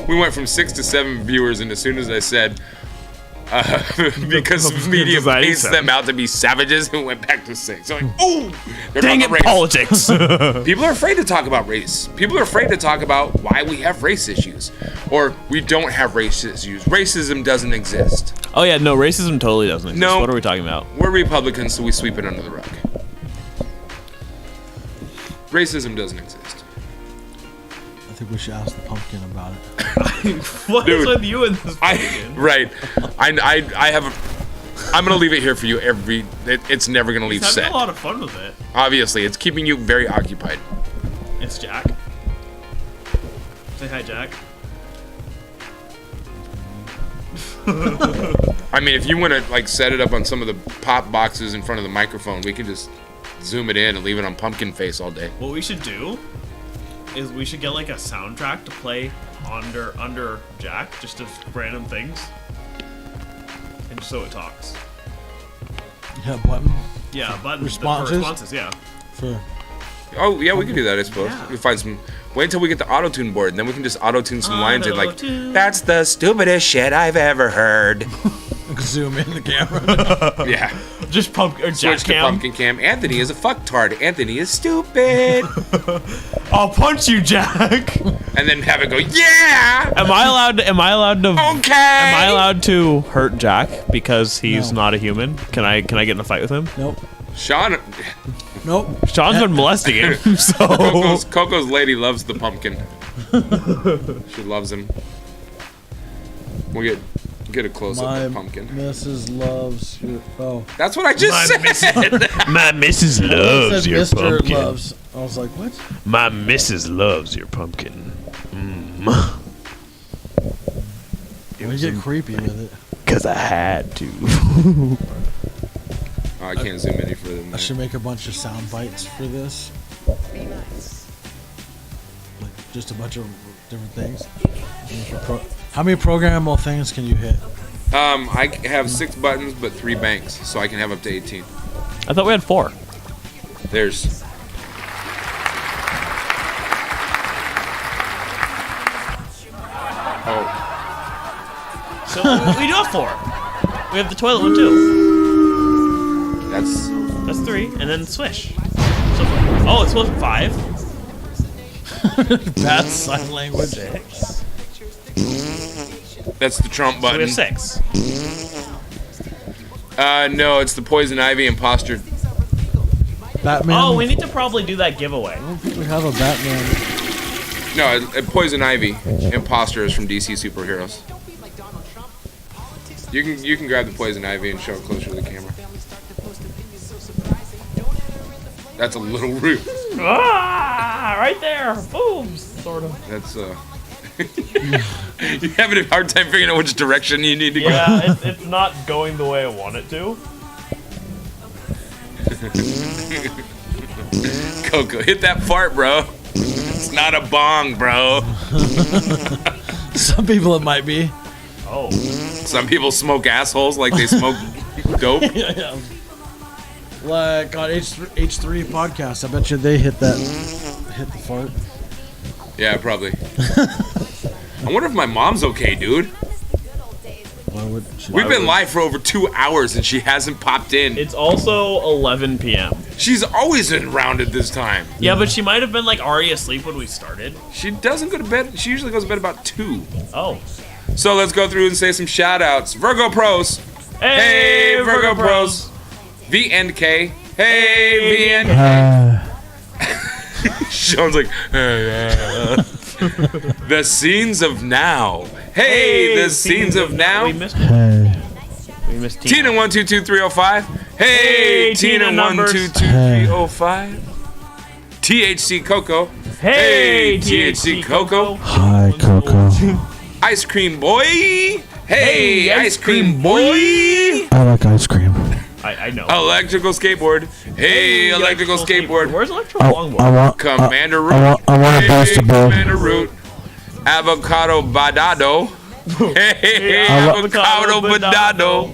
We went from 6 to 7 viewers, and as soon as I said, because media paints them out to be savages, and went back to 6. So like, oh, dang it, politics. People are afraid to talk about race. People are afraid to talk about why we have race issues, or we don't have race issues. Racism doesn't exist. Oh yeah, no, racism totally doesn't exist. No. What are we talking about? We're Republicans, so we sweep it under the rug. Racism doesn't exist. I think we should ask the pumpkin about it. What is with you and this pumpkin? Right. I have a... I'm going to leave it here for you it's never going to leave He's having set. a lot of fun with it. Obviously, it's keeping you very occupied. It's Jack. Say hi, Jack. I mean, if you want to like set it up on some of the pop boxes in front of the microphone, we can just zoom it in and leave it on pumpkin face all day. What we should do is we should get like a soundtrack to play under Jack, just of random things, and so it talks. Yeah, button. Yeah, button responses. Yeah. Oh yeah, we can do that. I suppose we find some. Wait until we get the auto-tune board, and then we can just auto-tune some lines and like, "That's the stupidest shit I've ever heard." Zoom in the camera. Yeah. Just Switch to pumpkin cam. Anthony is a fucktard. Anthony is stupid. I'll punch you, Jack. And then have it go, yeah. Am I allowed to? Okay. Am I allowed to hurt Jack because he's not a human? Can I get in a fight with him? Nope. Sean. Nope. Sean's been molesting him. So Coco's lady loves the pumpkin. She loves him. We'll get a close up of the pumpkin. Mrs. loves your... Oh. That's what I just said. My Mrs. loves your Mr. pumpkin. Loves. I was like, what? My Mrs. loves your pumpkin. We get creepy with it. Because I had to. Oh, I can't zoom any further than I that. should make a bunch of sound bites for this. Like, just a bunch of different things. How many programmable things can you hit? I have 6 buttons, but 3 banks, so I can have up to 18. I thought we had 4. There's... Oh. So we do have 4. We have the toilet one too. That's 3, and then swish. So, oh, it's supposed to be 5. Bad sign language. 6. That's the Trump So button. we have 6. No, it's the Poison Ivy imposter. Batman. Oh, we need to probably do that giveaway. I don't think we have a Batman. No, Poison Ivy imposter is from DC Superheroes. You can grab the Poison Ivy and show it closer to the camera. That's a little rude. Ah, right there. Boom. Sort of. That's You're having a hard time figuring out which direction you need to go. Yeah, it's not going the way I want it to. Coco, hit that fart, bro. It's not a bong, bro. Some people it might be. Oh. Some people smoke assholes like they smoke dope. Yeah. Like on H3 podcast, I bet you they hit the fart. Yeah, probably. I wonder if my mom's okay, dude. We've been live for over 2 hours and she hasn't popped in. It's also 11 p.m. She's always around at this time. Yeah, but she might have been like already asleep when we started. She doesn't go to bed. She usually goes to bed about 2. Oh. So let's go through and say some shout outs. Virgo Pros. Hey, Virgo Pros. VNK. Hey, VNK. Sean's like, the scenes of now. Hey, the scenes of now. We missed Tina 122305. Hey, Tina numbers. 122305. THC Coco. Hey, THC Coco. Hi, Coco. Ice Cream Boy. Hey, Ice Cream Boy. I like ice cream. I know. Electrical Skateboard. Hey, Electrical Skateboard. Where's Electrical Longboard? I want Commander Root. I want a booster ball. Commander Root. Avocado Badado. Hey, Avocado Badado.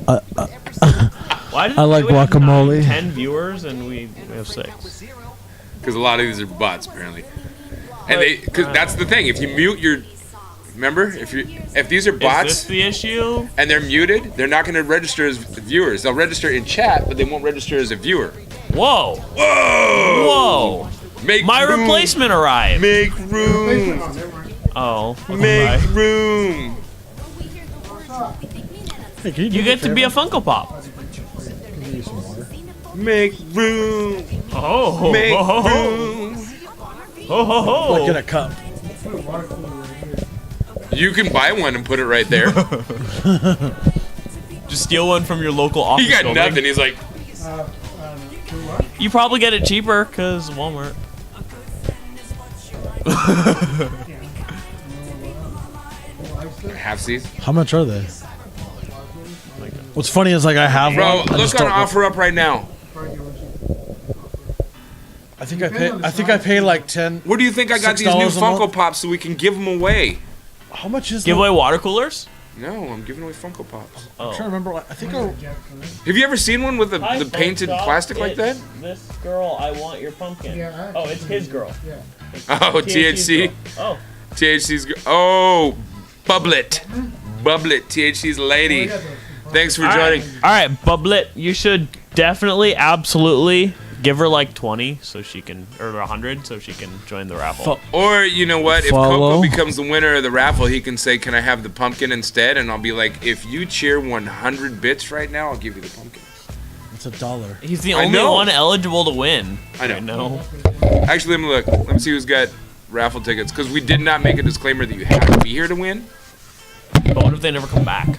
Why did I like we have guacamole. 10 viewers and we have 6? Because a lot of these are bots, apparently. And because that's the thing. If you mute your, remember, if these are bots, Is this the issue? and they're muted, they're not going to register as viewers. They'll register in chat, but they won't register as a viewer. Whoa. Whoa. Whoa. Make My room. replacement arrived. Make room. Oh. Make room. Hey, You get to be a Funko Pop. Make room. Oh. Make ho, ho, ho. room. Ho, ho, ho. Like in a cup. You can buy one and put it right there. Just steal one from your local office He got building. nothing. He's like, You probably get it cheaper because Walmart. half seas. How much are they? What's funny is like I have Bro, one. I just look on don't know. offer up right now. I think I paid like 10. Where do you think I got these new $6 a Funko month? Pops so we can give them away? How much is Give that? away water coolers? No, I'm giving away Funko Pops. I'm trying to remember. I think I. Have you ever seen one with the painted plastic like that? This girl, I want your pumpkin. Oh, it's his girl. Oh, THC. Oh. THC's. Oh, Bublet. Bublet, THC's lady. Thanks for joining. All right, Bublet, you should definitely, absolutely give her like 20 so she can, or 100 so she can join the raffle. Or, you know what? If Follow. Coco becomes the winner of the raffle, he can say, can I have the pumpkin instead? And I'll be like, if you cheer 100 bits right now, I'll give you the pumpkin. It's $1. He's the I only know. one eligible to win. I know. Right now. Actually, let me look. Let me see who's got raffle tickets. Because we did not make a disclaimer that you have to be here to win. But what if they never come back?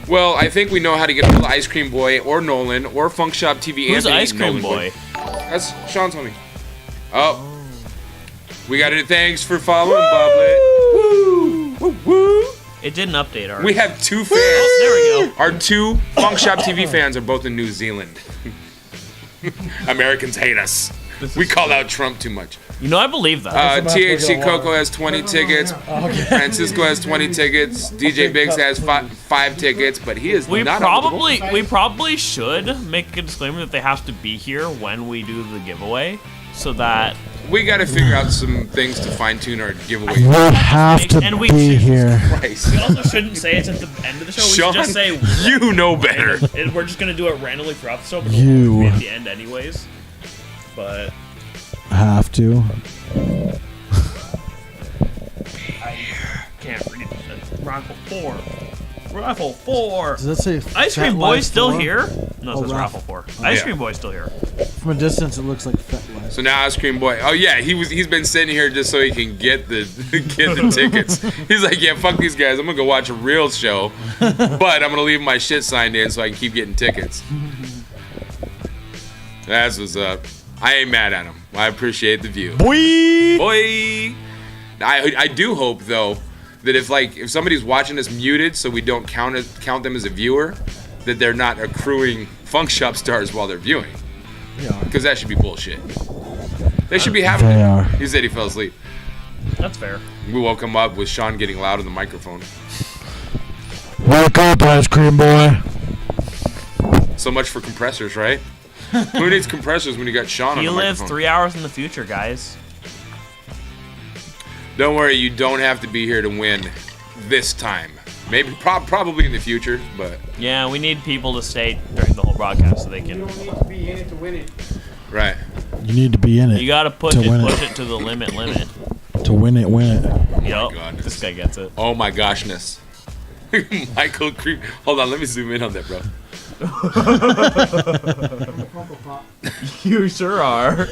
Well, I think we know how to get hold of Ice Cream Boy or Nolan or Funk Shop TV. Who's Anthony. Ice Cream Nolan Boy? That's Sean's homie. Oh. We got it. Thanks for following, Bublet. Woo! Woo! Woo! It didn't update already. We have 2 fans. Oh, there we go. Our 2 Funk Shop TV fans are both in New Zealand. Americans hate us. We call out Trump too much. You know, I believe that. THC Coco has 20 tickets. Francisco has 20 tickets. DJ Biggs has 5 tickets, but he is We not probably should make a disclaimer that they have to be here when we do the giveaway, so that we got to figure out some things to fine tune our giveaway. We have to and we be here. Christ. we also shouldn't say it's at the end of the show. We Sean, should just say you know better. and we're just gonna do it randomly throughout the show, but You. we'll be at the end anyways. But Have to. I can't read it. Raffle 4. Raffle 4. Does that say Ice Fat Cream Life Boy's still 4? here? No, it Oh, says Raffle 4. Ice Cream Boy's still here. From a distance, it looks like Fat Life. So now Ice Cream Boy. Oh yeah, he's been sitting here just so he can get the tickets. He's like, yeah, fuck these guys. I'm gonna go watch a real show, but I'm gonna leave my shit signed in so I can keep getting tickets. That's what's up. I ain't mad at him. I appreciate the view. Boy. I do hope though that if somebody's watching us muted, so we don't count them as a viewer, that they're not accruing Funk Shop stars while they're viewing. Because that should be bullshit. They should be having it. He said he fell asleep. That's fair. We woke him up with Sean getting loud on the microphone. Wake up, Ice Cream Boy. So much for compressors, right? Who needs compressors when you got Sean on the He microphone? lives 3 hours in the future, guys. Don't worry, you don't have to be here to win this time. Maybe, probably in the future, but... Yeah, we need people to stay during the whole broadcast so they can... You don't need to be in it to win it. Right. You need to be in it. You gotta push it to the limit. To win it, win it. Yup, this guy gets it. Oh my goshness. Michael Creep. Hold on, let me zoom in on that, bro. You sure are.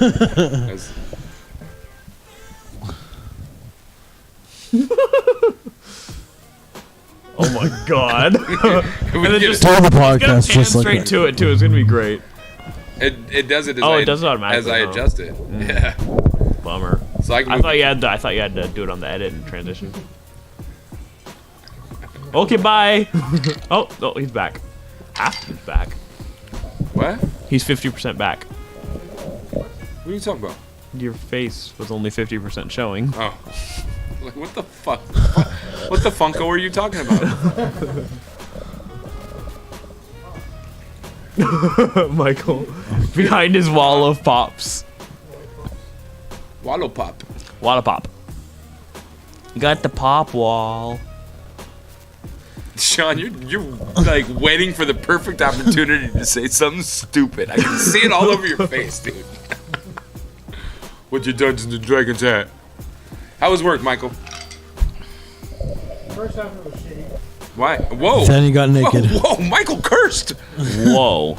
Oh my god. And then just Tell the podcast pan just like straight that. to it too. It's gonna be great. It does it as it does it automatically. as I adjust it. Yeah. Bummer. So I thought you had to do it on the edit and transition. Okay, bye. Oh, no, he's back. Half he's back. What? He's 50% back. What are you talking about? Your face was only 50% showing. Oh. Like, what the fuck? What the Funko are you talking about? Michael, behind his wall of pops. Wallow pop. Walla pop. Got the pop wall. Sean, you're like waiting for the perfect opportunity to say something stupid. I can see it all over your face, dude. What's your Dungeons and Dragons hat? How was work, Michael? First half of the shitty. Why? Whoa. Then he got naked. Whoa, Michael cursed. Whoa.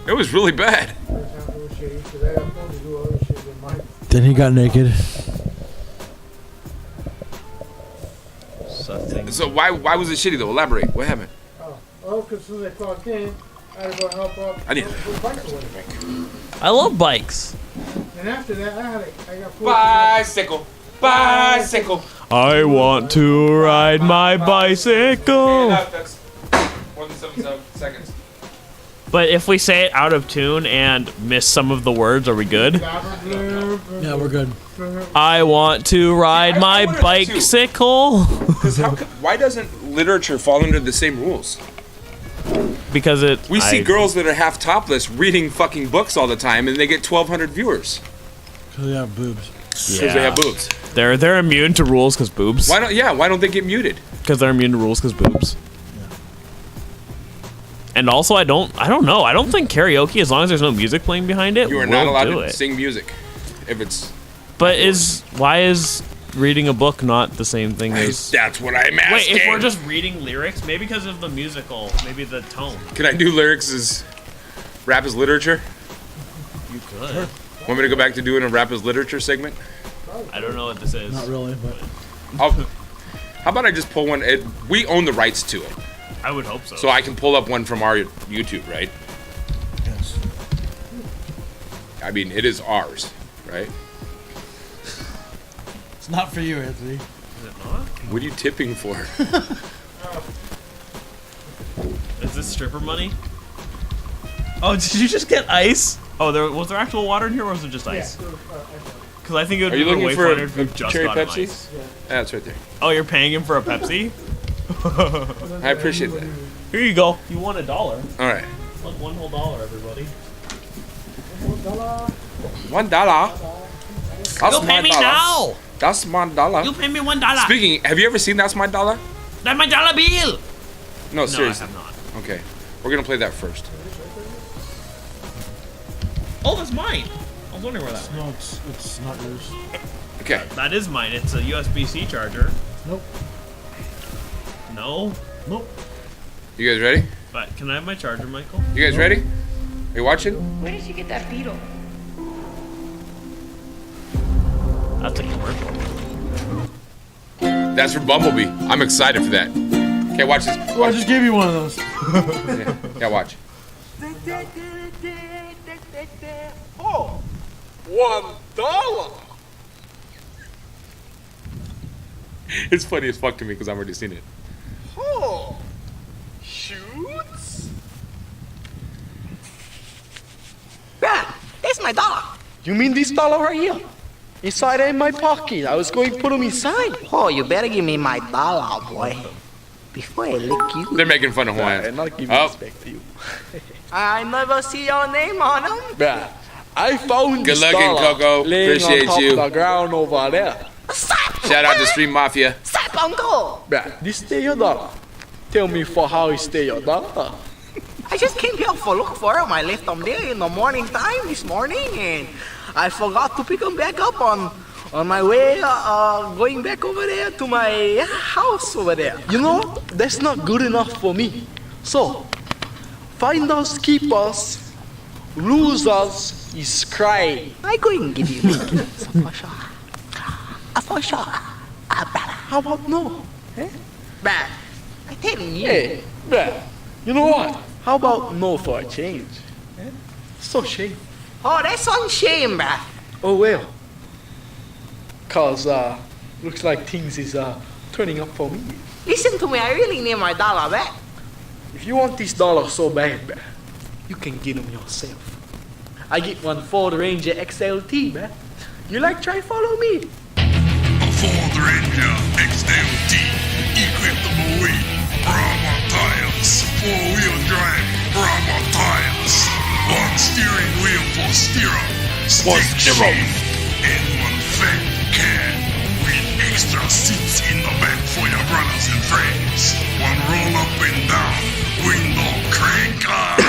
It was really bad. First half of the shitty, because I got fun to do other shit than mine. Then he got naked. So why was it shitty though? Elaborate. What happened? Oh, because as soon as I clocked in, I had to go help out. I need put bikes away. I love bikes. And after that, I got bicycle. Bicycle. I want to ride my bicycle. That's more than 7 seconds. But if we say it out of tune and miss some of the words, are we good? Yeah, we're good. I want to ride my bicycle. Because why doesn't literature fall under the same rules? Because we see girls that are half topless reading fucking books all the time, and they get 1,200 viewers. Because they have boobs. Because they have boobs. They're immune to rules because boobs. Why don't they get muted? Because they're immune to rules because boobs. And also, I don't know. I don't think karaoke, as long as there's no music playing behind it, You are not allowed to sing music if it's. But why is reading a book not the same thing as? That's what I'm asking. Wait, if we're just reading lyrics, maybe because of the musical, maybe the tone. Can I do lyrics as rap as literature? You could. Want me to go back to doing a rap as literature segment? I don't know what this is. Not really, but. How about I just pull one? We own the rights to it. I would hope so. So I can pull up one from our YouTube, right? Yes. I mean, it is ours, right? It's not for you, Anthony. Is it not? What are you tipping for? Is this stripper money? Oh, did you just get ice? Oh, was there actual water in here, or was it just ice? Because I think it would Are you be looking way for funner if we just cherry got him Pepsi? ice. Yeah, that's right there. Oh, you're paying him for a Pepsi? I appreciate that. Here you go. You won $1. All right. Look, $1 whole, everybody. $1. That's You pay me now. That's my dollar. You pay me $1. Speaking, have you ever seen That's My Dollar? That's my dollar bill. No, seriously. I have not. Okay, we're gonna play that first. Oh, that's mine. I was wondering where that was. No, it's not yours. Okay. That is mine. It's a USB-C charger. Nope. No. Nope. You guys ready? But can I have my charger, Michael? You guys ready? Are you watching? Where did you get that beetle? That's a commercial. That's for Bumblebee. I'm excited for that. Okay, watch this. Oh, I just gave you one of those. Yeah, watch. Oh, $1. It's funny as fuck to me because I've already seen it. Oh, shoots. Dad, that's my dollar. You mean this dollar right here? Inside in my pocket. I was going to put them inside. Oh, you better give me my dollar, boy. Before I lick you. They're making fun of Hawaiians. I'm not giving Oh. respect to you. I never see your name on them. Bruh, I found Good this looking, dollar Coco. laying Appreciate on top you. of the ground over there. Shout out to Street Mafia. Stop, uncle. Bruh, this stay your dollar. Tell me for how it stay your dollar. I just came here for look for them. I left them there in the morning time this morning, and I forgot to pick them back up on my way going back over there to my house over there. You know, that's not good enough for me. So, find us, keep us, lose us is crying. I go and give you for sure. For sure. How about no? Eh? Bah, I tell you. Hey, bah, you know what? How about no for a change? Eh? So shame. Oh, that's on shame, bah. Oh well. Cause looks like things is turning up for me. Listen to me, I really need my dollar back. If you want this dollar so bad, bah, you can get them yourself. I get one Ford Ranger XLT, bah. You like try follow me? A Ford Ranger XLT, equipable with Brahma tires, 4-wheel drive Brahma tires, one steering wheel for stirrup, stick shift, and one fat cab with extra seats in the back for your brothers and friends. One roll up and down window cranker.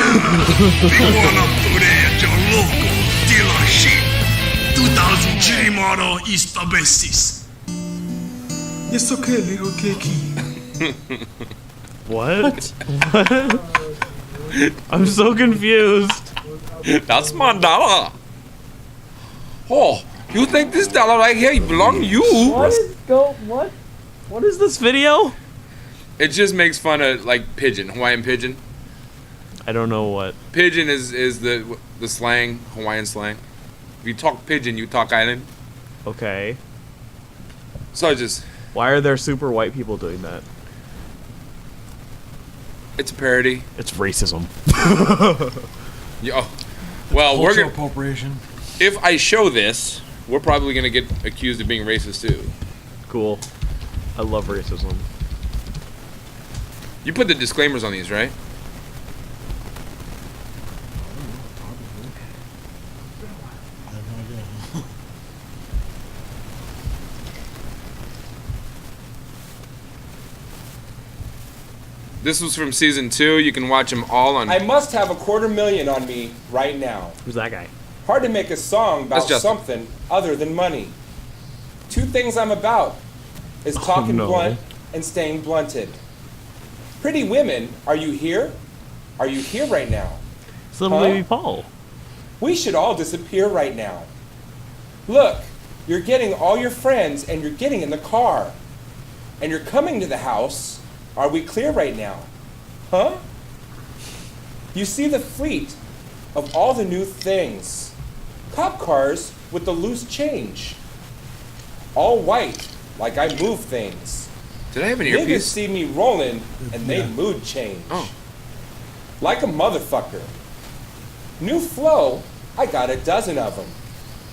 Pick one up today at your local dealership. 2003 model is the bestest. It's okay, little cakey. What? What? I'm so confused. That's my dollar. Oh, you think this dollar right here belong to you? What is this video? It just makes fun of like pigeon, Hawaiian pigeon. I don't know what. Pigeon is the slang, Hawaiian slang. If you talk pigeon, you talk island. Okay. So I just. Why are there super white people doing that? It's a parody. It's racism. Yeah. Well, we're Cultural gonna. appropriation. If I show this, we're probably gonna get accused of being racist too. Cool. I love racism. You put the disclaimers on these, right? I have no idea. This was from season 2. You can watch them all on. I must have $250,000 on me right now. Who's that guy? Hard to make a song about That's Justin. something other than money. Two things I'm about is talking no. blunt and staying blunted. Pretty women, are you here? Are you here right now? It's little baby Paul. We should all disappear right now. Look, you're getting all your friends and you're getting in the car. And you're coming to the house. Are we clear right now? Huh? You see the fleet of all the new things. Cop cars with the loose change. All white, like I move things. Did I have an Niggas earpiece? see me rolling and they mood change. Oh. Like a motherfucker. New flow, I got a dozen of them.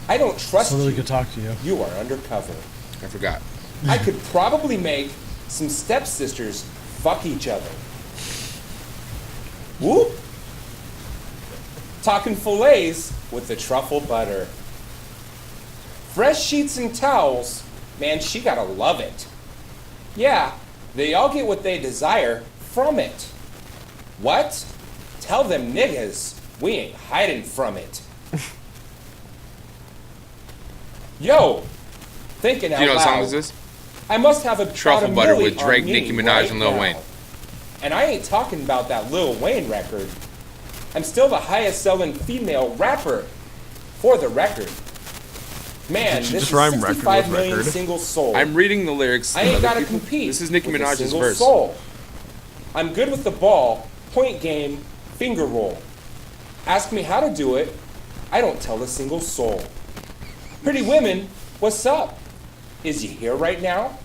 I don't trust So that we you. could talk to you. You are undercover. I forgot. I could probably make some stepsisters fuck each other. Whoop! Talking fillets with the truffle butter. Fresh sheets and towels, man, she gotta love it. Yeah, they all get what they desire from it. What? Tell them niggas, we ain't hiding from it. Yo, thinking out Do you know what loud. song is this? I must have a Truffle about a butter milli with Drake, on me Nicki Minaj, right and Lil now. Wayne. And I ain't talking about that Lil Wayne record. I'm still the highest selling female rapper, for the record. Man, Did you this just is rhyme record 65 with million record? singles sold. I'm reading the lyrics. I of ain't other gotta people. compete. This is Nicki with a Minaj's single verse. soul. I'm good with the ball, point game, finger roll. Ask me how to do it, I don't tell a single soul. Pretty women, what's up? Is you here right now?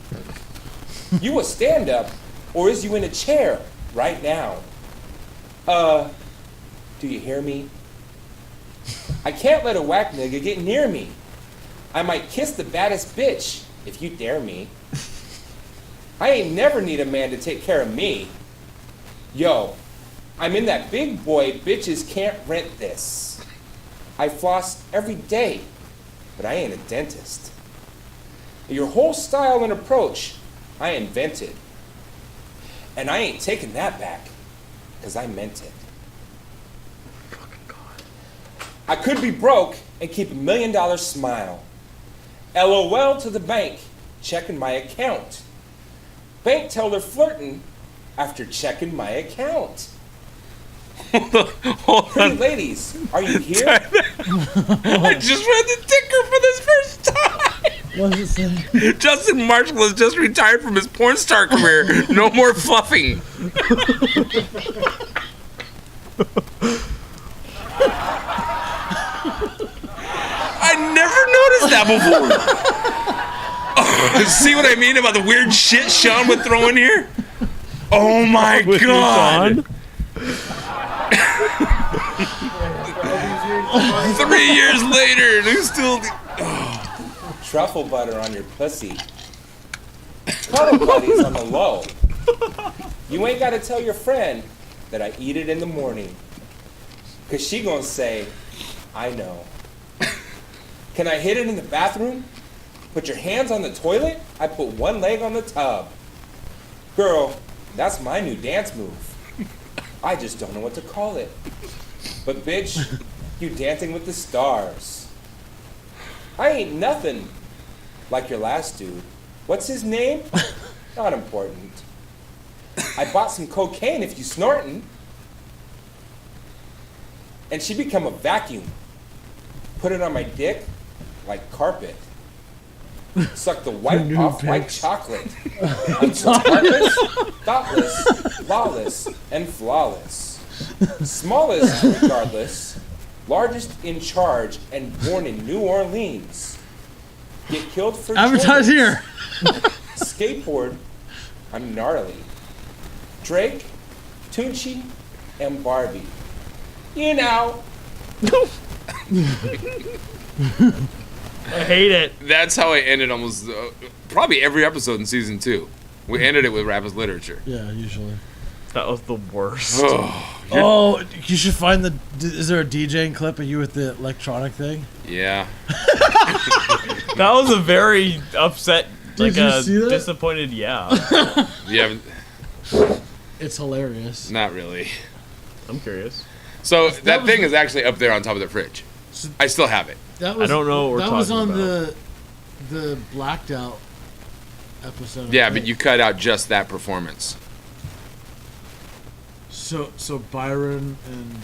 You a stand-up, or is you in a chair right now? Do you hear me? I can't let a whack nigga get near me. I might kiss the baddest bitch if you dare me. I ain't never need a man to take care of me. Yo, I'm in that big boy bitches can't rent this. I floss every day, but I ain't a dentist. Your whole style and approach, I invented. And I ain't taking that back, because I meant it. I could be broke and keep $1 million smile. LOL to the bank, checking my account. Bank teller flirting after checking my account. Hold Pretty on. ladies, are you here? I just read the ticker for this first time. What does it say? Justin Marshall has just retired from his porn star career. No more fluffing. I never noticed that before. See what I mean about the weird shit Sean would throw in here? Oh my With you, god. 3 years later, there's still. Truffle butter on your pussy. Cuddle buddies on the low. You ain't gotta tell your friend that I eat it in the morning. Cause she gonna say, I know. Can I hit it in the bathroom? Put your hands on the toilet? I put one leg on the tub. Girl, that's my new dance move. I just don't know what to call it. But bitch, you dancing with the stars. I ain't nothing like your last dude. What's his name? Not important. I bought some cocaine if you snorting. And she become a vacuum. Put it on my dick like carpet. Suck the white off white chocolate. I'm so heartless, thoughtless, lawless, and flawless. Smallest regardless, largest in charge, and born in New Orleans. Get killed for Advertise children. here. Skateboard, I'm gnarly. Drake, Tunchi, and Barbie. You know. I hate it. That's how I ended almost probably every episode in season 2. We ended it with Rappers Literature. Yeah, usually. That was the worst. Oh, you should find the. Is there a DJing clip of you with the electronic thing? Yeah. That was a very upset, Did like you a see that? disappointed. Yeah. You haven't? It's hilarious. Not really. I'm curious. So That that was- thing is actually up there on top of the fridge. I still have it. That was, I don't know what we're that was talking on about. the blacked out episode. I Yeah, think. but you cut out just that performance. So Byron and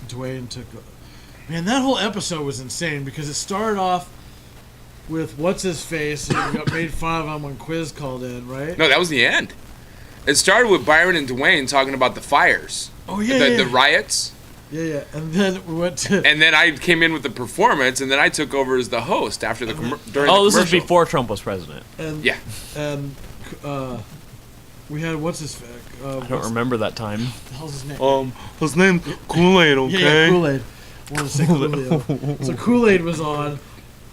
Dwayne took. Man, that whole episode was insane because it started off with what's his face and got made fun of him when Quiz called in, right? No, that was the end. It started with Byron and Dwayne talking about the fires. Oh yeah, The riots. Yeah, and then we went to. And then I came in with the performance, and then I took over as the host after the during Oh, the this is commercial. before Trump was president. And, Yeah. And we had what's his face? I don't remember that time. What the hell's his name? His name Kool-Aid. Okay. Yeah, Kool-Aid. I wanted to say Kool-Aid. So Kool-Aid was on.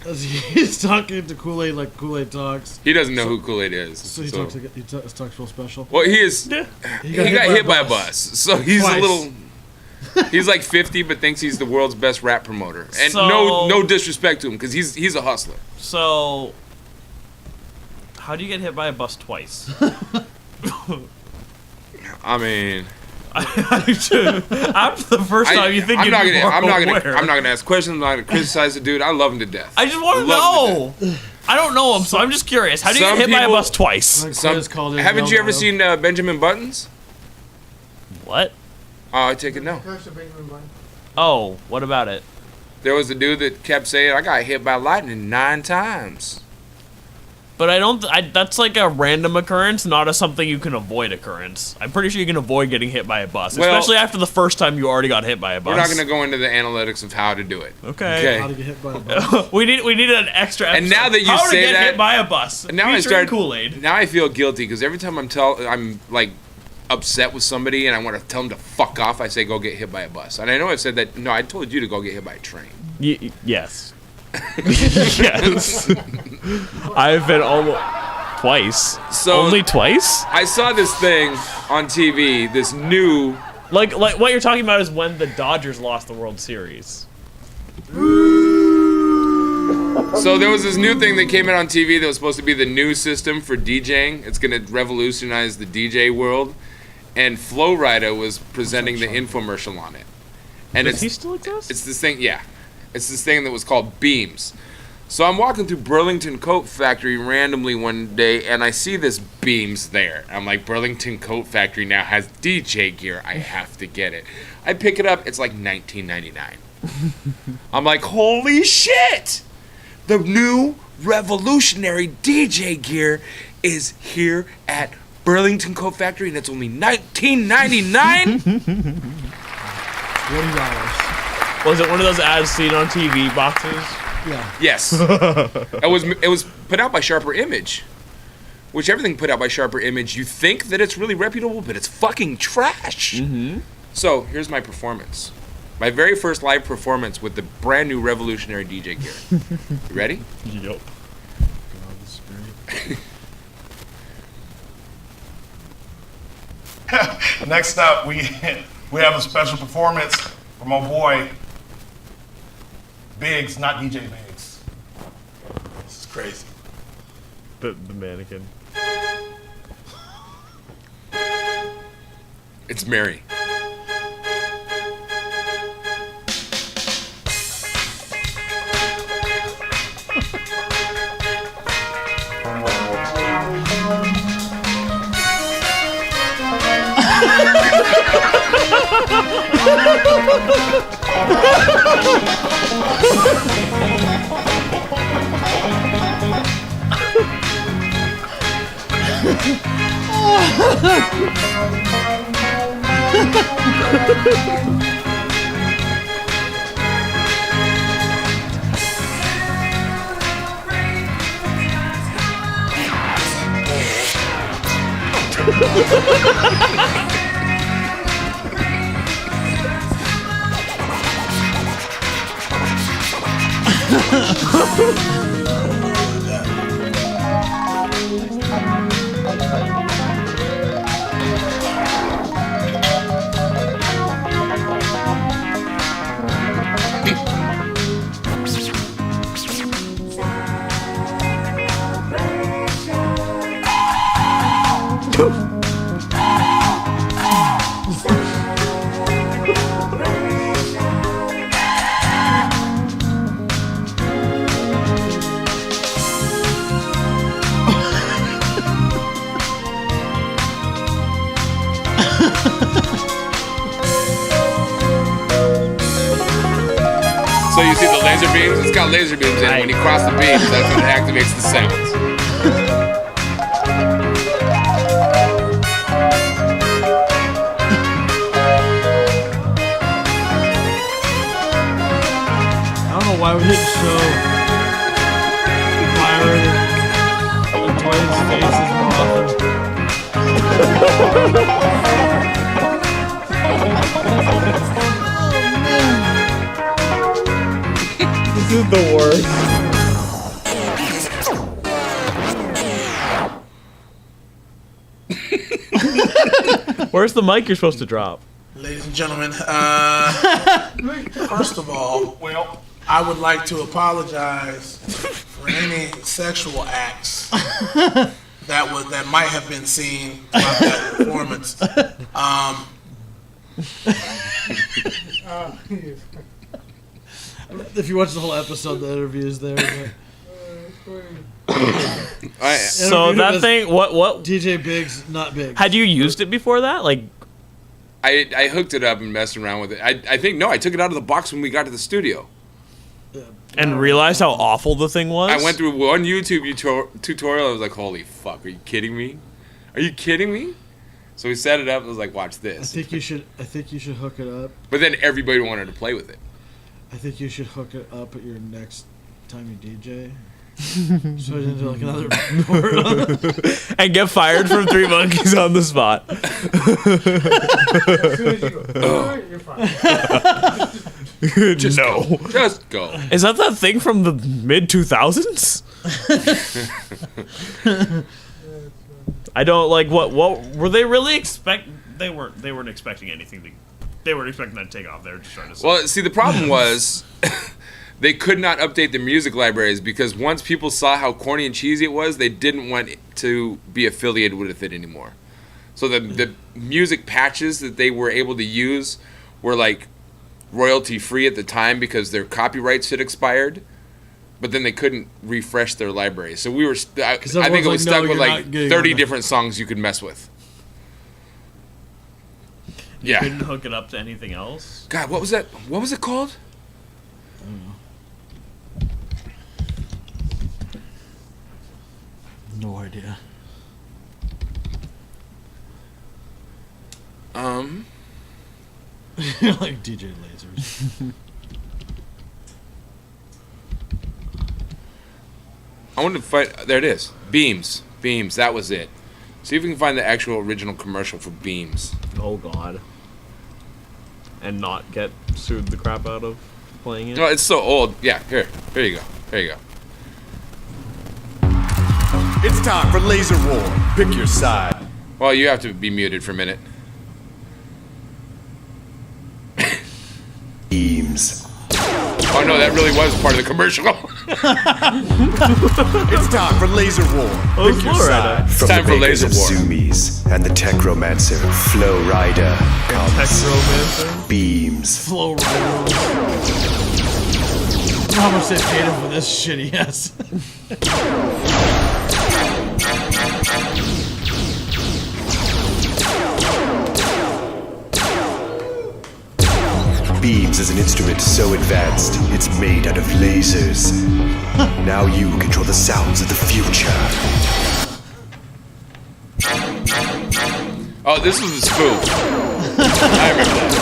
As he's talking to Kool-Aid like Kool-Aid talks. He doesn't know who Kool-Aid is. So he talks real special. Well, he is. Yeah. He got hit by a bus, so he's Twice. a little. He's like 50, but thinks he's the world's best rap promoter. And So- no disrespect to him, because he's a hustler. So, how do you get hit by a bus twice? I mean, After the first time, you think I'm you'd not be gonna, more I'm not gonna, aware. I'm not gonna ask questions. I'm not gonna criticize the dude. I love him to death. I just want to Love him know. to death. I don't know him, so I'm just curious. How do you Some get hit by a people- bus twice? Haven't you ever seen Benjamin Buttons? What? Oh, I take it no. Oh, what about it? There was a dude that kept saying, I got hit by lightning 9 times. But I don't. That's like a random occurrence, not a something you can avoid occurrence. I'm pretty sure you can avoid getting hit by a bus, Well, especially after the first time you already got hit by a bus. We're not going to go into the analytics of how to do it. Okay. How to get hit by a bus. we need an extra episode. And now that you how say to get that, hit by a bus. now I featuring start Kool-Aid. Now I feel guilty because every time I'm like upset with somebody and I want to tell them to fuck off, I say go get hit by a bus. And I know I've said that. No, I told you to go get hit by a train. Yes. Yes. I've been almost twice. So only twice? I saw this thing on TV. This new like what you're talking about is when the Dodgers lost the World Series. So there was this new thing that came out on TV that was supposed to be the new system for DJing. It's going to revolutionize the DJ world. And Flo Rida was presenting the infomercial on it. And Does he still exist? It's this thing, yeah. It's this thing that was called Beams. So I'm walking through Burlington Coat Factory randomly one day, and I see this Beams there. I'm like, Burlington Coat Factory now has DJ gear. I have to get it. I pick it up. It's like $19.99. I'm like, holy shit! The new revolutionary DJ gear is here at Burlington Coat Factory, and it's only $19.99. $40. Was it one of those ads seen on TV boxes? Yeah. Yes. It was put out by Sharper Image. Which everything put out by Sharper Image, you think that it's really reputable, but it's fucking trash. Mm-hmm. So here's my performance. My very first live performance with the brand new revolutionary DJ gear. You ready? Yup. God, this is great. Next up, we have a special performance from my boy Biggs, not DJ Biggs. This is crazy. The mannequin. It's Mary. So you see the laser beams? It's got laser beams in it. When you cross the beams, that's what activates the sounds. I don't know why we didn't show Byron and Dwayne's faces more often. This is the worst. Where's the mic you're supposed to drop? Ladies and gentlemen, first of all, I would like to apologize for any sexual acts that might have been seen throughout that performance. If you watch the whole episode, the interview is there. But... So that thing, what? DJ Biggs, not Biggs. Had you used it before that? Like, I hooked it up and messed around with it. I think no, I took it out of the box when we got to the studio. And realized how awful the thing was? I went through one YouTube tutorial. I was like, holy fuck, are you kidding me? Are you kidding me? So we set it up and I was like, watch this. I think you should hook it up. But then everybody wanted to play with it. I think you should hook it up at your next time you DJ. So I didn't do like another report. And get fired from 3 Monkeys on the spot. As soon as you go, you're fine. Just no. Go. Just go. Is that thing from the mid 2000s? I don't like what were they really They weren't expecting anything. They weren't expecting that to take off. They were just trying to. Well, see, the problem was they could not update the music libraries because once people saw how corny and cheesy it was, they didn't want to be affiliated with it anymore. So the music patches that they were able to use were like royalty free at the time because their copyrights had expired. But then they couldn't refresh their library. So we were, I think it was stuck with like 30 different songs you could mess with. You couldn't hook it up to anything else? God, what was that? What was it called? I don't know. No idea. Like DJ Lasers. I wanted to find. There it is. Beams. Beams. That was it. See if we can find the actual original commercial for Beams. Oh God. And not get sued the crap out of playing it. No, it's so old. Yeah. Here you go. There you go. It's time for Laser War. Pick your side. Well, you have to be muted for a minute. Beams. Oh no, that really was part of the commercial. It's time for Laser War. Pick your side. It's time for Laser War. Zoomies and the Techromancer, Flow Rider comes. Techromancer? Beams. Flow Rider. How much they paid him for this shitty ass. Beams is an instrument so advanced, it's made out of lasers. Now you control the sounds of the future. Oh, this was a spoof. I remember that.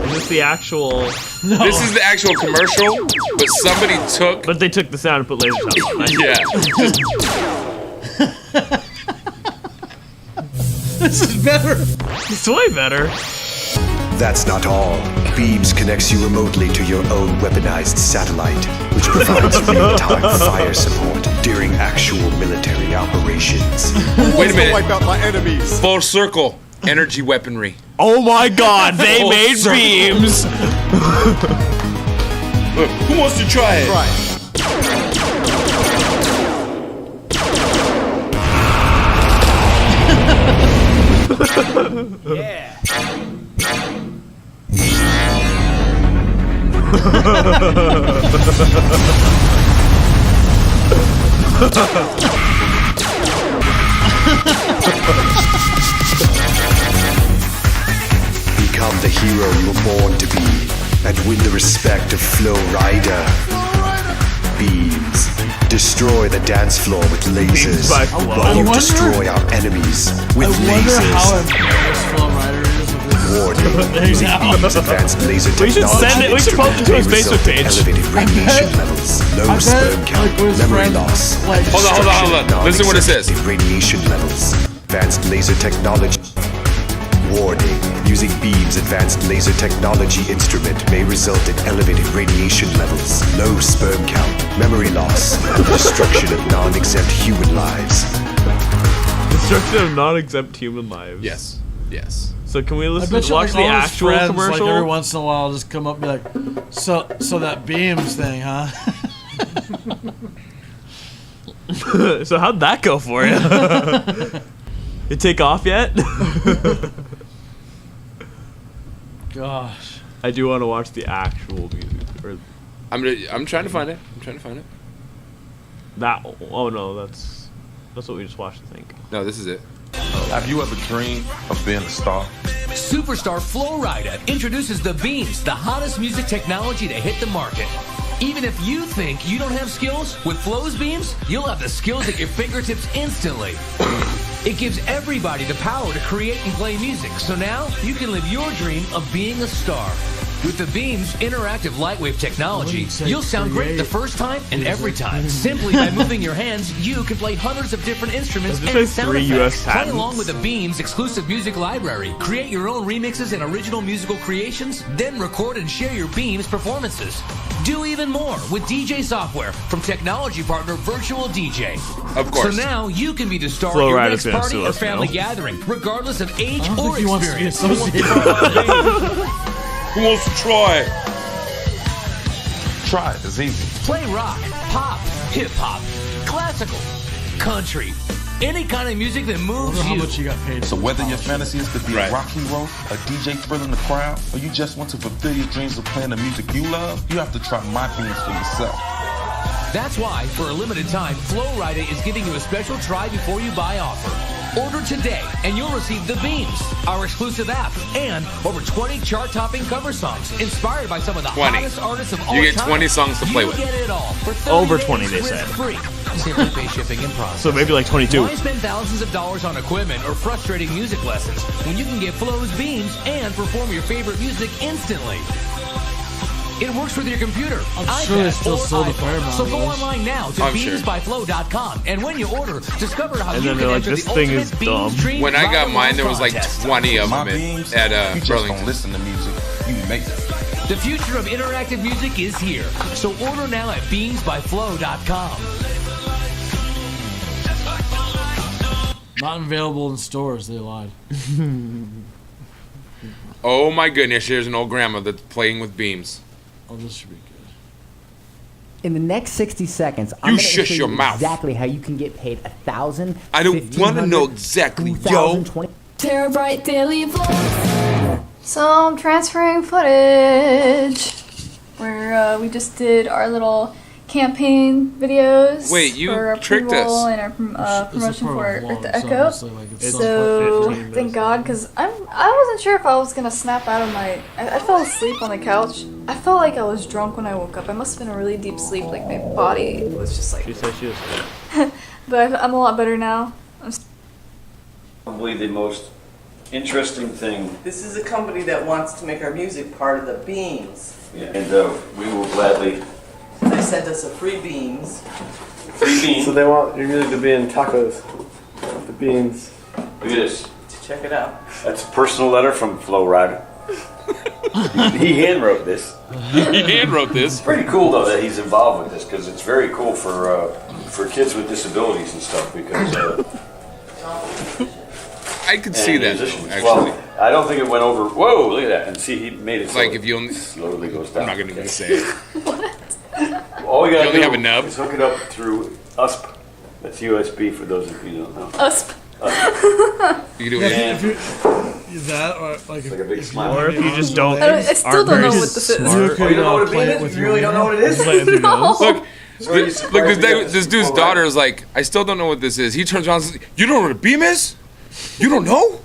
Is this the actual? No. This is the actual commercial, but somebody took. But they took the sound and put laser sound on it. Yeah. This is better. It's way better. That's not all. Beams connects you remotely to your own weaponized satellite, which provides real-time fire support during actual military operations. Wait a minute. Wipe out my enemies. Full circle. Energy weaponry. Oh my God! They made beams. Look, who wants to try it? Yeah. Become the hero you were born to be, and win the respect of Flow Rider. Beams. Destroy the dance floor with lasers, while you destroy our enemies with lasers. Flow Rider is. Warning. Using Beams advanced laser technology. We should send it. We should post it to his Facebook page. Elevated radiation levels, low sperm count, memory loss. Hold on. Listen what it says. Radiation levels. Advanced laser technology. Warning. Using Beams advanced laser technology instrument may result in elevated radiation levels, low sperm count, memory loss, and the destruction of non-exempt human lives. Destruction of non-exempt human lives. Yes. So can we I listen? bet you Watch like the all his actual friends, commercial. Like every once in a while, just come up and be like, so that Beams thing, huh? So how'd that go for you? It take off yet? Gosh. I do want to watch the actual music. Or I'm trying to find it. That. Oh no, that's what we just watched. I think. No, this is it. Have you ever dreamed of being a star? Superstar Flowrider introduces the Beams, the hottest music technology to hit the market. Even if you think you don't have skills, with Flow's Beams, you'll have the skills at your fingertips instantly. It gives everybody the power to create and play music, so now you can live your dream of being a star. With the Beam's interactive lightwave technology, you'll sound great the first time and every time. Simply by moving your hands, you can play hundreds of different instruments and sound effects. Play along with the Beam's exclusive music library. Create your own remixes and original musical creations, then record and share your Beam's performances. Do even more with DJ software from technology partner Virtual DJ. Of course. So now you can be the star at your next party or family gathering, regardless of age or experience. Who wants to try? Try it. It's easy. Play rock, pop, hip-hop, classical, country, any kind of music that moves How you. much you got paid? So whether your fantasy is to be a rock hero, a DJ thrilling the crowd, or you just want to fulfill your dreams of playing the music you love, you have to try my Beams for yourself. That's why, for a limited time, Flowrider is giving you a special try before you buy offer. Order today, and you'll receive the Beams, our exclusive app, and over 20 chart-topping cover songs inspired by some of the 20. hottest artists of all time. You get 20 songs to play with. You get it all for 30 Over days 20, they said. risk-free. Simply pay shipping and process. So maybe like 22. Why spend thousands of dollars on equipment or frustrating music lessons when you can get Flow's Beams and perform your favorite music instantly? It works with your computer, I'm sure they still or sold the iPhone. Fairmont So go ones. online now to I'm sure. beamsbyflow.com, and when you order, discover how And you then can they're like, enter this the thing ultimate is Beams dumb. Dream When I got Ride mine, there was like contest. 20 of My them Beams, at you just Burlington. don't listen to music, you make it. The future of interactive music is here. So order now at beamsbyflow.com. Not available in stores. They lied. Oh my goodness, here's an old grandma that's playing with beams. Oh, this should be good. In the next 60 seconds, I'm You going to shush show your you mouth. exactly how you can get paid $1,000. I don't want to know exactly, yo. Terabyte daily vlogs. So I'm transferring footage where we just did our little campaign videos. Wait, you for our tricked pre-roll us. And our promotion part for of a vlog, Earth the so Echo. obviously, like, it's So not 15 thank God, because I wasn't sure if I was gonna snap out of my. I fell asleep on the couch. I felt like I was drunk when I woke up. I must have been in a really deep sleep. Like my body was just like. She said she was. But I'm a lot better now. Probably the most interesting thing. This is a company that wants to make our music part of the Beams. Yeah, and we will gladly. They sent us a free Beams. Free beans. So they want your music to be in tacos. The beans. Look at this. Check it out. That's a personal letter from Flo Rida. He handwrote this. He handwrote this. It's pretty cool though that he's involved with this because it's very cool for kids with disabilities and stuff because. I could see that musicians. though, actually. Well, I don't think it went over. Whoa! Look at that. And see, he made it. It's so like it if you only. slowly goes down. I'm not going to even say it. All we gotta You only do have a nub? is hook it up through USP. That's USB for those of you who don't know. USP. You can do Yeah, it. if you that or like Like a big smile. Or if you just don't. I still don't know what this is. You could, you don't know what a play bean it is? with You your really don't know what it is? No. Look, So are you surprised we got this dude's Flo Rida? daughter is like, I still don't know what this is. He turns around and says, you don't know what a beam is? You don't know?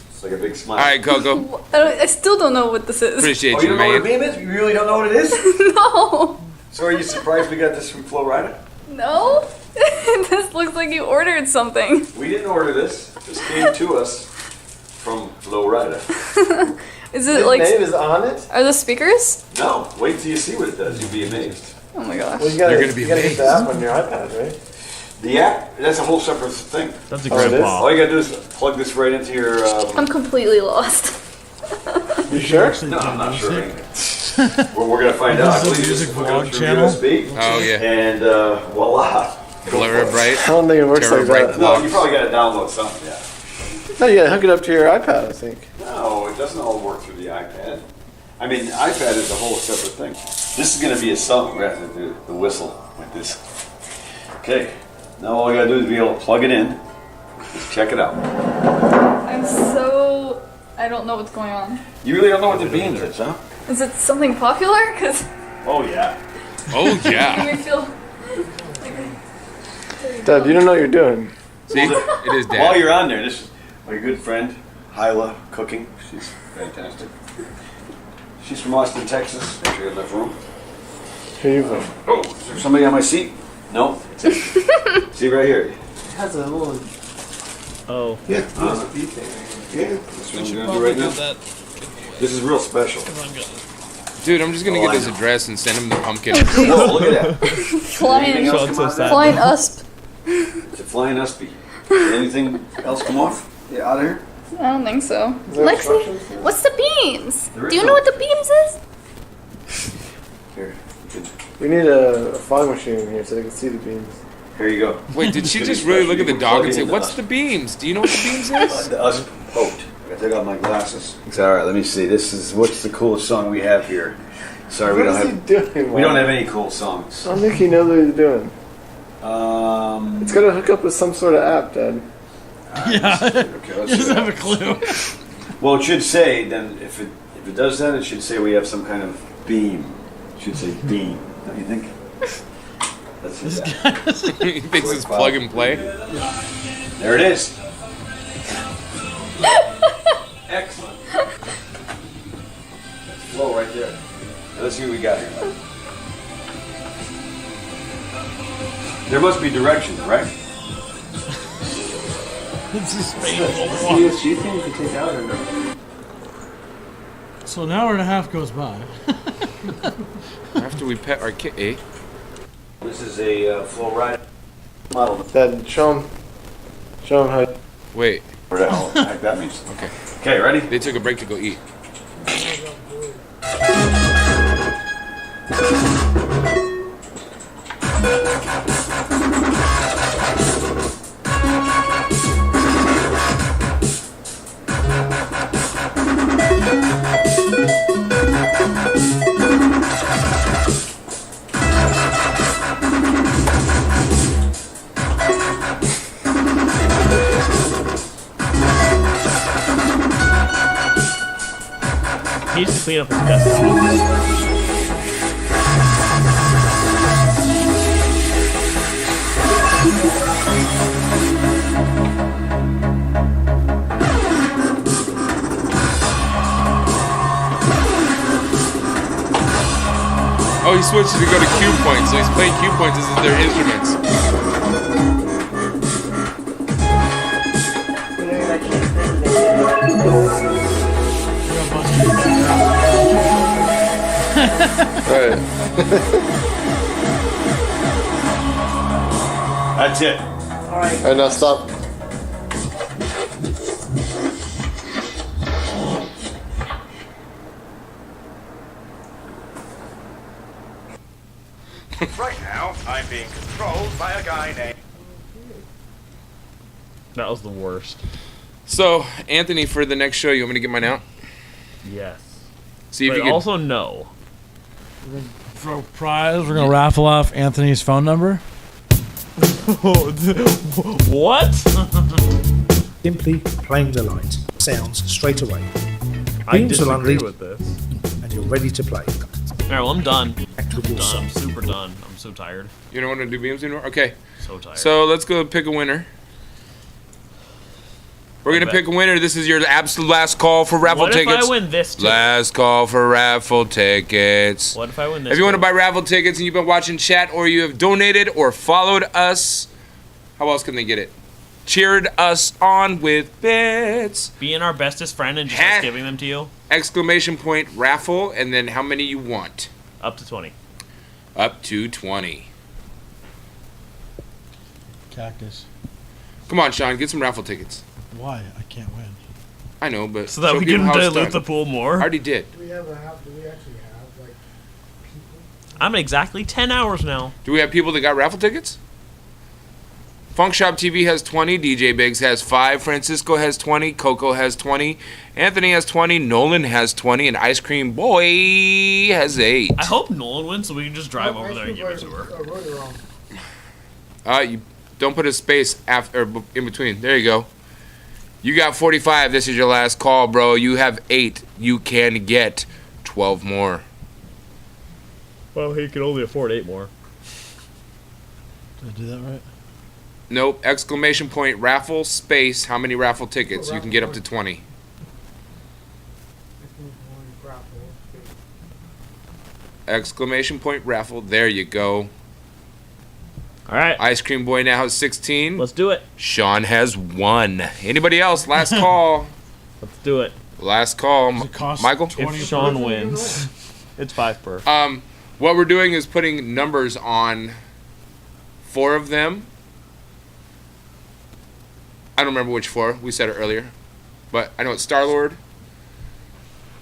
It's like a big smile. All right, Coco. I still don't know what this is. Appreciate Oh, you, you don't know what a man. beam is? You really don't know what it is? No. So are you surprised we got this from Flo Rida? No. This looks like you ordered something. We didn't order this. This came to us from Flo Rida. Is it like? name is on it? Are the speakers? No, wait till you see what it does. You'll be amazed. Oh my gosh. Well, you gotta, You're gonna be you gotta get amazed. the app on your iPad, right? The app, that's a whole separate thing. That's a Oh, it is? grandpa. All you gotta do is plug this right into your. I'm completely lost. You sure? No, I'm not sure. Well, we're gonna find out. I This is a believe you music just hook it up vlog through channel? USB, Oh, yeah. and voila. Blur bright. I don't think it works like Terabyte that. No, you vlogs. probably gotta download something. Yeah. No, you gotta hook it up to your iPad, I think. No, it doesn't all work through the iPad. I mean, iPad is a whole separate thing. This is going to be a song. We're going to have to do the whistle with this. Okay. Now all we got to do is be able to plug it in. Just check it out. I don't know what's going on. You really don't know what the beans is, huh? Is it something popular? Cause Oh, yeah. Oh, you yeah. may feel Dad, you don't know what you're doing. See, it is Dad. While you're on there, this is my good friend, Hyla Cooking. She's fantastic. She's from Austin, Texas. She got enough room. Who are you from? Oh, is there somebody on my seat? No. It's it. See right here. It has a little. Oh. Yeah. USB thing. Yeah. That's what I'm gonna do right now. This is real special. Dude, I'm just gonna get his address and send him the pumpkin. Whoa, look at that. Flying, flying usp. It's a flying uspy. Anything else come off? Yeah, out of here? I don't think so. Lexi, what's the beams? There is Do you no- know what the beams is? Here. We need a flying machine in here so they can see the beams. Here you go. Wait, did she just really look at the dog and say, "What's the beams? Do you know what the beams is?" The usp boat. I gotta take off my glasses. It's all right. Let me see. This is what's the coolest song we have here. Sorry, we What don't is have. he doing, We don't Mom? have any cool songs. I don't think he knows what he's doing. It's got to hook up with some sort of app, Dad. Yeah. Okay, let's He see doesn't that. have a clue. Well, it should say then if it does that, it should say we have some kind of beam. It should say beam. Don't you think? That's This that. He thinks it's plug and play. There it is. Excellent. That's flow right there. Now let's see what we got here. There must be directions, right? It's a CSG thing to take out or no? So an hour and a half goes by. After we pet our kid, eh? This is a flow ride model. Dad, show him how. Wait. What the hell heck that means? Okay. Okay, ready? They took a break to go eat. He needs to clean up his desk. Oh, he switched to go to cue points, so he's playing cue points as their instruments. Alright. That's it. Alright, now stop. Right now, I'm being controlled by a guy named... That was the worst. So, Anthony, for the next show, you want me to get mine out? Yes. See if But you can. also no. For a prize, we're gonna raffle off Anthony's phone number. What? Simply plain delight. Sounds straight away. I Beams will disagree unleash, with this. and you're ready to play. Alright, well, I'm done. I'm with your done. I'm super done. I'm so tired. You don't want to do beams anymore? Okay. So tired. So let's go pick a winner. We're gonna pick a winner. This is your absolute last call for raffle What if tickets. I win this too? Last call for raffle tickets. What if I win this If you want to too? buy raffle tickets and you've been watching chat or you have donated or followed us, how else can they get it? Cheered us on with bits. Being our bestest friend and just us giving them to you? Exclamation point raffle and then how many you want. Up to 20. Up to 20. Cactus. Come on, Sean, get some raffle tickets. Why? I can't win. I know, but So that show we people can how it's dilute done. the pool more? I already did. Do we actually have like people? I'm at exactly 10 hours now. Do we have people that got raffle tickets? Funk Shop TV has 20, DJ Biggs has 5, Francisco has 20, Coco has 20, Anthony has 20, Nolan has 20, and Ice Cream Boy has 8. I hope Nolan wins so we can just drive over there and give it to her. You don't put a space after or in between. There you go. You got 45. This is your last call, bro. You have 8. You can get 12 more. Well, he can only afford 8 more. Did I do that right? Nope. Exclamation point raffle space. How many raffle tickets? You can get up to 20. Exclamation point raffle. There you go. All right. Ice Cream Boy now has 16. Let's do it. Sean has 1. Anybody else? Last call. Let's do it. Last call. Michael? If Sean wins, it's 5 per. What we're doing is putting numbers on 4 of them. I don't remember which 4. We said it earlier. But I know it's Star-Lord.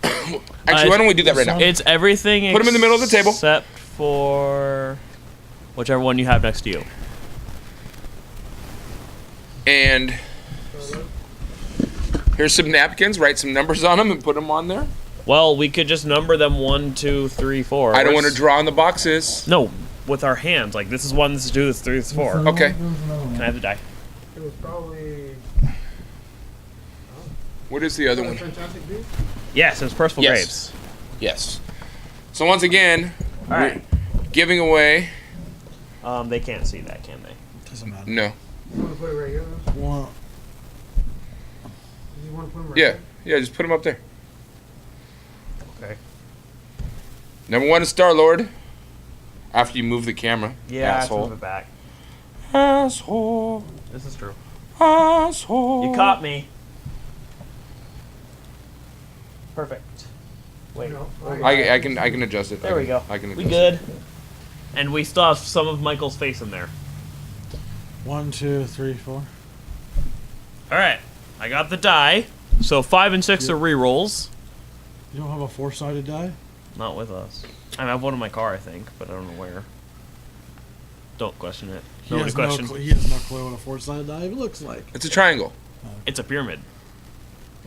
Actually, why don't we do that right now? It's everything. Put them in the middle of the table. Except for whichever one you have next to you. And here's some napkins. Write some numbers on them and put them on there. Well, we could just number them 1, 2, 3, 4. I don't want to draw on the boxes. No, with our hands. Like, this is 1, this is 2, this is 3, this is 4. Okay. Can I have the die? It was probably. What is the other one? Fantastic Beasts? Yes, it was Percival Graves. Yes. So once again, all right, giving away. They can't see that, can they? Doesn't matter. No. You want to put it right here? Well, You want to put them right Yeah. here? Yeah, just put them up there. Okay. Number 1 is Star-Lord. After you move the camera. Yeah, asshole. move it back. Asshole. This is true. Asshole. You caught me. Perfect. Wait. No, I can adjust it. There we go. I can adjust We good. And we still have some of Michael's face in there. 1, 2, 3, 4. All right. I got the die. So 5 and 6 are re-rolls. You don't have a 4-sided die? Not with us. I have one in my car, I think, but I don't know where. Don't question it. He Nobody has question. he has no clue what a 4-sided die looks like. It's a triangle. It's a pyramid.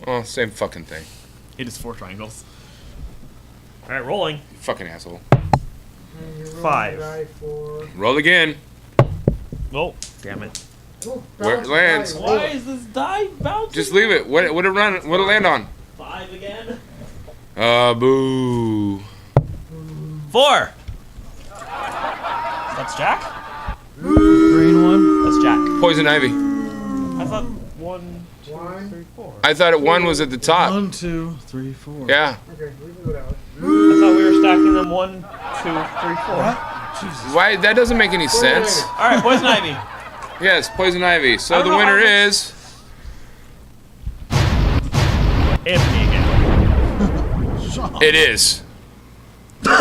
Oh, same fucking thing. It is 4 triangles. All right, rolling. You fucking asshole. 5. Roll again. Oh, damn it. Where it lands. Why is this die bouncing? Just leave it. What it land on? 5 again. Boo. 4. That's Jack? Green one? That's Jack. Poison Ivy. I thought 1, 2, 3, 4. I thought 1 was at the top. 1, 2, 3, 4. Yeah. Okay, we can go down. I thought we were stacking them 1, 2, 3, 4. Why? That doesn't make any sense. All right, Poison Ivy. Yes, Poison Ivy. I So don't the know winner how is Anthony again. It is. All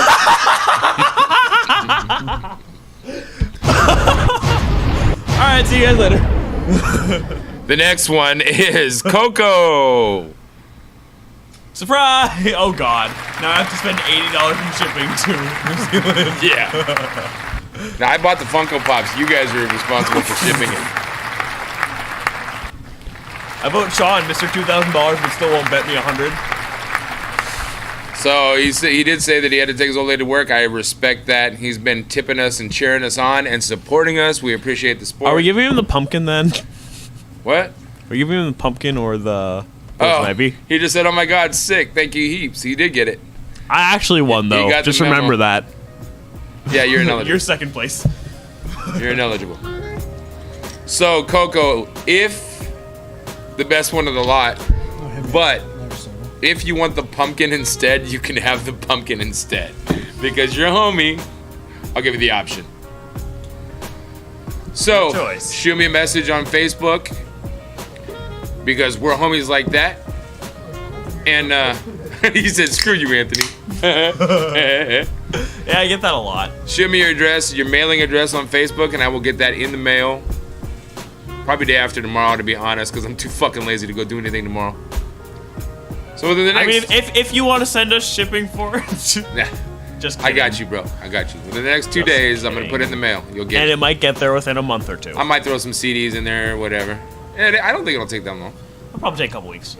right, see you guys later. The next one is Coco. Surprise! Oh God! Now I have to spend $80 in shipping to New Zealand. Yeah. Now I bought the Funko Pops. You guys are responsible for shipping it. I vote Sean, Mr. $2,000, but still won't bet me 100. So he did say that he had to take his old lady to work. I respect that. He's been tipping us and cheering us on and supporting us. We appreciate the support. Are we giving him the pumpkin then? What? Are we giving him the pumpkin or the poison ivy? He just said, "Oh my God, sick! Thank you heaps." He did get it. I actually won though. got the Just memo. remember that. Yeah, you're ineligible. You're second place. You're ineligible. So Coco, if the best one of the lot, but if you want the pumpkin instead, you can have the pumpkin instead. Because you're a homie, I'll give you the option. So, shoot me a message on Facebook. Because we're homies like that. And he said, screw you, Anthony. Yeah, I get that a lot. Shoot me your address, your mailing address on Facebook, and I will get that in the mail. Probably day after tomorrow, to be honest, because I'm too fucking lazy to go do anything tomorrow. So within the next... I mean, if you want to send us shipping for it, nah, just I got you, bro. I got you. Within the next 2 days, I'm gonna put it in the mail. You'll get and it. it might get there within a month or 2. I might throw some CDs in there or whatever. And I don't think it'll take that long. It'll probably take a couple weeks.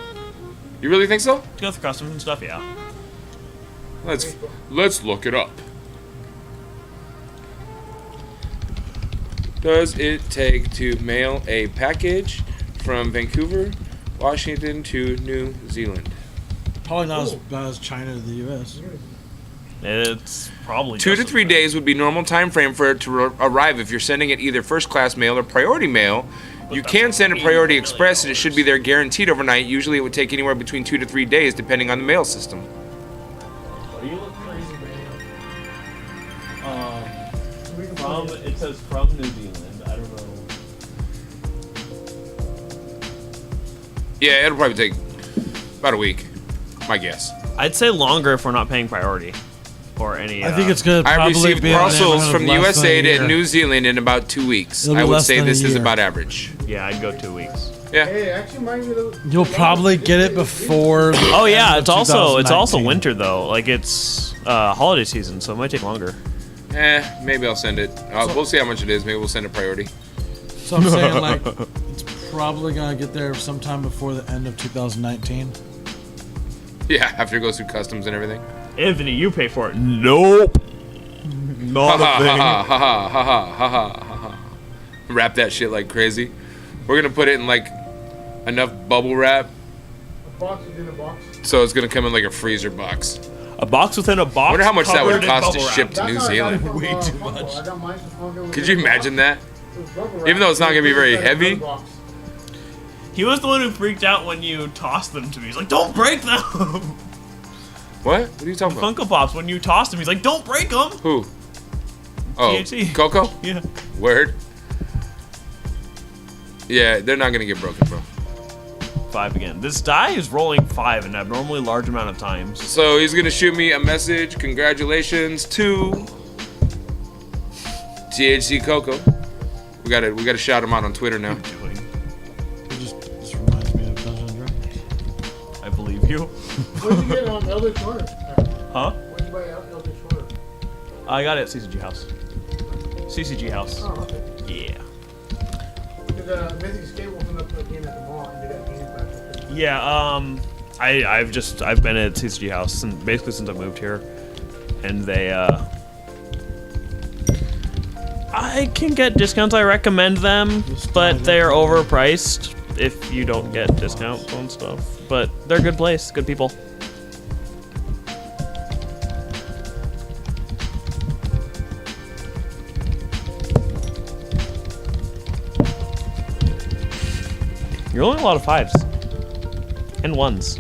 You really think so? To go through customs and stuff, yeah. Let's look it up. Does it take to mail a package from Vancouver, Washington to New Zealand? Probably not as bad as China to the U.S. It's probably 2 to 3 days would be normal time frame for it to arrive if you're sending it either first class mail or priority mail. You can send a priority express and it should be there guaranteed overnight. Usually it would take anywhere between 2 to 3 days depending on the mail system. You look crazy, man. It says from New Zealand. I don't know. Yeah, it'll probably take about a week, my guess. I'd say longer if we're not paying priority. Or any. I think it's gonna I probably received be in the parcels neighborhood from of the less USA than a to year. New Zealand in about 2 weeks. It'll be I would less say than a this is year. about average. Yeah, I'd go 2 weeks. Yeah. Hey, actually, might be the. You'll probably get it before. The Oh yeah, end it's of also 2019. winter though. Like it's holiday season, so it might take longer. Maybe I'll send it. We'll see how much it is. Maybe we'll send a priority. So I'm saying like it's probably gonna get there sometime before the end of 2019. Yeah, after it goes through customs and everything. Anthony, you pay for it. Nope. Not a thing. Wrap that shit like crazy. We're gonna put it in like enough bubble wrap, A box within a box. so it's gonna come in like a freezer box. A box within a box. I wonder how much that would covered in cost to bubble ship wrap. to New That's how I got it Zealand. from, Way too Funko. much. I got mine from Funko. Could you imagine that? It was bubble wrap. Even though it's not gonna be very heavy. He was the one who freaked out when you tossed them to me. He's like, "Don't break them." What? What are you talking about? Funko Pops. When you tossed them, he's like, "Don't break them." Who? Oh, THC. Coco? Yeah. Word. Yeah, they're not gonna get broken, bro. 5 again. This die is rolling 5 an abnormally large amount of times. So he's gonna shoot me a message. Congratulations to THC Coco. We gotta shout him out on Twitter now. It just reminds me of Dungeons and Dragons. I believe you. What'd you get on Elder Corner? Huh? What'd you buy out Elder Corner? I got it at CCG House. CCG House. Oh, okay. Yeah. Because Mythic Escape opened up again at the mall and they got games back up. Yeah, I've been at CCG House basically since I moved here, and they I can get discounts. I recommend them, but they're overpriced if you don't get discounts on stuff. But they're a good place, good people. You're rolling a lot of 5s and 1s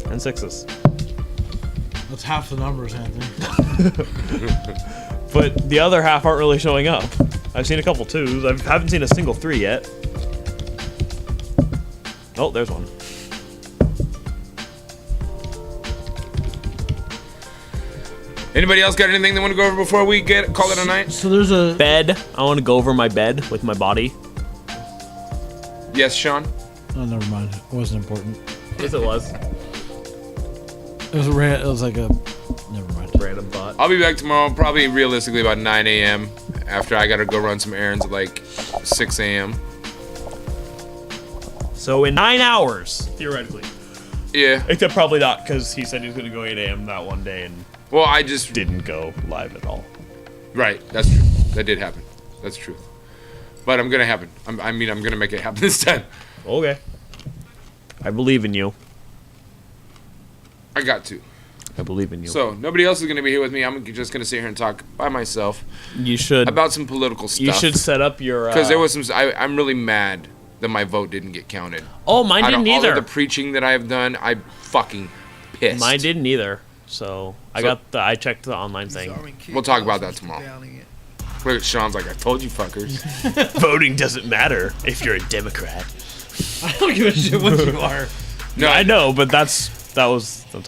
and 6s. That's half the numbers, Anthony. But the other half aren't really showing up. I've seen a couple 2s. I haven't seen a single 3 yet. Oh, there's one. Anybody else got anything they want to go over before we call it a night? So there's a bed. I want to go over my bed with my body. Yes, Sean? Oh, never mind. It wasn't important. Yes, it was. It was like a. Never mind. Random thought. I'll be back tomorrow, probably realistically about 9 a.m. after I gotta go run some errands at like 6 a.m. So in 9 hours, theoretically. Yeah. Except probably not, because he said he was going to go 8 a.m. that one day, and well, I just didn't go live at all. Right, that's true. That did happen. That's true. But I'm gonna happen. I'm gonna make it happen this time. Okay. I believe in you. I got to. I believe in you. So nobody else is gonna be here with me. I'm just gonna sit here and talk by myself. You should about some political stuff. You should set up your because there was some. I'm really mad that my vote didn't get counted. Oh, mine didn't either. All of the preaching that I have done, I fucking pissed. Mine didn't either. So I checked the online thing. We'll talk about that tomorrow. Look at Sean's like, I told you fuckers. Voting doesn't matter if you're a Democrat. I don't give a shit what you are. No, I know, but that's our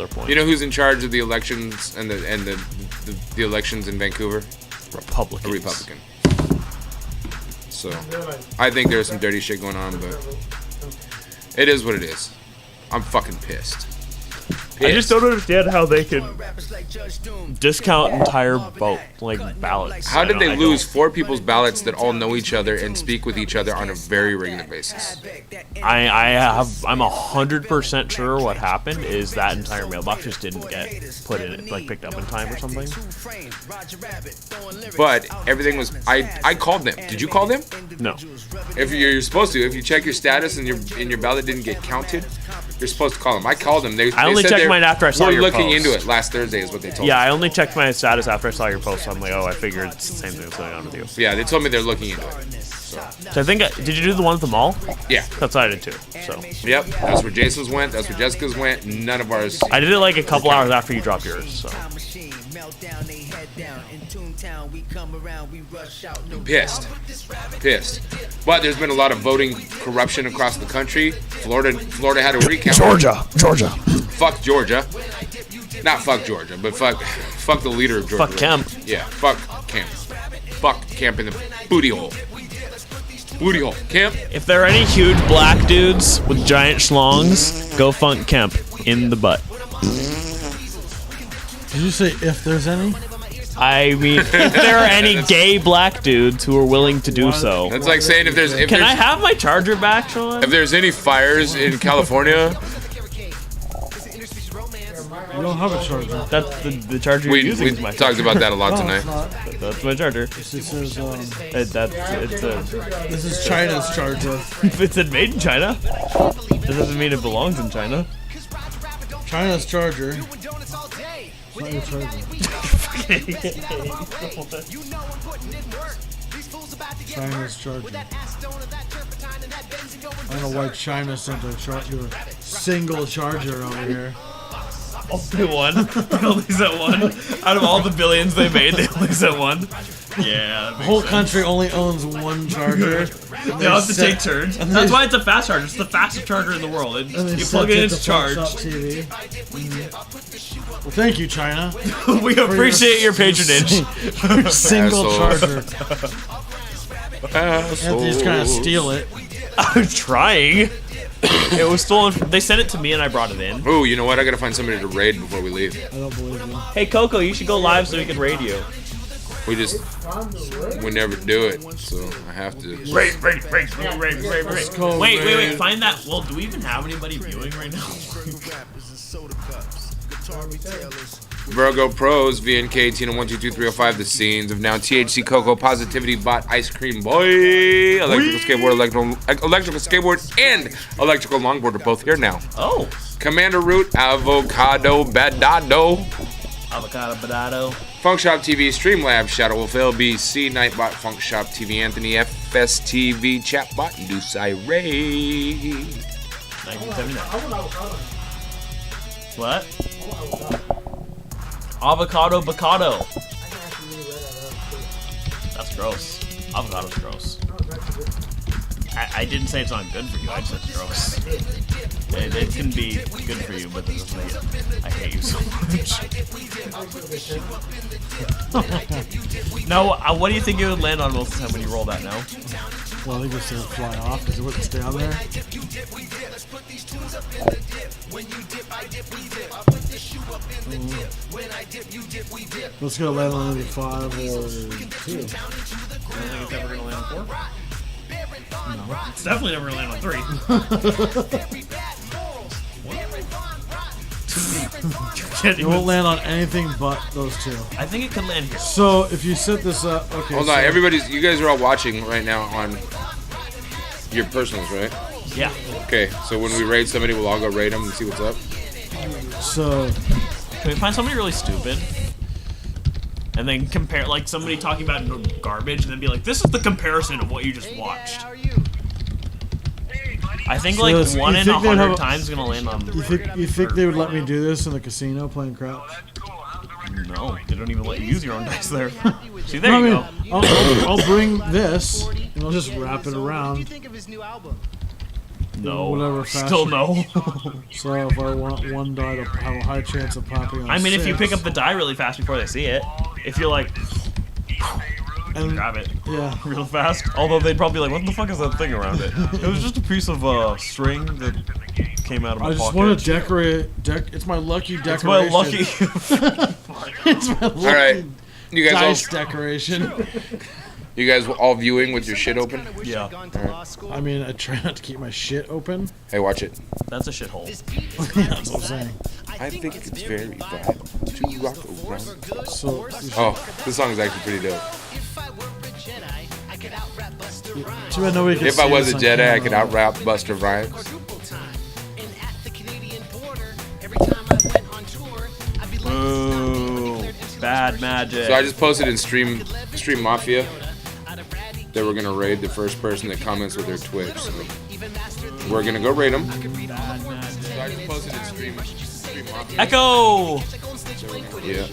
point. You know who's in charge of the elections and the elections in Vancouver? Republicans. A Republican. So I think there's some dirty shit going on, but it is what it is. I'm fucking pissed. I just don't understand how they could discount entire ballots. How did they lose 4 people's ballots that all know each other and speak with each other on a very regular basis? I'm 100% sure what happened is that entire mailbox just didn't get put in it, picked up in time or something. But everything was. I called them. Did you call them? No. If you're supposed to, if you check your status and your ballot didn't get counted, You're supposed to call them. I called them. They I only said checked mine after I saw your We're looking post. into it last Thursday is what they told me. Yeah, I only checked my status after I saw your post. So I'm like, oh, I figured it's the same thing that's going on with you. Yeah, they told me they're looking into it. So I think, did you do the one at the mall? Yeah. That's what I did too. So. Yep, that's where Jason's went. That's where Jessica's went. None of ours. I did it like a couple hours after you dropped yours. So. Pissed. But there's been a lot of voting corruption across the country. Florida had a recount. Georgia. Fuck Georgia. Not fuck Georgia, but fuck the leader of Georgia. Fuck Kemp. Yeah, fuck Kemp. Fuck Kemp in the booty hole. Booty hole. Kemp. If there are any huge black dudes with giant schlongs, go Funk Kemp in the butt. Did you say if there's any? I mean, if there are any gay black dudes who are willing to do so. That's like saying Can I have my charger back, Sean? If there's any fires in California, You don't have a charger. That's the charger you're using. we is my talked charger. about that a lot No, tonight. it's not. That's my charger. It says, This is China's charger. If it said made in China, that doesn't mean it belongs in China. China's charger. It's not your charger. China's charger. I don't know why China sent a single charger over here. Only one. They only sent one. Out of all the billions they made, they only sent one. Yeah. The whole country only owns one charger. They all have to take turns. That's why it's a fast charger. It's the fastest charger in the world. You plug it in, it's charged. Well, thank you, China. We appreciate your patronage. Your single charger. Asshole. Anthony's trying to steal it. I'm trying. It was stolen. They sent it to me and I brought it in. Ooh, you know what? I gotta find somebody to raid before we leave. I don't believe you. Hey Coco, you should go live so we can raid you. We never do it, so I have to. Raid. Wait. Find that. Well, do we even have anybody viewing right now? Virgo Pros, VNK, Tina122305, the scenes of now THC Coco, Positivity Bot, Ice Cream Boy, Electrical Skateboard, electrical Skateboard, and Electrical Longboard are both here now. Oh. Commander Root, Avocado Badado, Funk Shop TV, Streamlabs, Shadow Wolf LBC, Nightbot, Funk Shop TV, Anthony, FSTV, Chatbot, Deuce Ray. 1979. What? Avocado bacado. That's gross. Avocado's gross. I didn't say it's not good for you. I just said it's gross. It can be good for you, but that doesn't make it. I hate you so much. No, what do you think it would land on most of the time when you roll that now? Well, I think it's going to fly off because it wouldn't stay on there. It's going to land on either 5 or 2. You don't think it's ever going to land on 4? No. It's definitely never going to land on 3. It won't land on anything but those 2. I think it could land here. So if you set this up, okay. Hold on, you guys are all watching right now on your personals, right? Yeah. Okay, so when we raid somebody, we'll all go raid them and see what's up. So can we find somebody really stupid? And then compare, like somebody talking about garbage, and then be like, "This is the comparison of what you just watched." I think like 1 in 100 times is gonna land on. You think they would let me do this in the casino playing craps? No, they don't even let you use your own dice there. See, there you go. I'll bring this and I'll just wrap it around. No. Whatever fashion. Still no. So if I want one die to have a high chance of popping on I mean, 6, if you pick up the die really fast before they see it, if you're like, and grab it, yeah, real fast. Although they'd probably be like, "What the fuck is that thing around it?" It was just a piece of string that came out of my pocket. I just want to decorate. It's my lucky decoration. It's my lucky. It's my lucky all right, you guys dice decoration. You guys all viewing with your shit open? Yeah. Right. I mean, I try not to keep my shit open. Hey, watch it. That's a shithole. Yeah, that's what I'm saying. I think it's very vital to rock around. So, this song is actually pretty dope. Too bad nobody can If see I was a this on Jedi, I camera. could out-rap Buster Rhymes. Bad magic. So I just posted in Stream Mafia that we're gonna raid the first person that comments with their Twitch. So we're gonna go raid them. So I just posted in Stream Mafia. Echo. Yeah.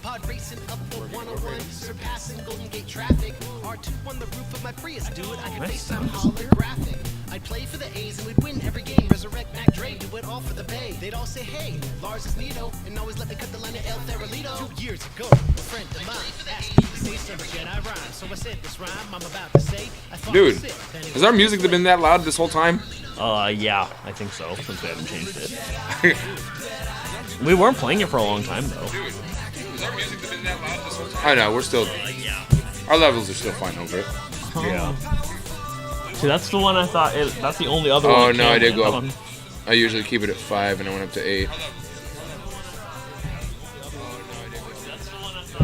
Pod racing up the 101, surpassing Golden Gate traffic. R2 on the roof of my Prius, dude. I could face some holographic. I'd play for the A's and we'd win every game. Resurrect Mac Dre, do it all for the Bay. They'd all say, hey, Lars is Nito, and always let me cut the line of El Farolito. 2 years ago, a friend of mine asked me to say some shit I rhyme. So I said this rhyme I'm about to say. Dude, has our music been that loud this whole time? Yeah, I think so, since we haven't changed it. We weren't playing it for a long time, though. I know, we're still... Our levels are still fine over it. Yeah. See, that's the one I thought... that's the only other one. Oh, no, I did go up. I usually keep it at 5, and I went up to 8.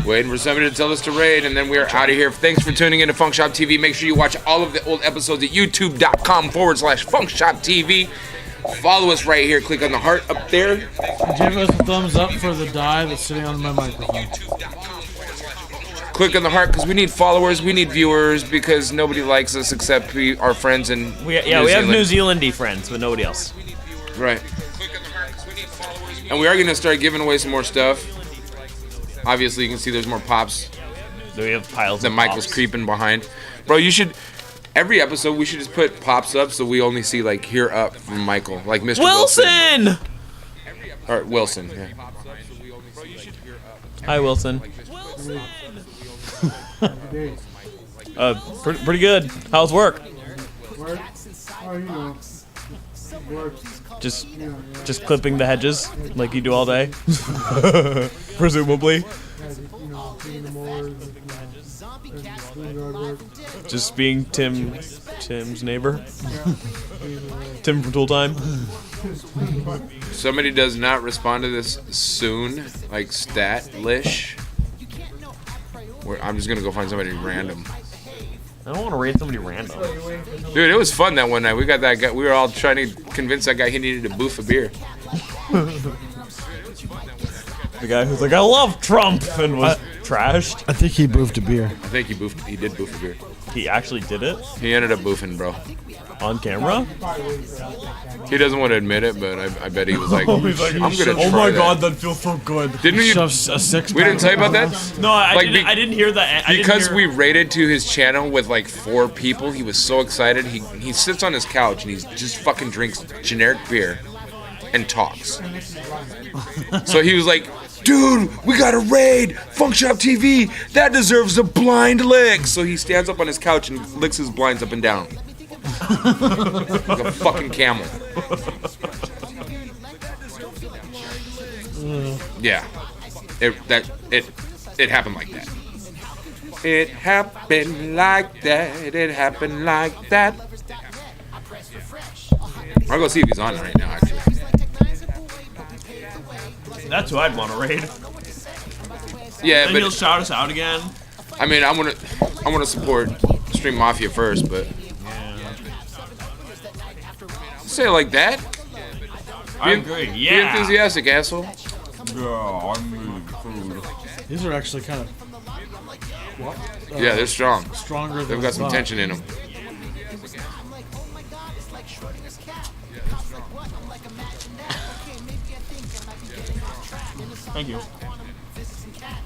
Waiting for somebody to tell us to raid, and then we're out of here. Thanks for tuning in to Funk Shop TV. Make sure you watch all of the old episodes at youtube.com/FunkShopTV. Follow us right here. Click on the heart up there. Give us a thumbs up for the die that's sitting on my microphone. Click on the heart because we need followers, we need viewers because nobody likes us except our friends in we have New Zealandy friends, but nobody else. Right. And we are going to start giving away some more stuff. Obviously, you can see there's more pops. We have piles that of Mike pops. was creeping behind. Bro, you should... Every episode, we should just put pops up so we only see, like, here up from Michael. Like Mr. Wilson! Or Wilson, yeah. Hi, Wilson. Pretty good. How's work? Work? Oh, you know. Work. Just clipping the hedges like you do all day? Presumably. Just being Tim's neighbor. Tim from Tool Time. Somebody does not respond to this soon, like stat-lish. I'm just gonna go find somebody random. I don't want to raid somebody random. Dude, it was fun that one night. We got that guy. We were all trying to convince that guy he needed a booth of beer. The guy who's like, I love Trump, and was trashed. I think he boofed a beer. I think he did boof a beer. He actually did it? He ended up boofing, bro. On camera? He doesn't want to admit it, but I bet he was like, I'm gonna try oh my god, that feels so good. Didn't we? We didn't tell you about that? No, I didn't hear that. Because we raided to his channel with like 4 people, he was so excited. He sits on his couch and he just fucking drinks generic beer and talks. So he was like, dude, we got a raid! Funk Shop TV! That deserves a blind lick! So he stands up on his couch and licks his blinds up and down. Like a fucking camel. Yeah. It happened like that. It happened like that. It happened like that. I'll go see if he's on right now, actually. That's who I'd want to raid. Yeah, then but he'll shout us out again. I mean, I want to support Stream Mafia first, but say it like that. I agree. Be Yeah. enthusiastic, asshole. Yeah, I'm really food. These are actually kind of. Yeah, they're strong. Stronger than They've got some tension in them. Thank you.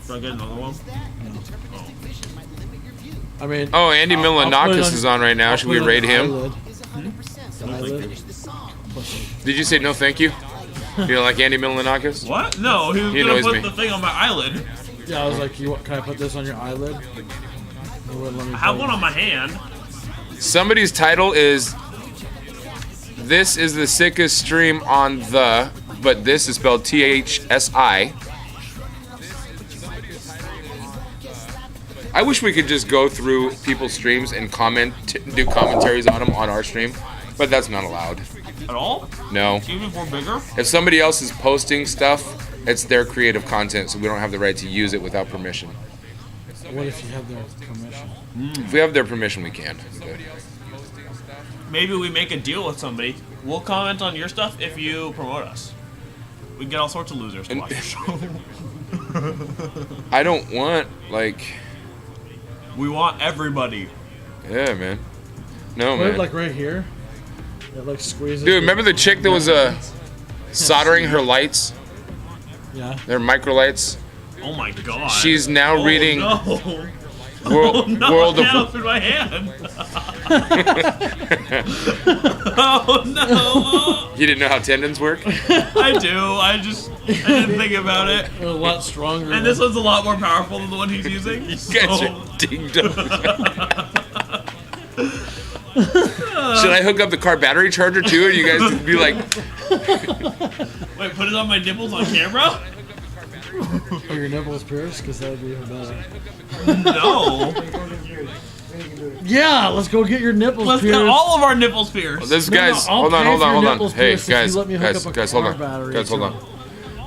Do I get another one? I mean. Oh, Andy I'll put it Milanakis on- is on right now. I'll Should put we it on raid the him? eyelid. The eyelid. Did you say no thank you? You don't like Andy Milanakis? What? No, he was He gonna annoys put me. the thing on my eyelid. Yeah, I was like, can I put this on your eyelid? You wouldn't let me I have put one it. on my hand. Somebody's title is "This is the sickest stream on the," but this is spelled THSI. I wish we could just go through people's streams and do commentaries on them on our stream, but that's not allowed. At all? No. Even if we're bigger? If somebody else is posting stuff, it's their creative content, so we don't have the right to use it without permission. What if you have their permission? If we have their permission, we can. Maybe we make a deal with somebody. We'll comment on your stuff if you promote us. We get all sorts of losers to watch the show. I don't want, like... We want everybody. Yeah, man. No, Put it man. like right here. It like squeezes. Dude, remember the chick that was soldering her lights? Yeah. Their micro lights? Oh my god. She's now reading No. World of... in my hand. Oh no. You didn't know how tendons work? I do. I didn't think about it. They're a lot stronger. And this one's a lot more powerful than the one he's using. You guys are ding-dong. Should I hook up the car battery charger too? And you guys could be like... Wait, put it on my nipples on camera? Are your nipples pierced? Because that would be even better. No. Yeah, let's go get your nipples Let's pierced. get all of our nipples pierced. Well, this guy's... I'll hold pay on. for your Hey, nipples pierced if guys, you let me hook up a guys, hold car on. battery Guys, hold to on.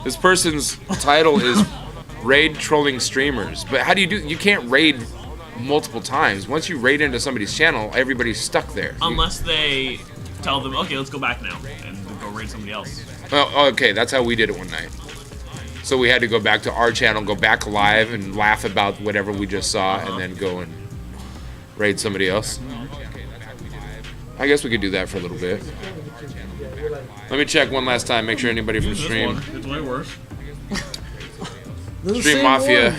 This person's title is raid trolling streamers. But how do you do... You can't raid multiple times. Once you raid into somebody's channel, everybody's stuck there. Unless they tell them, okay, let's go back now and go raid somebody else. Oh, okay, that's how we did it one night. So we had to go back to our channel, go back live, and laugh about whatever we just saw, and then go and raid somebody else. I guess we could do that for a little bit. Let me check one last time, make sure anybody from Use this stream. one. It's way worse. Stream Mafia.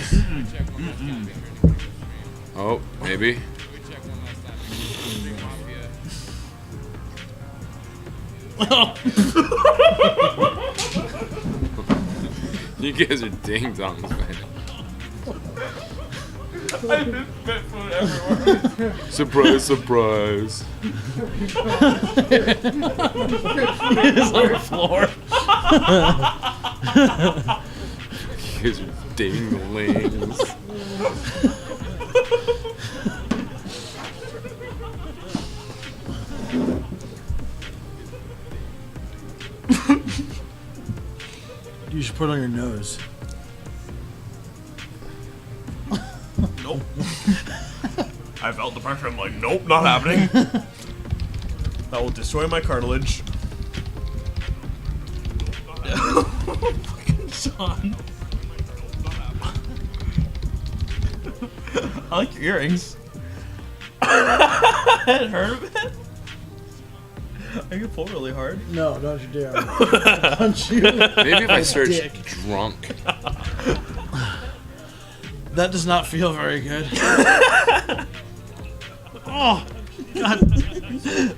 Oh, maybe. You guys are ding dongs, man. I just spit food everywhere. Surprise, surprise. It's on the floor. You guys are dinglings. You should put it on your nose. Nope. I felt the pressure. I'm like, nope, not happening. That will destroy my cartilage. Fucking Sean. I like your earrings. It hurt a bit. I can pull really hard. No, don't you dare. Punch you. Maybe if I search Dick. drunk. That does not feel very good. Oh, God.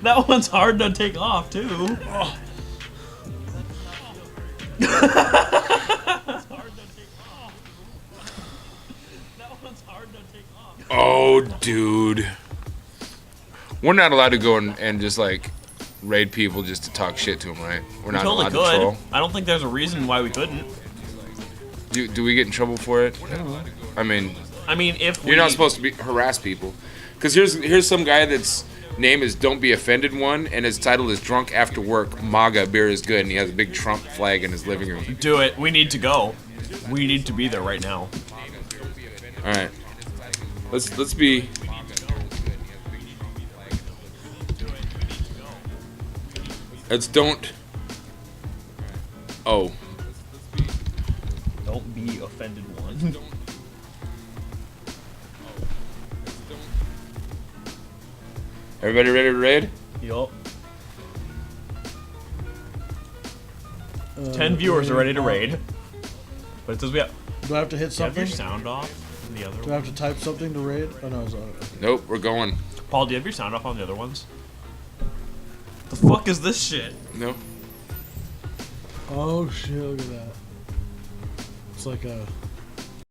That one's hard to take off, too. Oh. Oh, dude. We're not allowed to go and just like raid people just to talk shit to them, right? We're not totally allowed to troll. I don't think there's a reason why we couldn't. Do we get in trouble for it? I mean, if you're not supposed to harass people, because here's some guy that's name is Don't Be Offended One, and his title is Drunk After Work. MAGA beer is good, and he has a big Trump flag in his living room. Do it. We need to go. We need to be there right now. All right, let's be. Let's don't. Oh. Don't be offended one. Everybody ready to raid? Yup. 10 viewers are ready to raid. But it says we have. Do I have to hit Have something? your sound off in the other Do I have to type something to raid? Oh no, it's okay. Nope, we're going. Paul, do you have your sound off on the other ones? The fuck is this shit? No. Oh shit, look at that. It's like a